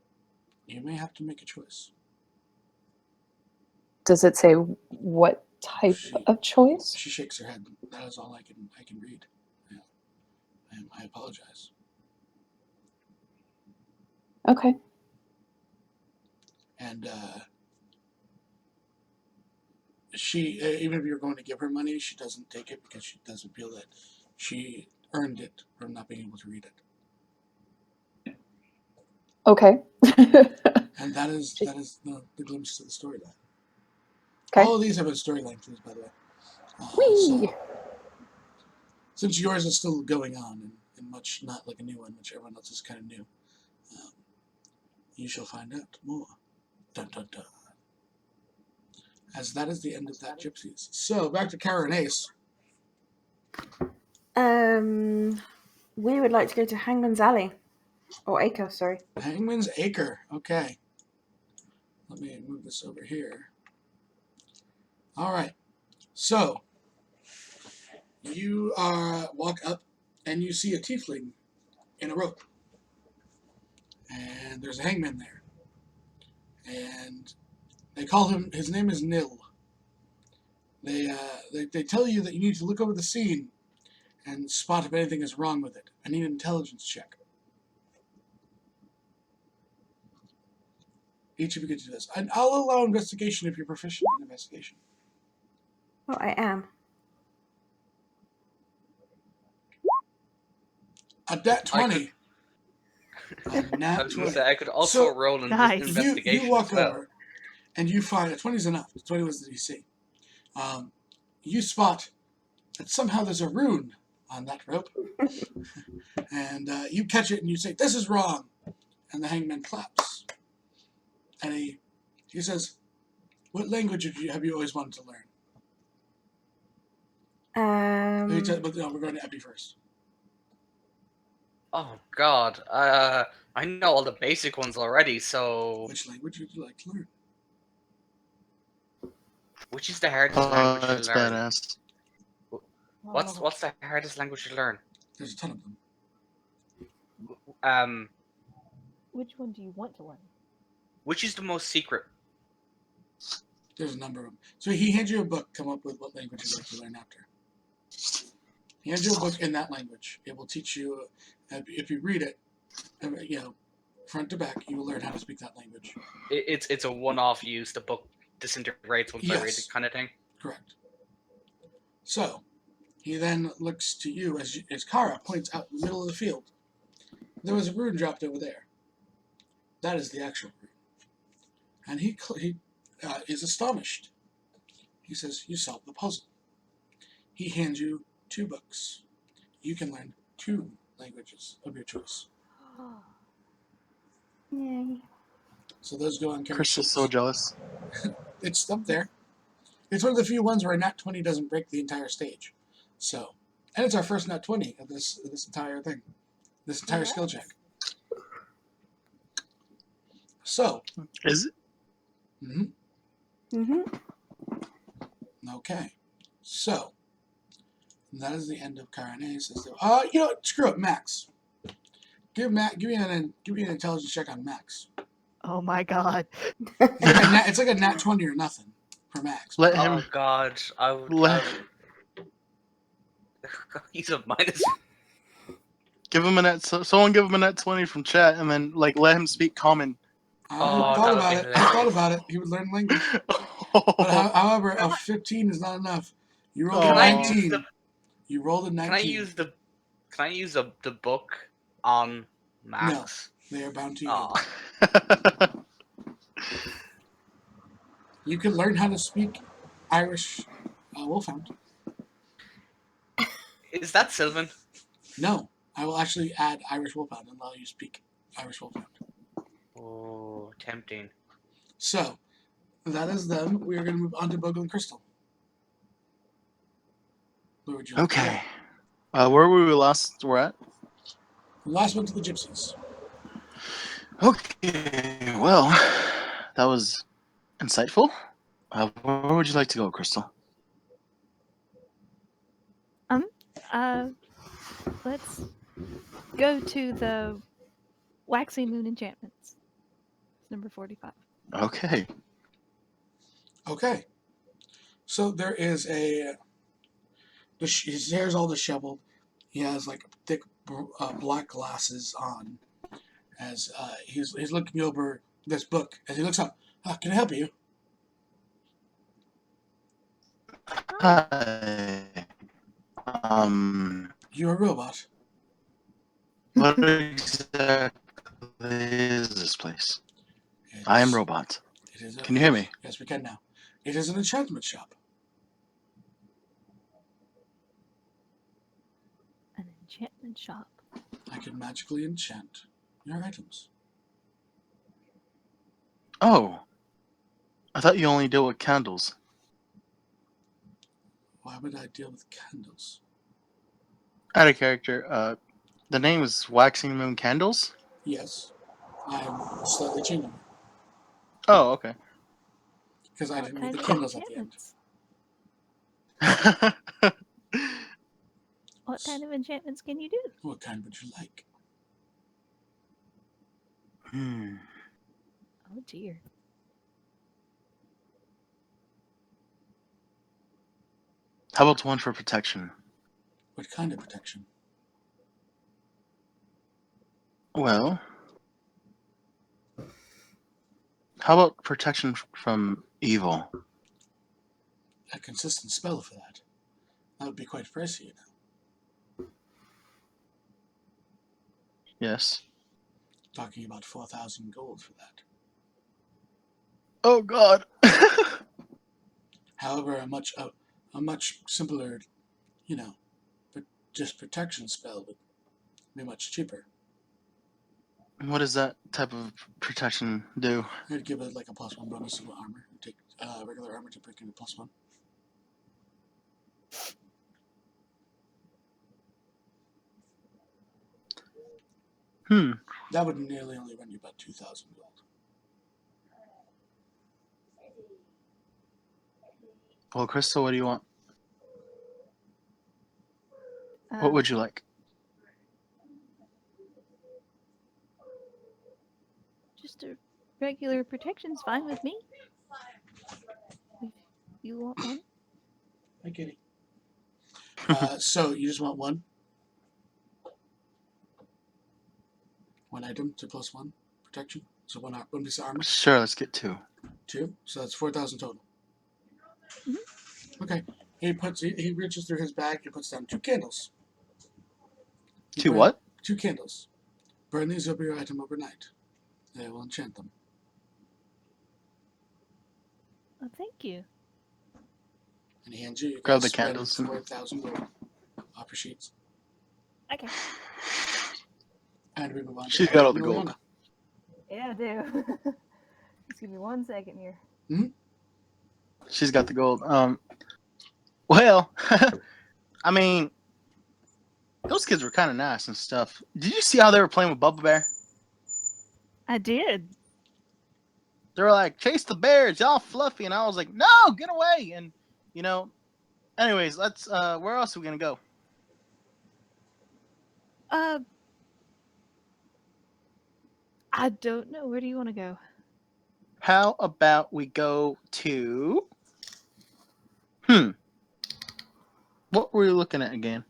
you may have to make a choice." Does it say what type of choice? She shakes her head. That is all I can read. Yeah. I apologize. Okay. And she, even if you're going to give her money, she doesn't take it because she doesn't feel that she earned it from not being able to read it. Okay. And that is the glimpse to the storyline. Okay. All of these have been storyline clues, by the way. Whee! So, since yours is still going on and much not like a new one, which everyone else is kind of new, you shall find out more. Dun, dun, dun. As that is the end of that Gypsies. So back to Kara and Ace. We would like to go to Hangman's Alley. Or Acre, sorry. Hangman's Acre. Okay. Let me move this over here. All right. So you walk up and you see a tiefling in a rope. And there's a hangman there. And they call him, his name is Nil. They tell you that you need to look over the scene and spot if anything is wrong with it. I need an intelligence check. Each of you get to do this. And I'll allow investigation if you're proficient in investigation. Oh, I am. A nat 20. A nat I was going 20. to say, I could also So, roll an Nice. investigation You walk as well. over and you find, 20 is enough. 20 was the DC. You spot that somehow there's a rune on that rope. And you catch it and you say, "This is wrong." And the hangman claps. And he says, "What language have you always wanted to learn?" But no, we're going to Epi first. Oh God, I know all the basic ones already. So, Which language would you like to learn? which is the hardest language to That's learn? badass. What's the hardest language to learn? There's a ton of them. Which one do you want to learn? Which is the most secret? There's a number of them. So he hands you a book. Come up with what language you'd like to learn after. He hands you a book in that language. It will teach you, if you read it, front to back, you will learn how to speak that language. It's a one-off use. The book disintegrates once I read it, kind of thing. Correct. So he then looks to you as Kara points out in the middle of the field. There was a rune dropped over there. That is the actual rune. And he is astonished. He says, "You solved the puzzle." He hands you 2 books. You can learn 2 languages of your choice. Yay. So those go on Chris characters. is so jealous. It's up there. It's one of the few ones where a nat 20 doesn't break the entire stage. So, and it's our first nat 20 of this entire thing. This entire skill check. So. Is it? Okay. So. That is the end of Kara and Ace. Screw it, Max. Give me an intelligence check on Max. Oh my God. It's like a nat 20 or nothing for Max. Let him. Oh God, Let, he's a minus. Give him a net. Someone give him a net 20 from chat, and then like let him speak common. I Oh, thought that would about be it. I thought hilarious. about it. He would learn language. But however, a 15 is not enough. You rolled a Can I Oh. use 19. You rolled a Can I 19. use the Can I use the book on Max? They are bound to you. Aw. You can learn how to speak Irish Wolfhound. Is that Sylvan? No, I will actually add Irish Wolfhound and allow you to speak Irish Wolfhound. Oh, tempting. So, that is them. We are going to move on to Bogle and Crystal. Where would you like to Okay. Where were we last? We're at. go? The last one to the Gypsies. Okay. Well, that was insightful. Where would you like to go, Crystal? Let's go to the Waxing Moon Enchantments. It's number 45. Okay. Okay. So there is his hair's all disheveled. He has like thick black glasses on as he's looking over this book. As he looks up, can I help you? Hi. You're a robot. What exactly is this place? I am Robot. It is Can you hear me? Yes, we can now. It is an enchantment shop. An enchantment shop. I can magically enchant your items. Oh. I thought you only deal with candles. Why would I deal with candles? Out of character. The name is Waxing Moon Candles? Yes, I'm slightly changing it Oh, okay. because I What didn't read kind the of candles at the end. enchantments? What kind of enchantments can you do? What kind would you like? Oh dear. How about one for protection? What kind of protection? Well, how about protection from evil? A consistent spell for that. That would be quite pricey, you know. Yes. Talking about 4,000 gold for that. Oh God. However, a much simpler, you know, but just protection spell would be much cheaper. What does that type of protection do? I'd give it like a +1 bonus to armor. Take regular armor to break into +1. That would nearly only run you about 2,000 gold. Well, Crystal, what do you want? What would you like? Just a regular protection's fine with me. If you want one. Hi, kitty. So you just want one? One item to +1 protection? So one piece of armor? Sure, let's get two. 2? So that's 4,000 total. Mm-hmm. Okay. He reaches through his bag and puts down 2 candles. Two what? 2 candles. Burn these over your item overnight. They will enchant them. Oh, thank you. And he hands you. You Grab guys the spread candles. 4,000 gold off your sheets. Okay. And we move on. She's got all the gold. Liliana. Yeah, I do. Just give me 1 second here. She's got the gold. Well, I mean, those kids were kind of nice and stuff. Did you see how they were playing with Bubba Bear? I did. They were like, chase the bear, it's all fluffy, and I was like, no, get away. And anyways, let's where else are we gonna go? I don't know. Where do you want to go? How about we go to what were you looking at again?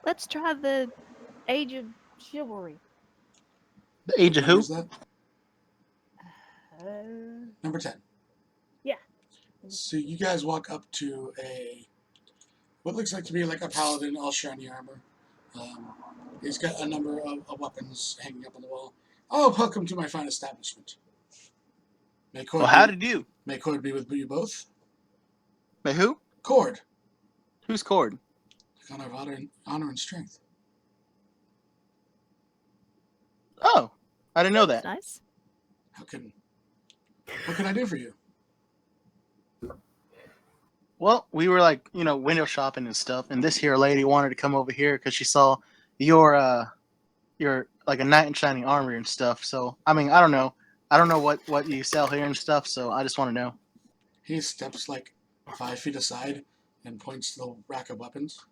Let's try the Age of Chivalry. The age What of number who? is that? Uh, Number 10. yeah. So you guys walk up to what looks like to be like a paladin, all shiny armor. He's got a number of weapons hanging up on the wall. Oh, welcome to my fine establishment. May Cord Well, how did you? May Cord be with you both. By who? Cord, Who's Cord? kind of honor and strength. Oh, I didn't know That's that. nice. What can I do for you? Well, we were like, window shopping and stuff, and this here lady wanted to come over here because she saw your like a knight in shining armor and stuff. So, I mean, I don't know what you sell here and stuff. So, I just want to know. He steps like 5 feet aside and points to the rack of weapons.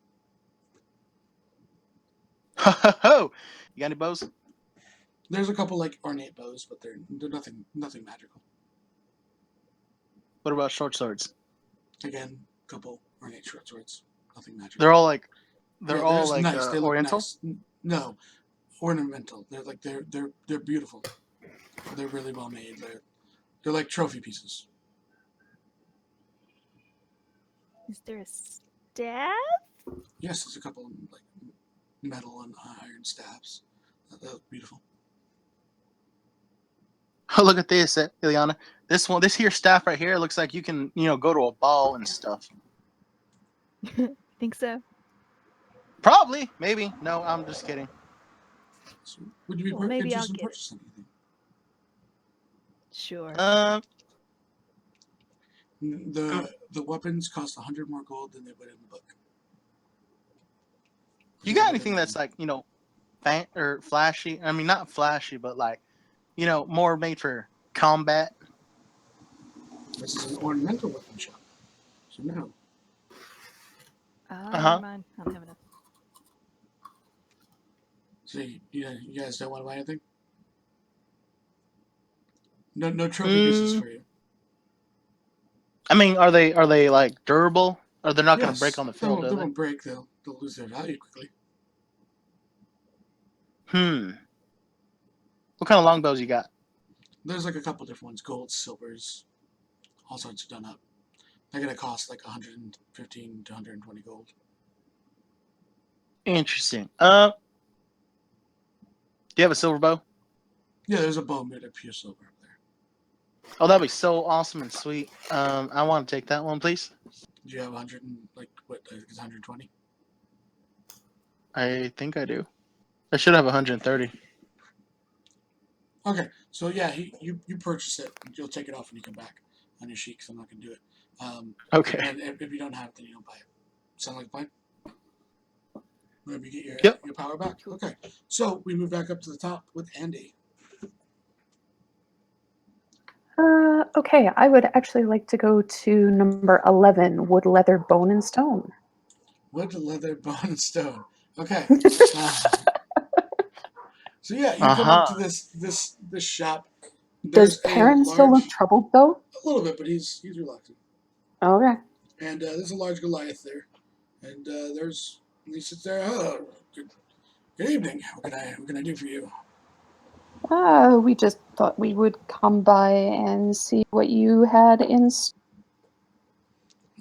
Ho ho ho! You got any bows? There's a couple like ornate bows, but they're nothing magical. What about short swords? Again, couple ornate short swords, nothing magical. They're all like nice. They look oriental. nice. No, ornamental. They're like they're beautiful. They're really well made. They're like trophy pieces. Is there a staff? Yes, there's a couple like metal and iron staffs. They look beautiful. Oh, look at this, Ileana. This here staff right here looks like you can, go to a ball and stuff. Think so? Probably, maybe. No, I'm just kidding. So, would you be Well, maybe I'll interested in get it. purchasing anything? Sure. The weapons cost 100 more gold than they would in the book. You got anything that's like, or flashy? I mean, not flashy, but like, more made for combat. This is an ornamental weapon shop, so no. Never mind. I don't have enough. So you guys don't want to buy anything? No trophy pieces for you. I mean, are they like durable? Or they're not going to break on the field, They are they? won't break. They'll lose their value quickly. What kind of longbows you got? There's like a couple different ones: gold, silvers, all sorts of done up. They're gonna cost like 115 to 120 gold. Interesting. Do you have a silver bow? Yeah, there's a bow made of pure silver up there. Oh, that'd be so awesome and sweet. I want to take that one, please. Do you have 100 and like what? I think it's 120. I think I do. I should have 130. Okay, so yeah, you purchase it. You'll take it off when you come back on your sheet because I'm not gonna do it. Okay. And if you don't have it, then you don't buy it. Sound like a plan? Maybe get your power back. Okay, so we move back up to the top with Andy. Okay, I would actually like to go to number 11, wood, leather, bone, and stone. Wood, leather, bone, and stone. Okay. So yeah, you come up to this shop. Does Perrin still look troubled though? A little bit, but he's reluctant. Okay. And there's a large Goliath there, and he sits there. Oh, good evening. What can I do for you? We just thought we would come by and see what you had in.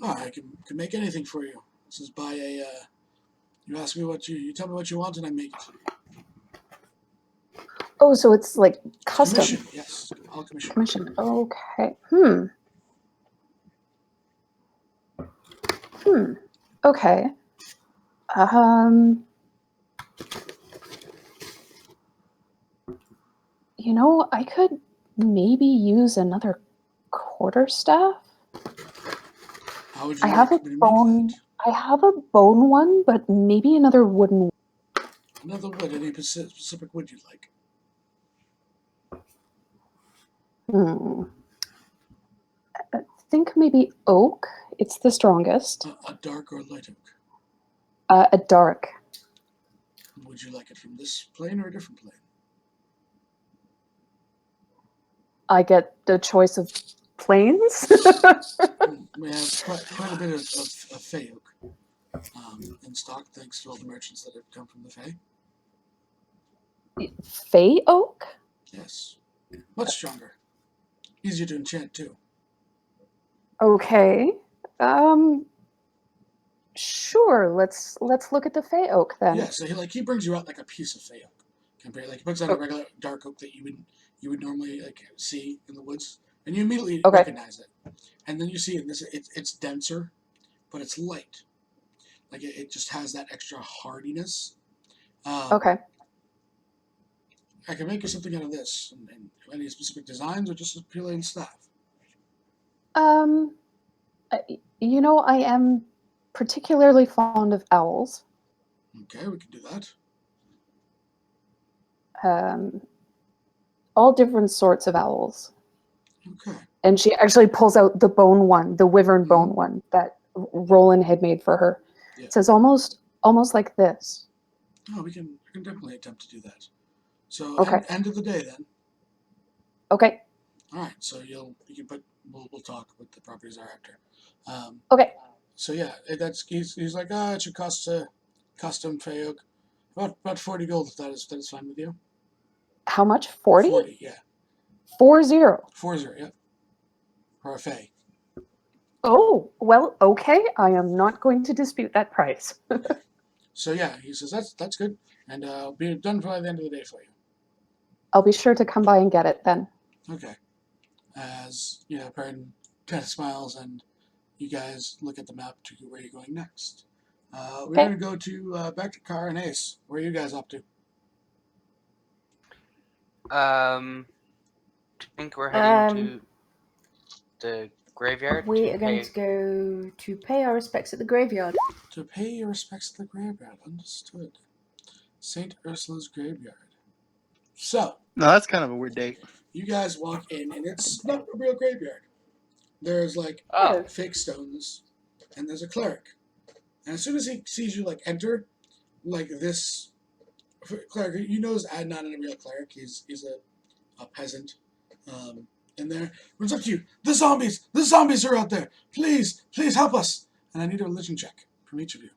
Oh, I can make anything for you. This is by a. You ask me you tell me what you want, and I make it. Oh, so it's like custom. Commission, yes, all commission. Commission. Okay. Okay. I could maybe use another quarterstaff. How would you I have a bone. I have a bone one, but maybe another wooden. Another wood. Any specific wood you'd like? I think maybe oak. It's the strongest. A dark or light oak? A dark. Would you like it from this plane or a different plane? I get the choice of planes. We have quite a bit of Fey oak. in stock, thanks to all the merchants that have come from the Fae. Fey oak? Yes, much stronger, easier to enchant too. Okay. Sure. Let's look at the Fey oak then. Yeah, so he brings you out like a piece of Fae oak. Compared, like he puts out a regular dark oak that you would normally like see in the woods, and you immediately Okay. recognize it. And then you see it. It's denser, but it's light. Like it just has that extra hardiness. Okay. I can make you something out of this, and any specific designs or just a purely in staff. Um, I am particularly fond of owls. Okay, we can do that. Um, all different sorts of owls. Okay. And she actually pulls out the bone one, the wyvern bone Mhm. one that Roland had made for her. Yeah. It says almost like this. Oh, we can definitely attempt to do that. So Okay. end of the day then. Okay. All right. So you can put we'll talk what the properties are after. Okay. So yeah, he's like, it should cost a custom Fayok about 40 gold if that is fine with you. How much? 40? 40, yeah. 40. 40, yeah. For a Fay. Oh, well, okay. I am not going to dispute that price. So yeah, he says that's good, and I'll be done by the end of the day for you. I'll be sure to come by and get it then. Okay. As Perrin kind of smiles, and you guys look at the map to where you're going next. We're Okay. going to go to back to Car and Ace. Where are you guys up to? I think we're heading to the graveyard. We to are going pay- to go to pay our respects at the graveyard. To pay your respects to the graveyard. Understood. St. Ursula's graveyard. So, No, that's kind of a weird date. you guys walk in, and it's not a real graveyard. There's like Oh, fake stones, and there's a cleric. And as soon as he sees you enter, like this cleric, you know is not a real cleric. He's a peasant. In there, runs up to you. The zombies are out there. Please help us. And I need a religion check from each of you.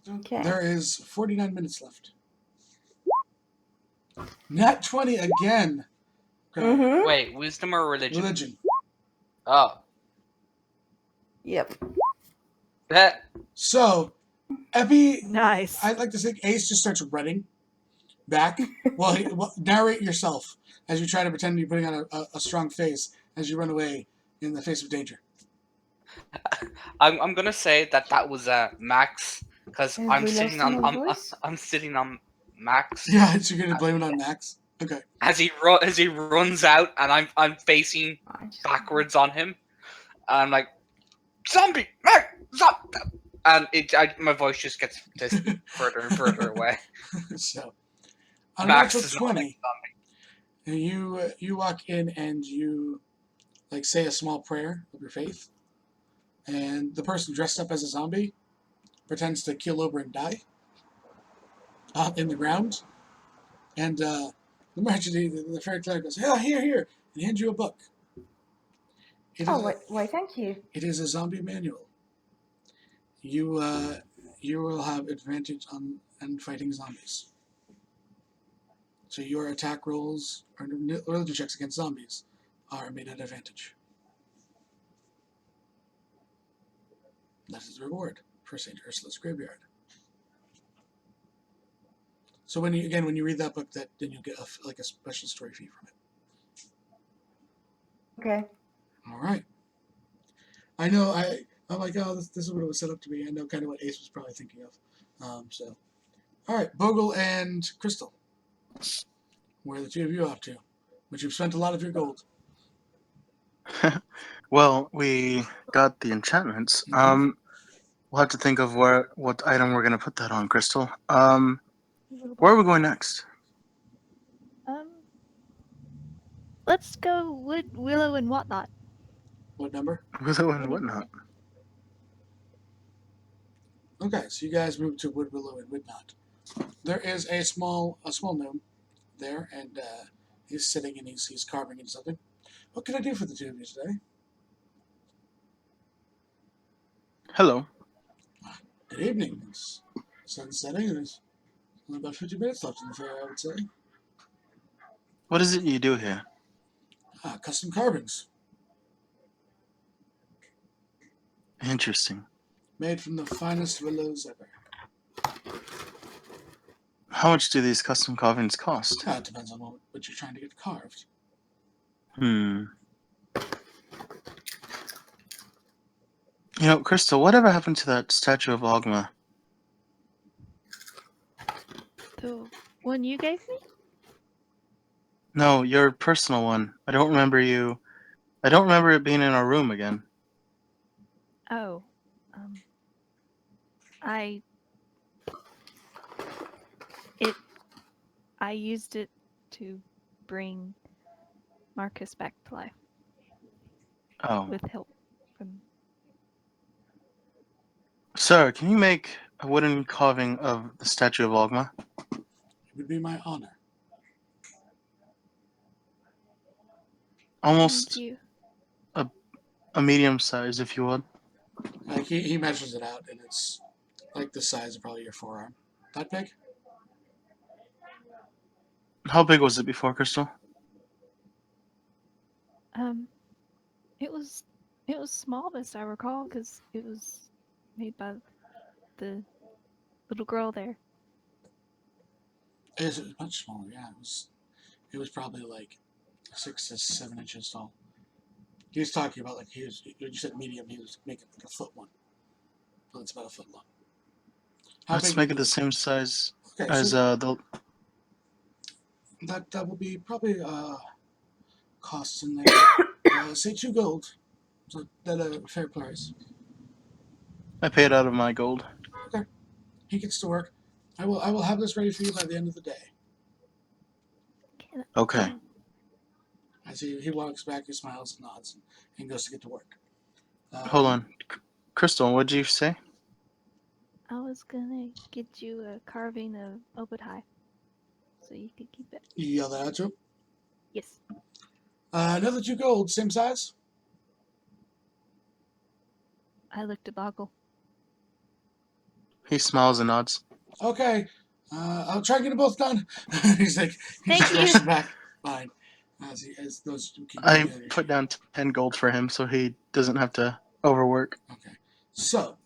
Okay. There is 49 minutes left. Nat 20 again. Mm-hmm. wait, wisdom or religion? Religion. Oh, Yep. that. So, Epi, Nice. I'd like to think Ace just starts running back. Well, narrate yourself as you try to pretend you're putting on a strong face as you run away in the face of danger. I'm gonna say that was Max because Have I'm we sitting lost on another voice? I'm sitting on Max Yeah, so you're gonna blame it on Max. Okay. as he runs out and I'm facing backwards on him. And I'm like, zombie, Max, zombie, and my voice just gets this further and further away. So, on a Max natural is 20, and you walk in and you say a small prayer of your faith, and the person dressed up as a zombie pretends to keel over and die in the ground, and the merchant, the fairy cleric goes, "Yeah, here," and hands you a book. It is Why, thank you. it is a zombie manual. You will have advantage on fighting zombies. So your attack rolls or religion checks against zombies are made at advantage. That is the reward for St. Ursula's graveyard. So when you read that book, then you'll get a special story fee from it. Okay. All right. I know. I'm like, oh, this is what it was set up to be. I know kind of what Ace was probably thinking of. So, all right, Bogle and Crystal, where are the two of you off to? Which you've spent a lot of your gold. Well, we got the enchantments. Mhm. We'll have to think of what item we're gonna put that on, Crystal. Where are we going next? Um, let's go Willow and whatnot. What number? Willow and What whatnot. Okay, so you guys move to Wood Willow and Woodnot. There is a small gnome there, and he's sitting and he's carving into something. What can I do for the two of you today? Hello. Good evening. It's sun setting, and there's only about 50 minutes left in the fair, I would say. What is it you do here? Custom carvings Interesting. made from the finest willows ever. How much do these custom carvings cost? It depends on what you're trying to get carved. You know, Crystal, whatever happened to that statue of Ogma? The one you gave me? No, your personal one. I don't remember it being in our room again. Oh, I used it to bring Marcus back to life Oh. with help from. Sir, can you make a wooden carving of the statue of Ogma? It would be my honor. Almost Thank you. a medium size, if you would. Like he measures it out, and it's like the size of probably your forearm. That big? How big was it before, Crystal? It was small, best I recall, because it was made by the little girl there. It was much smaller. Yeah, it was probably like 6 to 7 inches tall. He was talking about like you said medium. He was making like a foot one, but it's about a foot long. Let's make it the same size Okay, as so the. that will be probably costs in there. Say 2 gold. So that a fair price. I paid out of my gold. Okay, he gets to work. I will have this ready for you by the end of the day. Okay. As he walks back, he smiles and nods and goes to get to work. Hold on. Crystal, what did you say? I was gonna get you a carving of Obadai, so you could keep it. You yell that out to him. Yes. Another 2 gold, same size. I looked at Boggle. He smiles and nods. Okay, I'll try and get them both done. He's Thank just you. rushing back. Fine. As those 2 keep I together. put down 10 gold for him so he doesn't have to overwork. Okay, so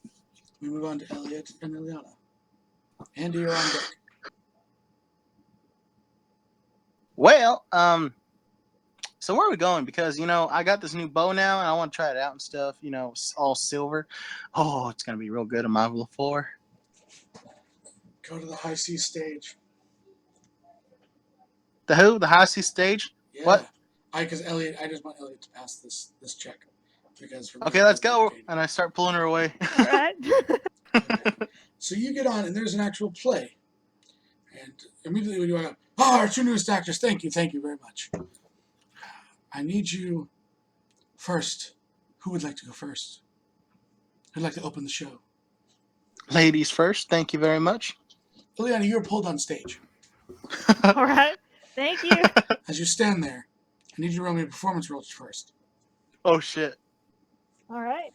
we move on to Elliot and Ileana. Andy, you're on deck. Well, so where are we going? Because, I got this new bow now and I want to try it out and stuff, all silver. Oh, it's going to be real good on my level 4. Go to the high C stage. The who? The high C stage? Yeah. What? I just want Elliot to pass this check. Because for Okay, let's go. And I start pulling her away. All right. Okay. So you get on, and there's an actual play. And immediately when you walk up, our 2 newest actors, thank you very much. I need you first. Who would like to go first? Who'd like to open the show? Ladies first, thank you very much. Ileana, you're pulled on stage. All right. Thank you. As you stand there, I need you to roll me a performance roll first. Oh, shit. All right.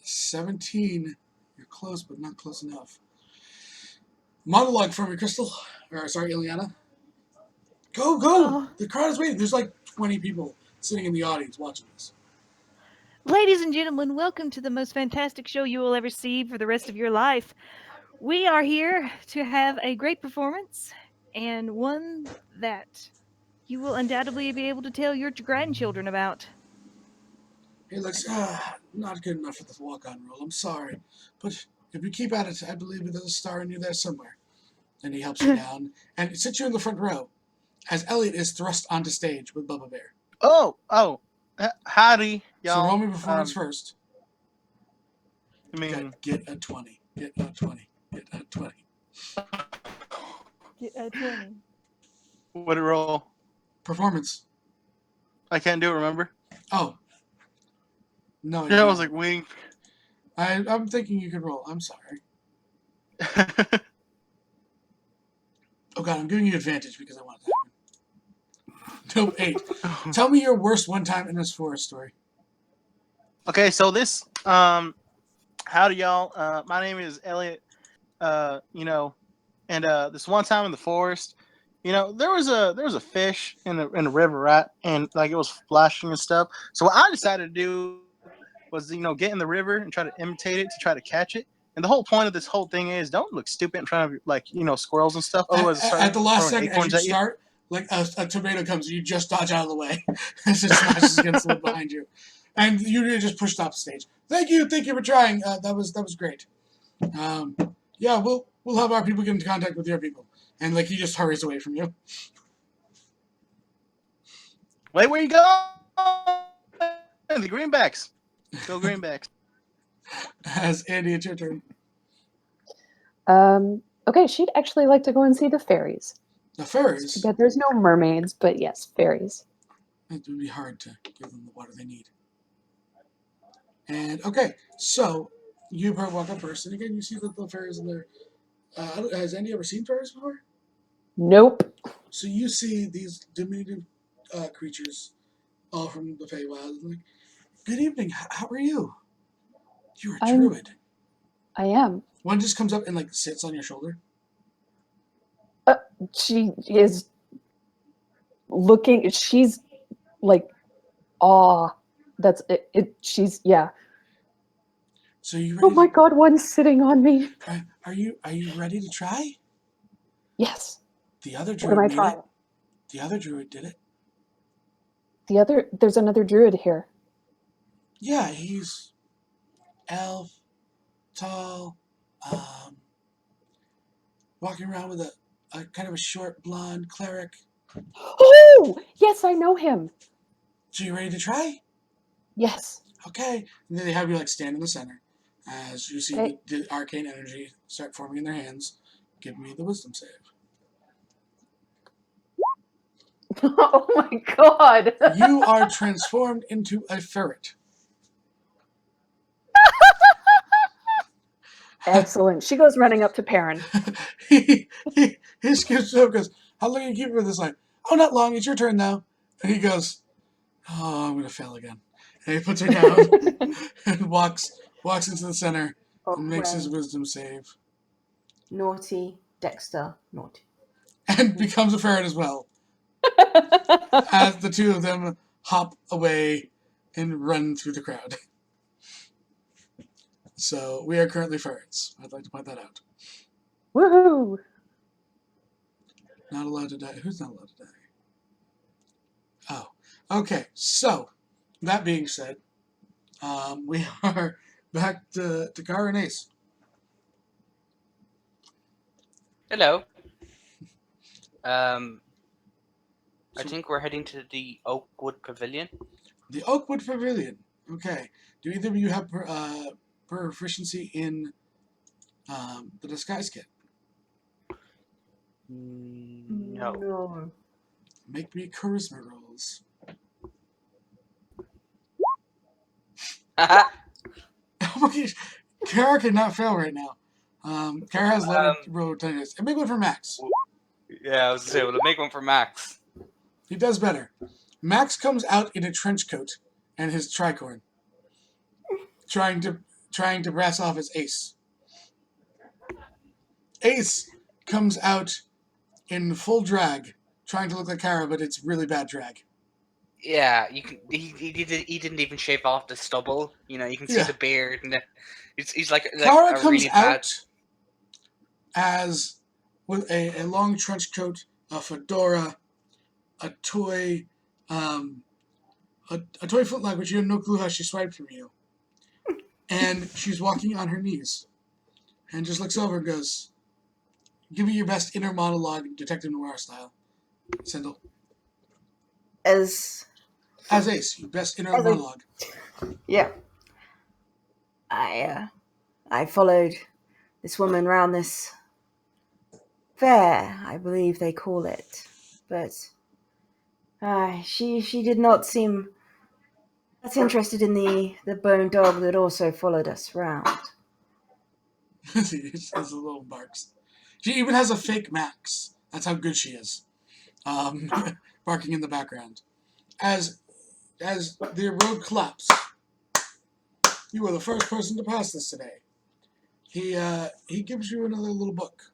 17. You're close, but not close enough. Monologue for me, Crystal. Or, sorry, Ileana. Go! Oh. The crowd is waiting. There's like 20 people sitting in the audience watching this. Ladies and gentlemen, welcome to the most fantastic show you will ever see for the rest of your life. We are here to have a great performance, and one that you will undoubtedly be able to tell your grandchildren about. He looks, not good enough for the walk-on role. I'm sorry. But if you keep at it, I believe there's a star in you there somewhere. And he helps you down and sits you in the front row as Elliot is thrust onto stage with Bubba Bear. Oh. Howdy, y'all. So roll me performance first. I mean, Get a 20. Get a 20. Get a 20. Get a 20. what it roll? Performance. I can't do it, remember? Oh. No, Yeah, I was like waiting. I'm thinking you could roll. I'm sorry. Oh, God, I'm giving you advantage because I want it to happen. Nope, 8. Tell me your worst one-time MS4 story. Okay, so this howdy y'all. My name is Elliot. And this one time in the forest, there was a fish in the river, right? And like it was splashing and stuff. So what I decided to do was get in the river and try to imitate it to try to catch it. And the whole point of this whole thing is don't look stupid in front of like squirrels and stuff. Otherwise, they start At the last throwing second, as acorns you at you. start, like a tomato comes, you just dodge out of the way as it smashes against the wood behind you, and you really just pushed off the stage. Thank you for trying. That was great. Um, yeah, we'll have our people get into contact with your people, and like he just hurries away from you. Wait, where you go? The greenbacks. Go greenbacks. As Andy, it's your turn. Okay, she'd actually like to go and see the fairies. The It's too fairies. bad there's no mermaids, but yes, fairies. It would be hard to give them the water they need. And okay, so you walk up first, and again you see that the fairies in there. Has Andy ever seen fairies before? Nope. So you see these diminutive creatures, all from the Feywild. Like, good evening. How are you? You're a druid. I am. One just comes up and like sits on your shoulder. She is looking. She's like, awe. That's it. She's yeah. So you Oh ready? my god, one's sitting on me. Are you ready to try? Yes. The other What druid am I made trying? it. The other druid did it. There's another druid here. Yeah, he's elf, tall, walking around with a kind of a short blonde cleric. Oh, yes, I know him. So you ready to try? Yes. Okay. And then they have you like stand in the center as you see Okay. the arcane energy start forming in their hands. Give me the wisdom save. Oh my god. You are transformed into a ferret. Excellent. She goes running up to Perrin. he skips up, goes, how long are you keeping for this night? Oh, not long. It's your turn now. And he goes, oh, I'm going to fail again. And he puts her down and walks into the center and makes his wisdom save. Naughty. Dexter. Naughty. And becomes a ferret as well. As the two of them hop away and run through the crowd. So we are currently ferrets. I'd like to point that out. Woohoo! Not allowed to die. Who's not allowed to die? Oh, okay. So that being said, we are back to Gar and Ace. Hello. I think we're heading to the Oakwood Pavilion. The Oakwood Pavilion. Okay. Do either of you have proficiency in the disguise kit? No. No. Make me charisma rolls. Oh my gosh. Kara cannot fail right now. Kara has rolled 10 dice. And make one for Max. Yeah, I was going to say, well, make one for Max. He does better. Max comes out in a trench coat and his tricorn, trying to brass off his Ace. Ace comes out in full drag, trying to look like Kara, but it's really bad drag. Yeah, you can. He didn't even shave off the stubble. You can see the beard, and he's like Kara a comes really bad. out as with a long trench coat, a fedora, a toy footlock, which you have no clue how she swiped from you. And she's walking on her knees. And just looks over and goes, give me your best inner monologue, Detective Noir style. Sindel. As Ace, your best inner monologue. Yeah. I followed this woman around this fair, I believe they call it. But she did not seem that interested in the bone dog that also followed us around. She just has a little barks. She even has a fake Max. That's how good she is. Barking in the background. As the road collapses, You were the first person to pass this today. He gives you another little book.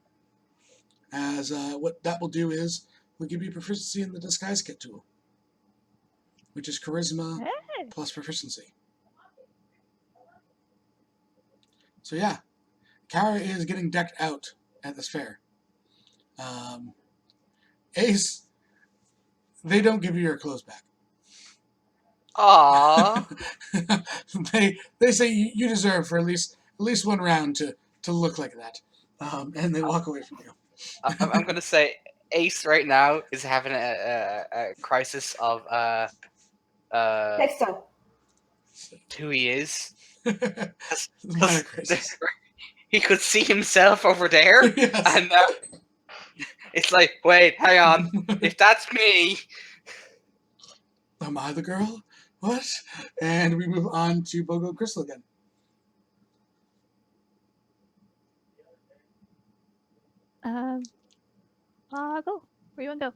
As what that will do is we'll give you proficiency in the disguise kit tool, which is charisma Hey. plus proficiency. So yeah, Kara is getting decked out at this fair. Ace, they don't give you your clothes back. Aww. they say you deserve for at least one round to look like that, and they walk away from you. I'm gonna say Ace right now is having a crisis of Next time. who he is. Minor crisis. He could see himself over there, Yes. and it's like, wait, hang on. If that's me, Am I the girl? What? And we move on to Bogo Crystal again. Go. Where you want to go?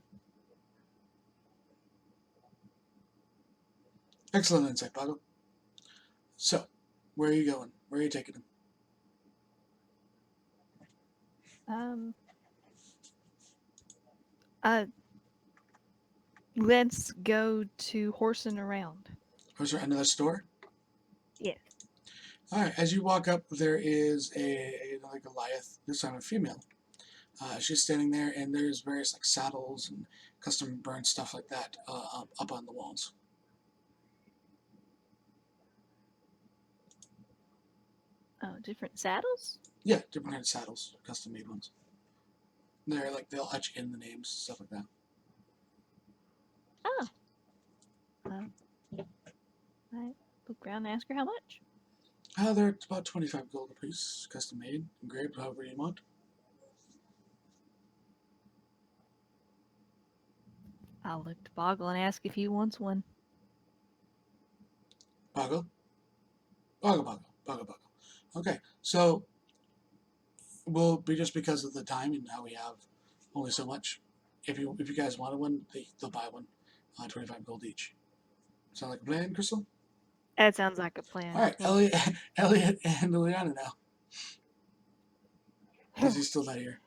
Excellent insight, Bogo. So, where are you going? Where are you taking him? Let's go to horsing around. Was there another store? Yes. All right. As you walk up, there is another Goliath. This time a female. She's standing there, and there's various like saddles and custom burnt stuff like that up on the walls. Oh, different saddles? Yeah, different kind of saddles, custom made ones. They're like they'll etch in the names, stuff like that. Oh. I look around and ask her how much. They're about 25 gold a piece, custom made, engraved, however you want. I'll look to Boggle and ask if he wants one. Boggle? Boggle. Okay, so will be just because of the time and how we have only so much. If you guys wanted one, they'll buy one, 25 gold each. Sound like a plan, Crystal? That sounds like a plan. All right, Elliot and Liliana now. Because he's still not here.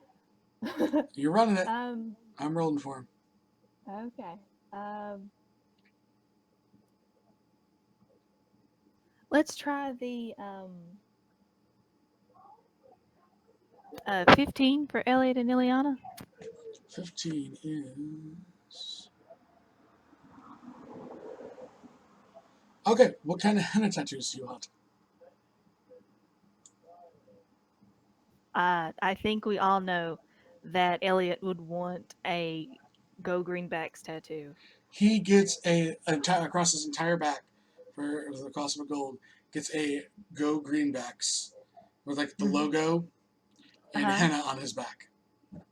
You're running it. I'm rolling for him. Okay. Let's try the 15 for Elliot and Ileana. 15 is... Okay, what kind of henna tattoos do you want? I think we all know that Elliot would want a Go Greenbacks tattoo. He gets across his entire back for the cost of a gold, gets a Go Greenbacks with like the logo and henna on his back.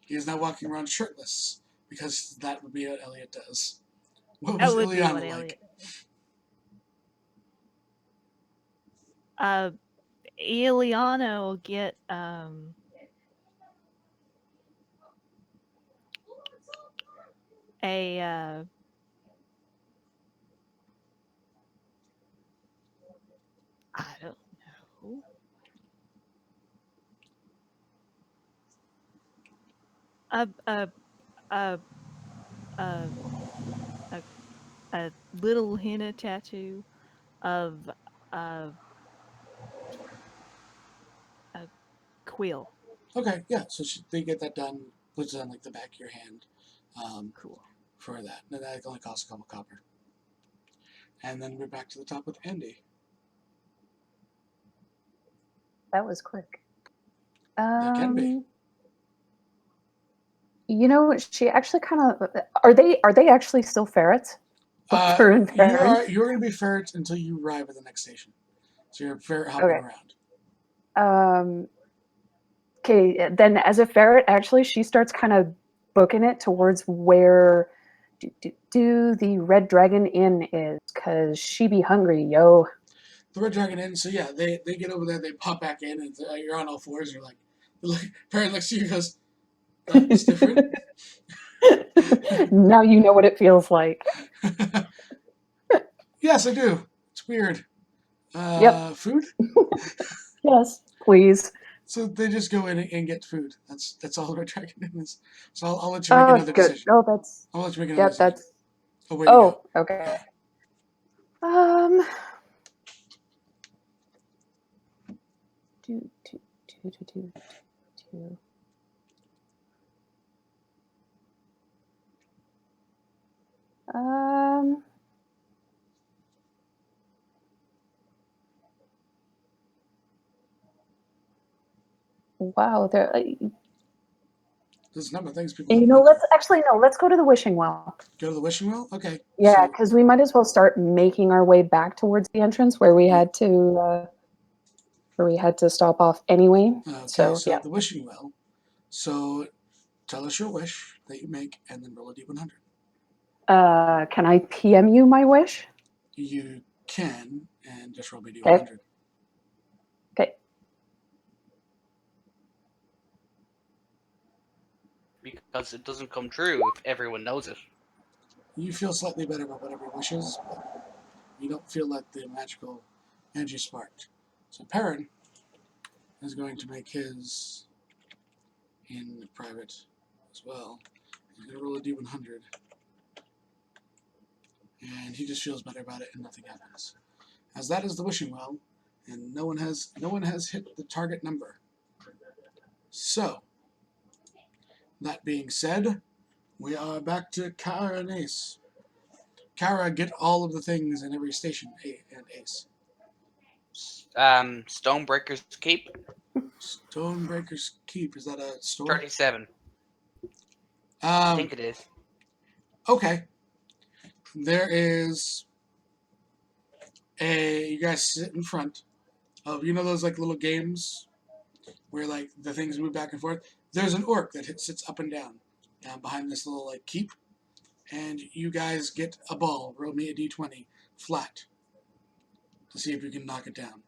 He is now walking around shirtless because that would be what Elliot does. What was Ileana like? Ileana will get a I don't know. A little henna tattoo of a quill. Okay, yeah. So they get that done. Puts it on like the back of your hand. Cool. For that, and that only costs a couple copper. And then we're back to the top with Andy. That was quick. That can be. You know, she actually kind of are they actually still ferrets? You're going to be ferrets until you arrive at the next station. So you're ferret hopping around. Okay, then as a ferret, actually, she starts kind of booking it towards where the Red Dragon Inn is, because she be hungry, yo. The Red Dragon Inn, so yeah, they get over there, they pop back in, and you're on all fours, and you're like, Ferret looks at you and goes, that was different. Now you know what it feels like. Yes, I do. It's weird. Yep. Food. Yes, please. So they just go in and get food. That's all the red dragon is. So I'll let you make Oh, another good. decision. Oh, that's I'll let you make another yep. decision. That's Oh, where you go? okay. Yeah. Um. Do, do, do, do, do, do. Um. Wow. There. There's a number of things people have You to know, look let's for. actually no. Let's go to the wishing well. Go to the wishing well. Okay. Yeah, So because we might as well start making our way back towards the entrance where we Yeah. had to stop off anyway. okay. So So yeah. the wishing well. So tell us your wish that you make, and then roll a d100. Can I PM you my wish? You can, and just roll me Okay. d100. Okay. Because it doesn't come true if everyone knows it. You feel slightly better about whatever your wish is, but you don't feel like the magical energy sparked. So Perrin is going to make his in private as well. He's going to roll a d100, and he just feels better about it, and nothing happens. As that is the wishing well, and no one has hit the target number. So, that being said, we are back to Kara and Ace. Kara, get all of the things in every station, and Ace. Stonebreaker's Keep, Stonebreaker's Keep, is that a store? 37. I think it is. Okay. There is you guys sit in front of, those like little games where like the things move back and forth. There's an orc that sits up and down behind this little like keep, and you guys get a ball. Roll me a d20 flat to see if you can knock it down.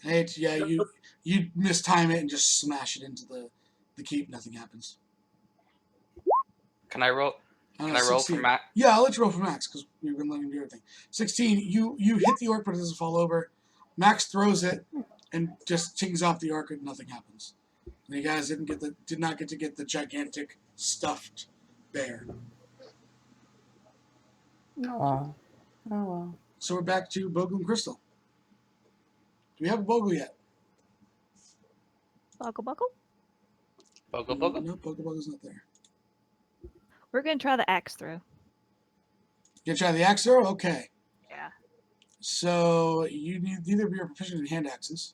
Yeah, you mistime it and just smash it into the keep. Nothing happens. Can I roll? Can I roll for 16. Matt? Yeah, I'll let you roll for Max because we've been letting him do everything. 16. You hit the orc, but it doesn't fall over. Max throws it and just tings off the orc, and nothing happens. And you guys did not get to get the gigantic stuffed bear. Oh. Oh well. So we're back to Bogle and Crystal. Do we have a Bogle yet? Buckle, buckle. Bogle, bogle. No, Bogle's not there. We're gonna try the axe throw. You try the axe throw? Okay. Yeah. So you need neither of you are proficient in hand axes.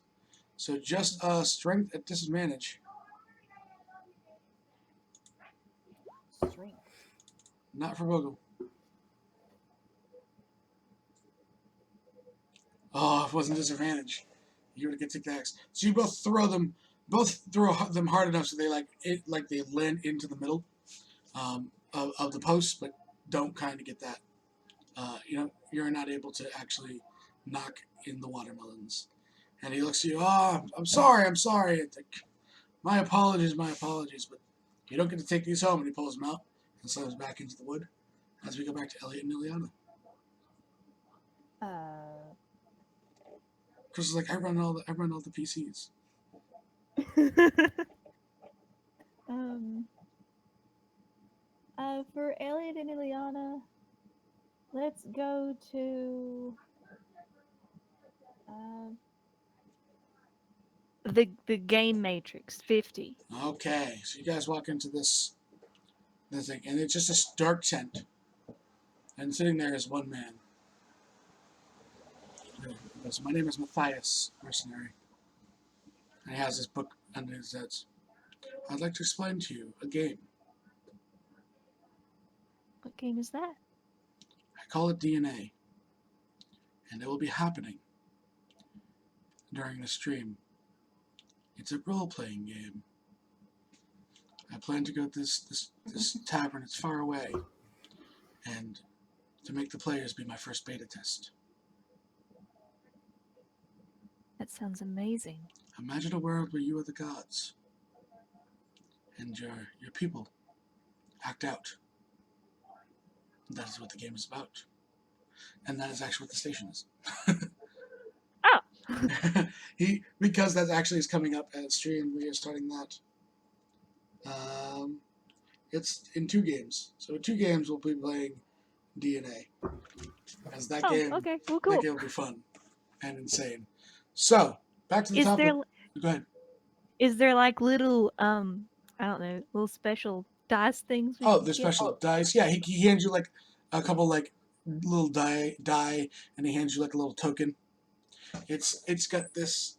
So just strength at disadvantage. Strength. Not for Bogle. Oh, if it wasn't disadvantage, you would get to take the axe. So you both throw them hard enough so they land into the middle of the post, but don't kind of get that. You're not able to actually knock in the watermelons. And he looks at you. Oh, I'm sorry. It's like, my apologies, but you don't get to take these home. And he pulls them out and slams back into the wood. As we go back to Elliot and Ileana. Chris is like, I run all the PCs. For Elliot and Ileana, let's go to the game matrix 50. Okay, so you guys walk into this thing, and it's just a dark tent, and sitting there is one man. He goes, my name is Matthias, mercenary. And he has his book under his head. I'd like to explain to you a game. What game is that? I call it DNA, and it will be happening during the stream. It's a role-playing game. I plan to go to this tavern. It's far away, and to make the players be my first beta test. That sounds amazing. Imagine a world where you are the gods, and your people act out. That is what the game is about. And that is actually what the station is. Oh. Because that actually is coming up at stream. We are starting that. It's in 2 games. So in 2 games we'll be playing DNA. As that game Okay. Well, that cool. game will be fun and insane. So back to the Is topic. there Go ahead. is there like little I don't know, little special dice things we Oh, can there's get? special dice. Yeah, he hands you like a couple like little die, and he hands you like a little token. It's got this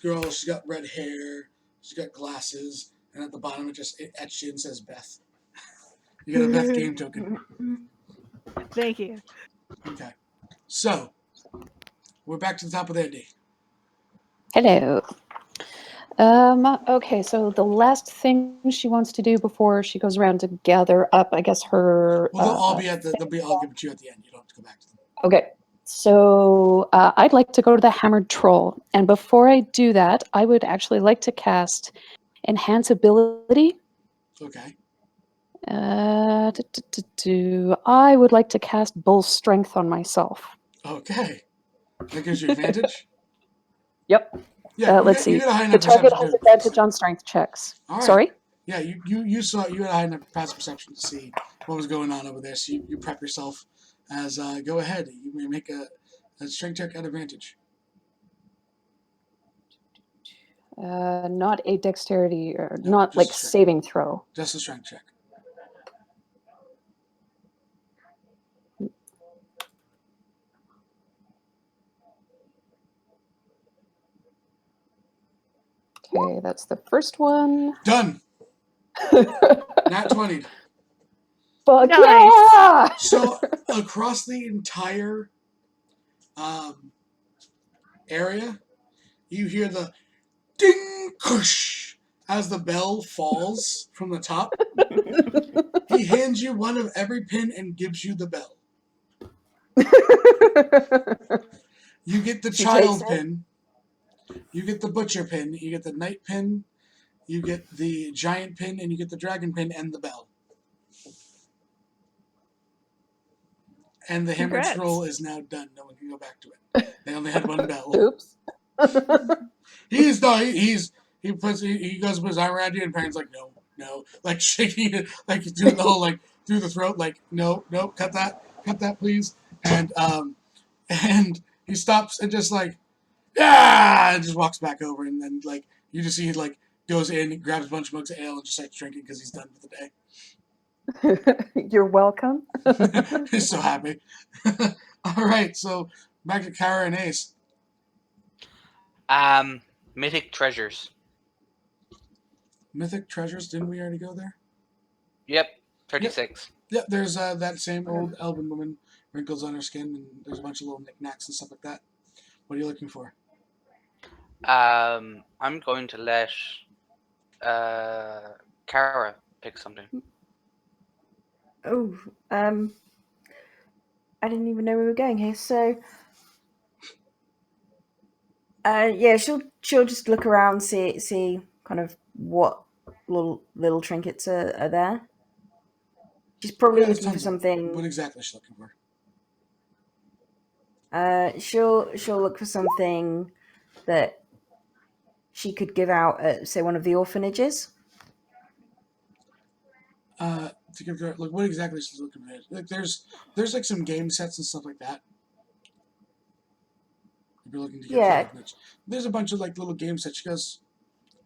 girl. She's got red hair. She's got glasses, and at the bottom it etched in says Beth. You got a Beth game token. Thank you. Okay, so we're back to the top of the Andy. Hello. Okay, so the last thing she wants to do before she goes around to gather up, I guess, her. Well, they'll all be at the. They'll be all given to you at the end. You don't have to go back to them. Okay, so I'd like to go to the Hammered Troll. And before I do that, I would actually like to cast Enhance Ability. Okay. I would like to cast Bull Strength on myself. Okay. That gives you advantage. Yep. Yeah. Let's see. You got a high The enough target perception has to. advantage on strength checks. All right. Sorry? Yeah, you saw you had a high enough passive perception to see what was going on over there, so you prep yourself as go ahead. You may make a strength check at advantage. Not a dexterity or No, not just like a strength. saving throw. Just a strength check. Okay, that's the first one. Done. Nat 20. Fuck Nice. yeah! So across the entire area, you hear the ding kush as the bell falls from the top. He hands you one of every pin and gives you the bell. You get the She child takes it. pin. You get the butcher pin. You get the knight pin. You get the giant pin, and you get the dragon pin and the bell. And the hammer Congrats. troll is now done. No one can go back to it. They only had one bell. Oops. He goes and puts his arm around you, and Perrin's like, no, like shaking it, like doing the whole like through the throat, like no, cut that, please, and he stops and just like, yeah, and just walks back over, and then like you just see he like goes in, grabs a bunch of mugs of ale, and just starts drinking because he's done for the day. You're welcome. He's so happy. All right, so back to Kara and Ace. Mythic treasures. Mythic treasures. Didn't we already go there? Yep, 36. Yep. There's that same old elven woman, wrinkles on her skin, and there's a bunch of little knickknacks and stuff like that. What are you looking for? I'm going to let Kara pick something. Oh, I didn't even know we were going here. So, yeah, she'll just look around, see kind of what little trinkets are there. She's probably There's looking for tons of them. something. What exactly is she looking for? She'll look for something that she could give out at, say, one of the orphanages. To give her like what exactly is she looking for? Like there's like some game sets and stuff like that. If you're looking to get Yeah. the orphanage, there's a bunch of like little game sets.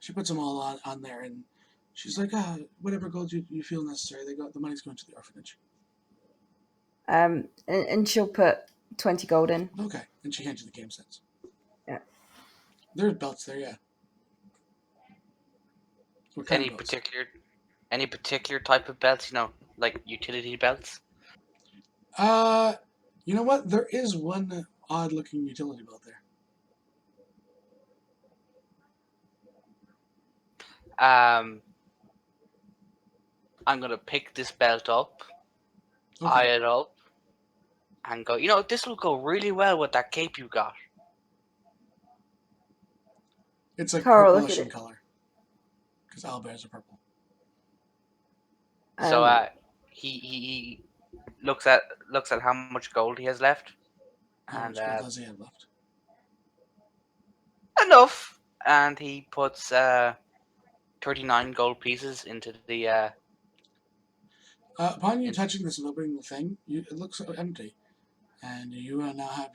She puts them all on there, and she's like, whatever gold you feel necessary, the money's going to the orphanage. And she'll put 20 gold in. Okay, and she hands you the game sets. Yeah. There's belts there, yeah. What kind Any of belts? particular type of belts? You know, like utility belts. You know what? There is one odd-looking utility belt there. I'm gonna pick this belt up, eye it up, and go. You know, this will go really well with that cape you got. It's like Carl, look purplish at in it. color, because owlbears are purple. So he looks at how much gold he has left, How and much gold does he have left? enough. And he puts 39 gold pieces into the. Upon you touching this and opening the thing, it looks empty, and you now have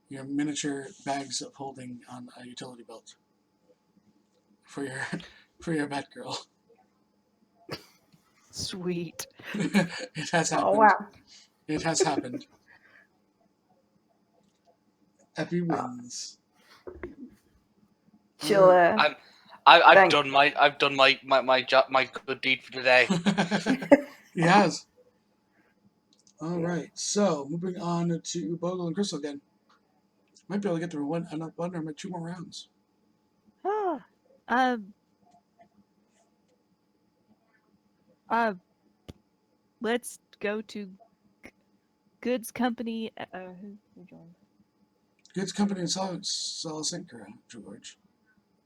your miniature bags of holding on a utility belt for your for your Batgirl. Sweet. It has happened. Oh wow. It has happened. Epi wins. She'll I've Thank- done my job, my good deed for today. He has. All right. So moving on to Bogle and Crystal again. Might be able to get through one or two more rounds. Ah, let's go to Goods Company. Who joined? Goods Company and Synchro, George.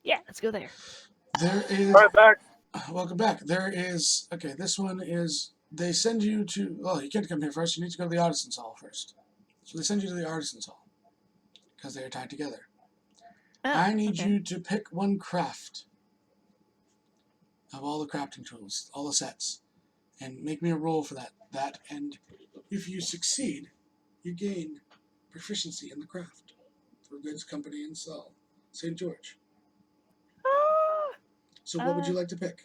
Yeah, let's go there. There is. Right back. Welcome back. There is. Okay, this one is. They send you to. Well, you can't come here first. You need to go to the Artisans Hall first. So they send you to the Artisans Hall because they are tied together. Oh, I need okay. you to pick one craft of all the crafting tools, all the sets, and make me a roll for that. And if you succeed, you gain proficiency in the craft for Goods Company and St. George. Ah, So what would you like to pick?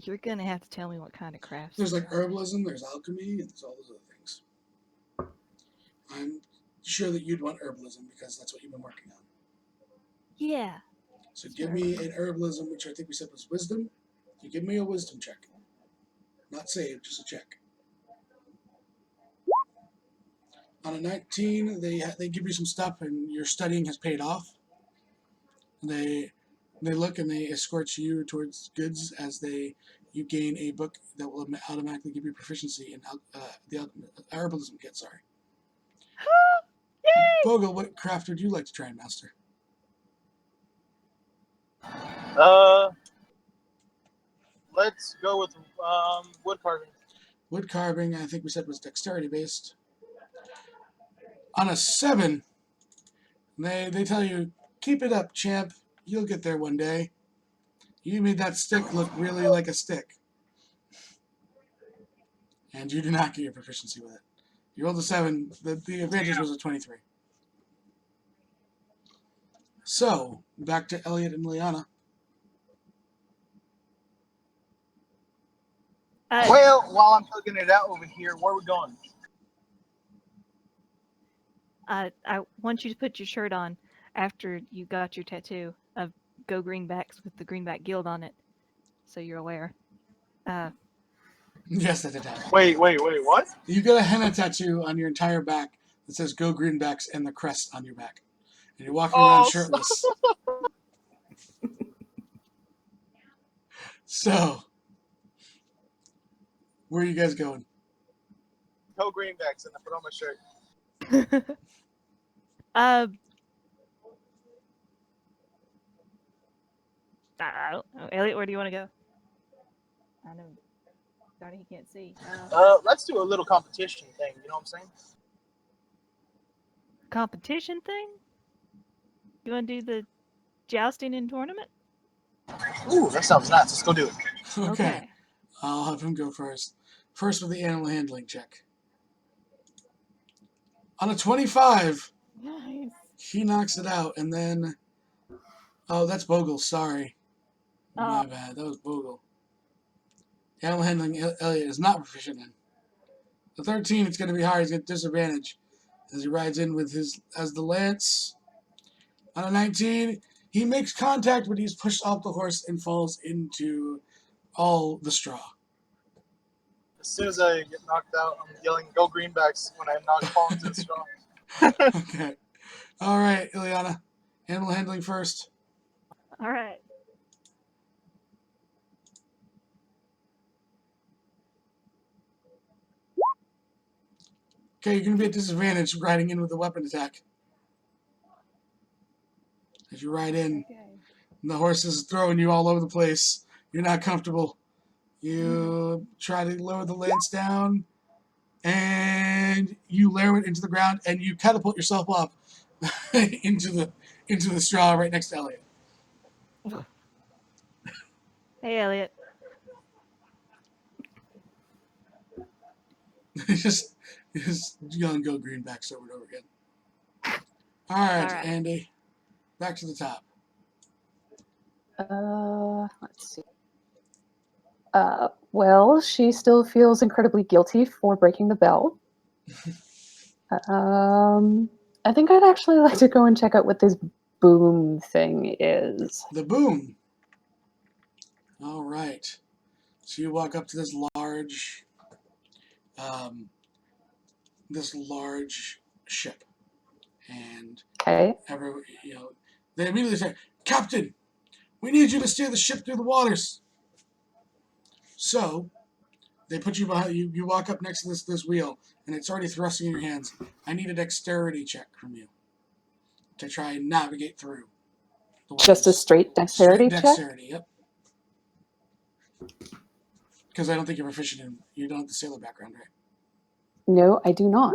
you're gonna have to tell me what kind of crafts. There's like herbalism, there's alchemy, and there's all those other things. I'm sure that you'd want herbalism because that's what you've been working on. Yeah. So give me an herbalism, which I think we said was wisdom. You give me a wisdom check. Not save, just a check. On a 19, they give you some stuff, and your studying has paid off. They look and they escort you towards goods as you gain a book that will automatically give you proficiency in the herbalism kit. Sorry. Yay! Bogle, what craft would you like to try and master? Let's go with wood carving. Wood carving, I think we said was dexterity based. On a 7, they tell you, keep it up, champ. You'll get there one day. You made that stick look really like a stick. And you do not get your proficiency with it. You rolled a 7. The advantage was a 23. So, back to Elliot and Liana. Well, while I'm plugging it out over here, where are we going? I want you to put your shirt on after you got your tattoo of Go Greenbacks with the Greenback Guild on it, so you're aware. Yes, that did happen. Wait, what? You got a henna tattoo on your entire back that says Go Greenbacks and the crest on your back. And you're walking around shirtless. So, where are you guys going? Go Greenbacks, and I put on my shirt. I don't know. Elliot, where do you want to go? I know. Sorry, he can't see. Let's do a little competition thing. You know what I'm saying? Competition thing? You want to do the jousting and tournament? Ooh, that sounds nice. Let's go do it. Okay. I'll have him go first. First with the animal handling check. On a 25, Nice. he knocks it out, and then... Oh, that's Bogle, sorry. My bad, that was Bogle. Animal handling Elliot is not proficient in. The 13, it's going to be hard. He's got disadvantage as he rides in with as the lance. On a 19, he makes contact, but he's pushed off the horse and falls into all the straw. As soon as I get knocked out, I'm yelling "Go Greenbacks" when I fall into the straw. Okay. All right, Ileana. Animal handling first. All right. Okay, you're going to be at disadvantage riding in with a weapon attack. As you ride in, Okay. and the horse is throwing you all over the place. You're not comfortable. You try to lower the lance down, and you lower it into the ground, and you catapult yourself up into the straw right next to Elliot. Hey, Elliot. just young go greenbacks over and over again. All right, All right. Andy, back to the top. Let's see. Well, she still feels incredibly guilty for breaking the bell. I think I'd actually like to go and check out what this boom thing is. The boom. All right. So you walk up to this large ship, and Okay. they immediately say, "Captain, we need you to steer the ship through the waters." So they put you behind. You walk up next to this wheel, and it's already thrusting in your hands. I need a dexterity check from you to try and navigate through the waters. Just a straight dexterity check? Dexterity, yep. Because I don't think you're proficient in. You don't have the sailor background, right? No, I do not.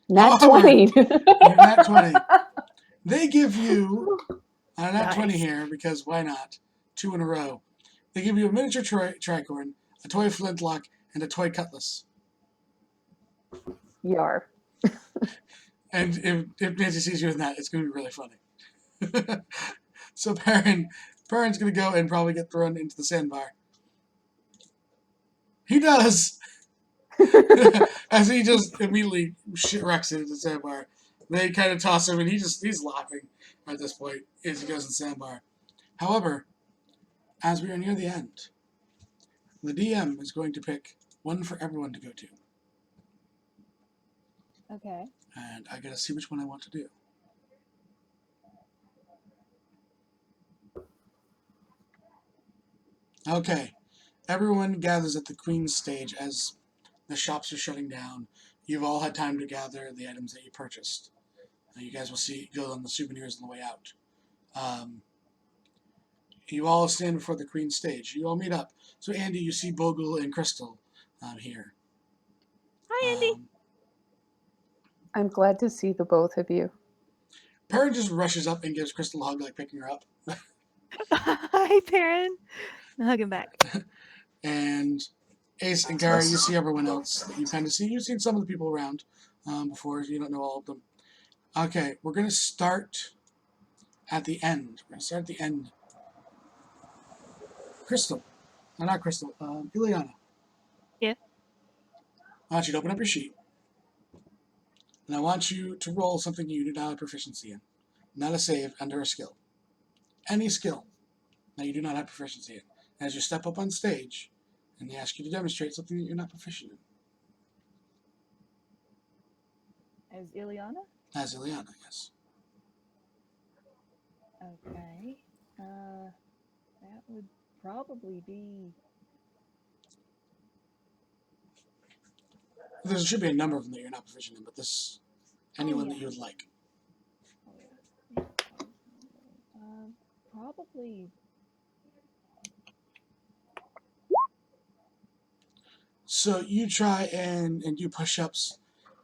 Nat However, 20. You're nat 20. They give you a nat 20 Nice. here because why not? 2 in a row. They give you a miniature tricorn, a toy flintlock, and a toy cutlass. Yar. And if Nancy sees you with that, it's going to be really funny. So Perrin's going to go and probably get thrown into the sandbar. He does! As he just immediately shit-wrecks into the sandbar. They kind of toss him, and he's laughing at this point as he goes in the sandbar. However, as we are near the end, the DM is going to pick one for everyone to go to. Okay. And I gotta see which one I want to do. Okay. Everyone gathers at the Queen's stage as the shops are shutting down. You've all had time to gather the items that you purchased. You guys will go on the souvenirs on the way out. You all stand before the Queen's stage. You all meet up. So Andy, you see Bogle and Crystal here. Hi, Andy. I'm glad to see the both of you. Perrin just rushes up and gives Crystal a hug, like picking her up. Hi, Perrin. Hug him back. And Ace and Gary, you see everyone else that you kind of see. You've seen some of the people around before. You don't know all of them. Okay, we're going to start at the end. Crystal. No, not Crystal. Ileana. Yeah. I want you to open up your sheet. And I want you to roll something you do not have proficiency in. Not a save, under a skill. Any skill that you do not have proficiency in. As you step up on stage, and they ask you to demonstrate something that you're not proficient in. As Ileana? As Ileana, yes. Okay. That would probably be. There should be a number of them that you're not proficient in, but this, anyone that yeah. you would like. Oh, yeah. Probably. So you try and do push-ups,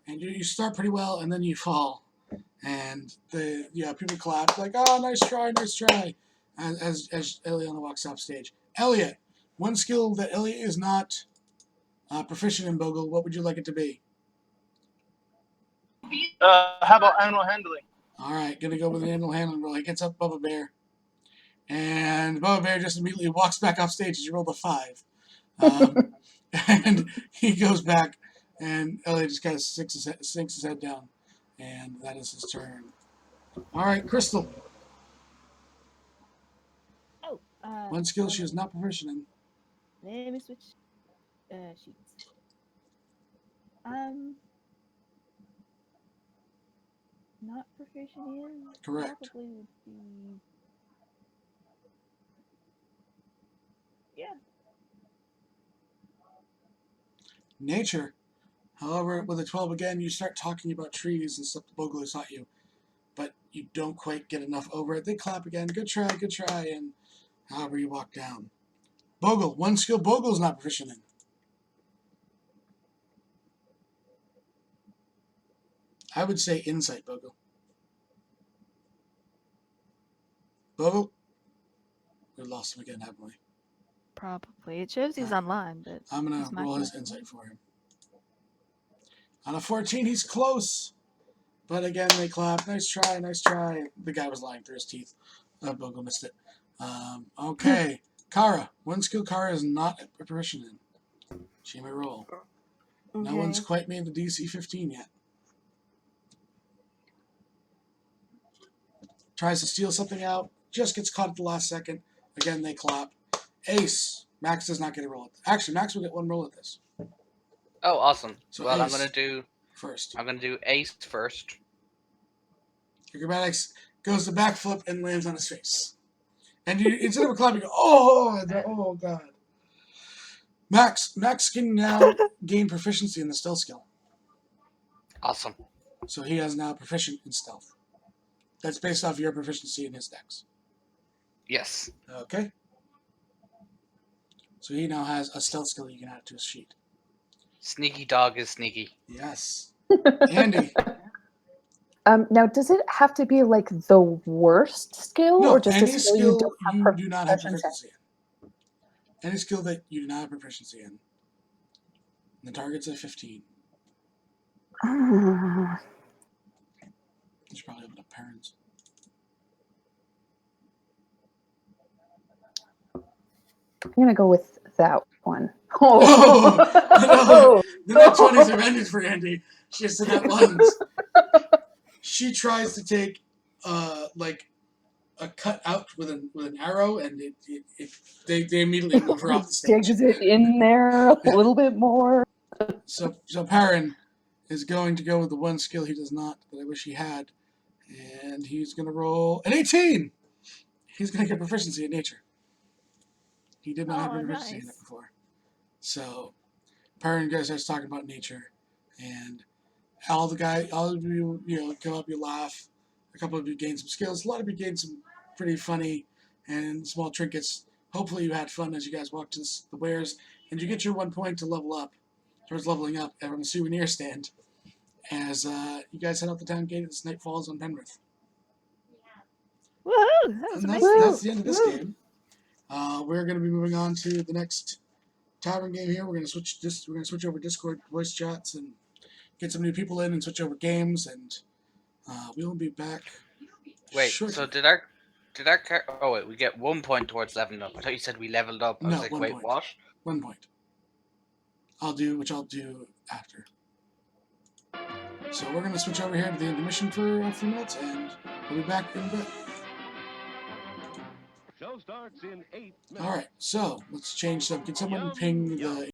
and you start pretty well, and then you fall, and people clap like, "Oh, nice try," as Eliana walks off stage. Elliot, one skill that Elliot is not proficient in, Bogle. What would you like it to be? How about animal handling? All right, gonna go with an animal handling roll. He gets up Bubba Bear, and Bubba Bear just immediately walks back off stage as you rolled a 5. And he goes back, and Elliot just kind of sinks his head down, and that is his turn. All right, Crystal. Oh. One skill she is not proficient in. Let me switch sheets. Not proficient in. Correct. Probably would be. Yeah. Nature. However, with a 12 again, you start talking about trees and stuff that Bogle taught you. But you don't quite get enough over it. They clap again. Good try, and however you walk down. Bogle, one skill Bogle's not proficient in. I would say insight, Bogle. Bogle? We lost him again, haven't we? Probably. It shows he's online, but I'm going that's to my roll his question. insight for him. On a 14, he's close. But again, they clap. Nice try, nice try. The guy was lying through his teeth. Bogle missed it. Okay. Kara. One skill Kara is not proficient in. She may roll. Okay. No one's quite made the DC 15 yet. Tries to steal something out. Just gets caught at the last second. Again, they clap. Ace. Max does not get a roll at this. Actually, Max will get one roll at this. Oh, awesome. So well, I'm Ace gonna do first. Ace first. Acrobatics goes to backflip and lands on his face. And you, instead of a clap, you go, oh god. Max can now gain proficiency in the stealth skill. Awesome. So he is now proficient in stealth. That's based off your proficiency in his dex. Yes. Okay. So he now has a stealth skill you can add to his sheet. Sneaky dog is sneaky. Yes. Andy. Now, does it have to be like the worst skill, No, or just any a skill you don't have you do not have proficiency proficiency in. Any skill that you do not have proficiency in. The target's at 15. in? You should probably open up parents. I'm gonna go with that one. Oh, the net 20s have ended for Andy. She has to net ones. She tries to take like a cut out with an arrow, and they immediately move her off the stage. Digs it in there a little bit more. So Perrin is going to go with the one skill he does not, that I wish he had. And he's going to roll an 18. He's going to get proficiency in nature. He did not have proficiency in it before. So Perrin starts talking about nature. And all of you, come up, you laugh. A couple of you gain some skills. A lot of you gain some pretty funny and small trinkets. Hopefully you had fun as you guys walked to the wares. And you get your 1 point to level up, towards leveling up on the souvenir stand. As you guys head out the town gate as night falls on Penrith. Woohoo! That was And amazing. that's the end of this game. We're going to be moving on to the next tavern game here. We're going to switch over Discord voice chats and get some new people in and switch over games, and we will be back. Wait, shortly. so did our oh wait, we get 1 point towards leveling up. I thought you said we leveled up. I was No, like, 1 wait, point. what? 1 point. I'll do after. So we're going to switch over here to the intermission for a few minutes, and we'll be back in a bit. Show starts in 8 minutes. All right, so let's change some. Can someone ping the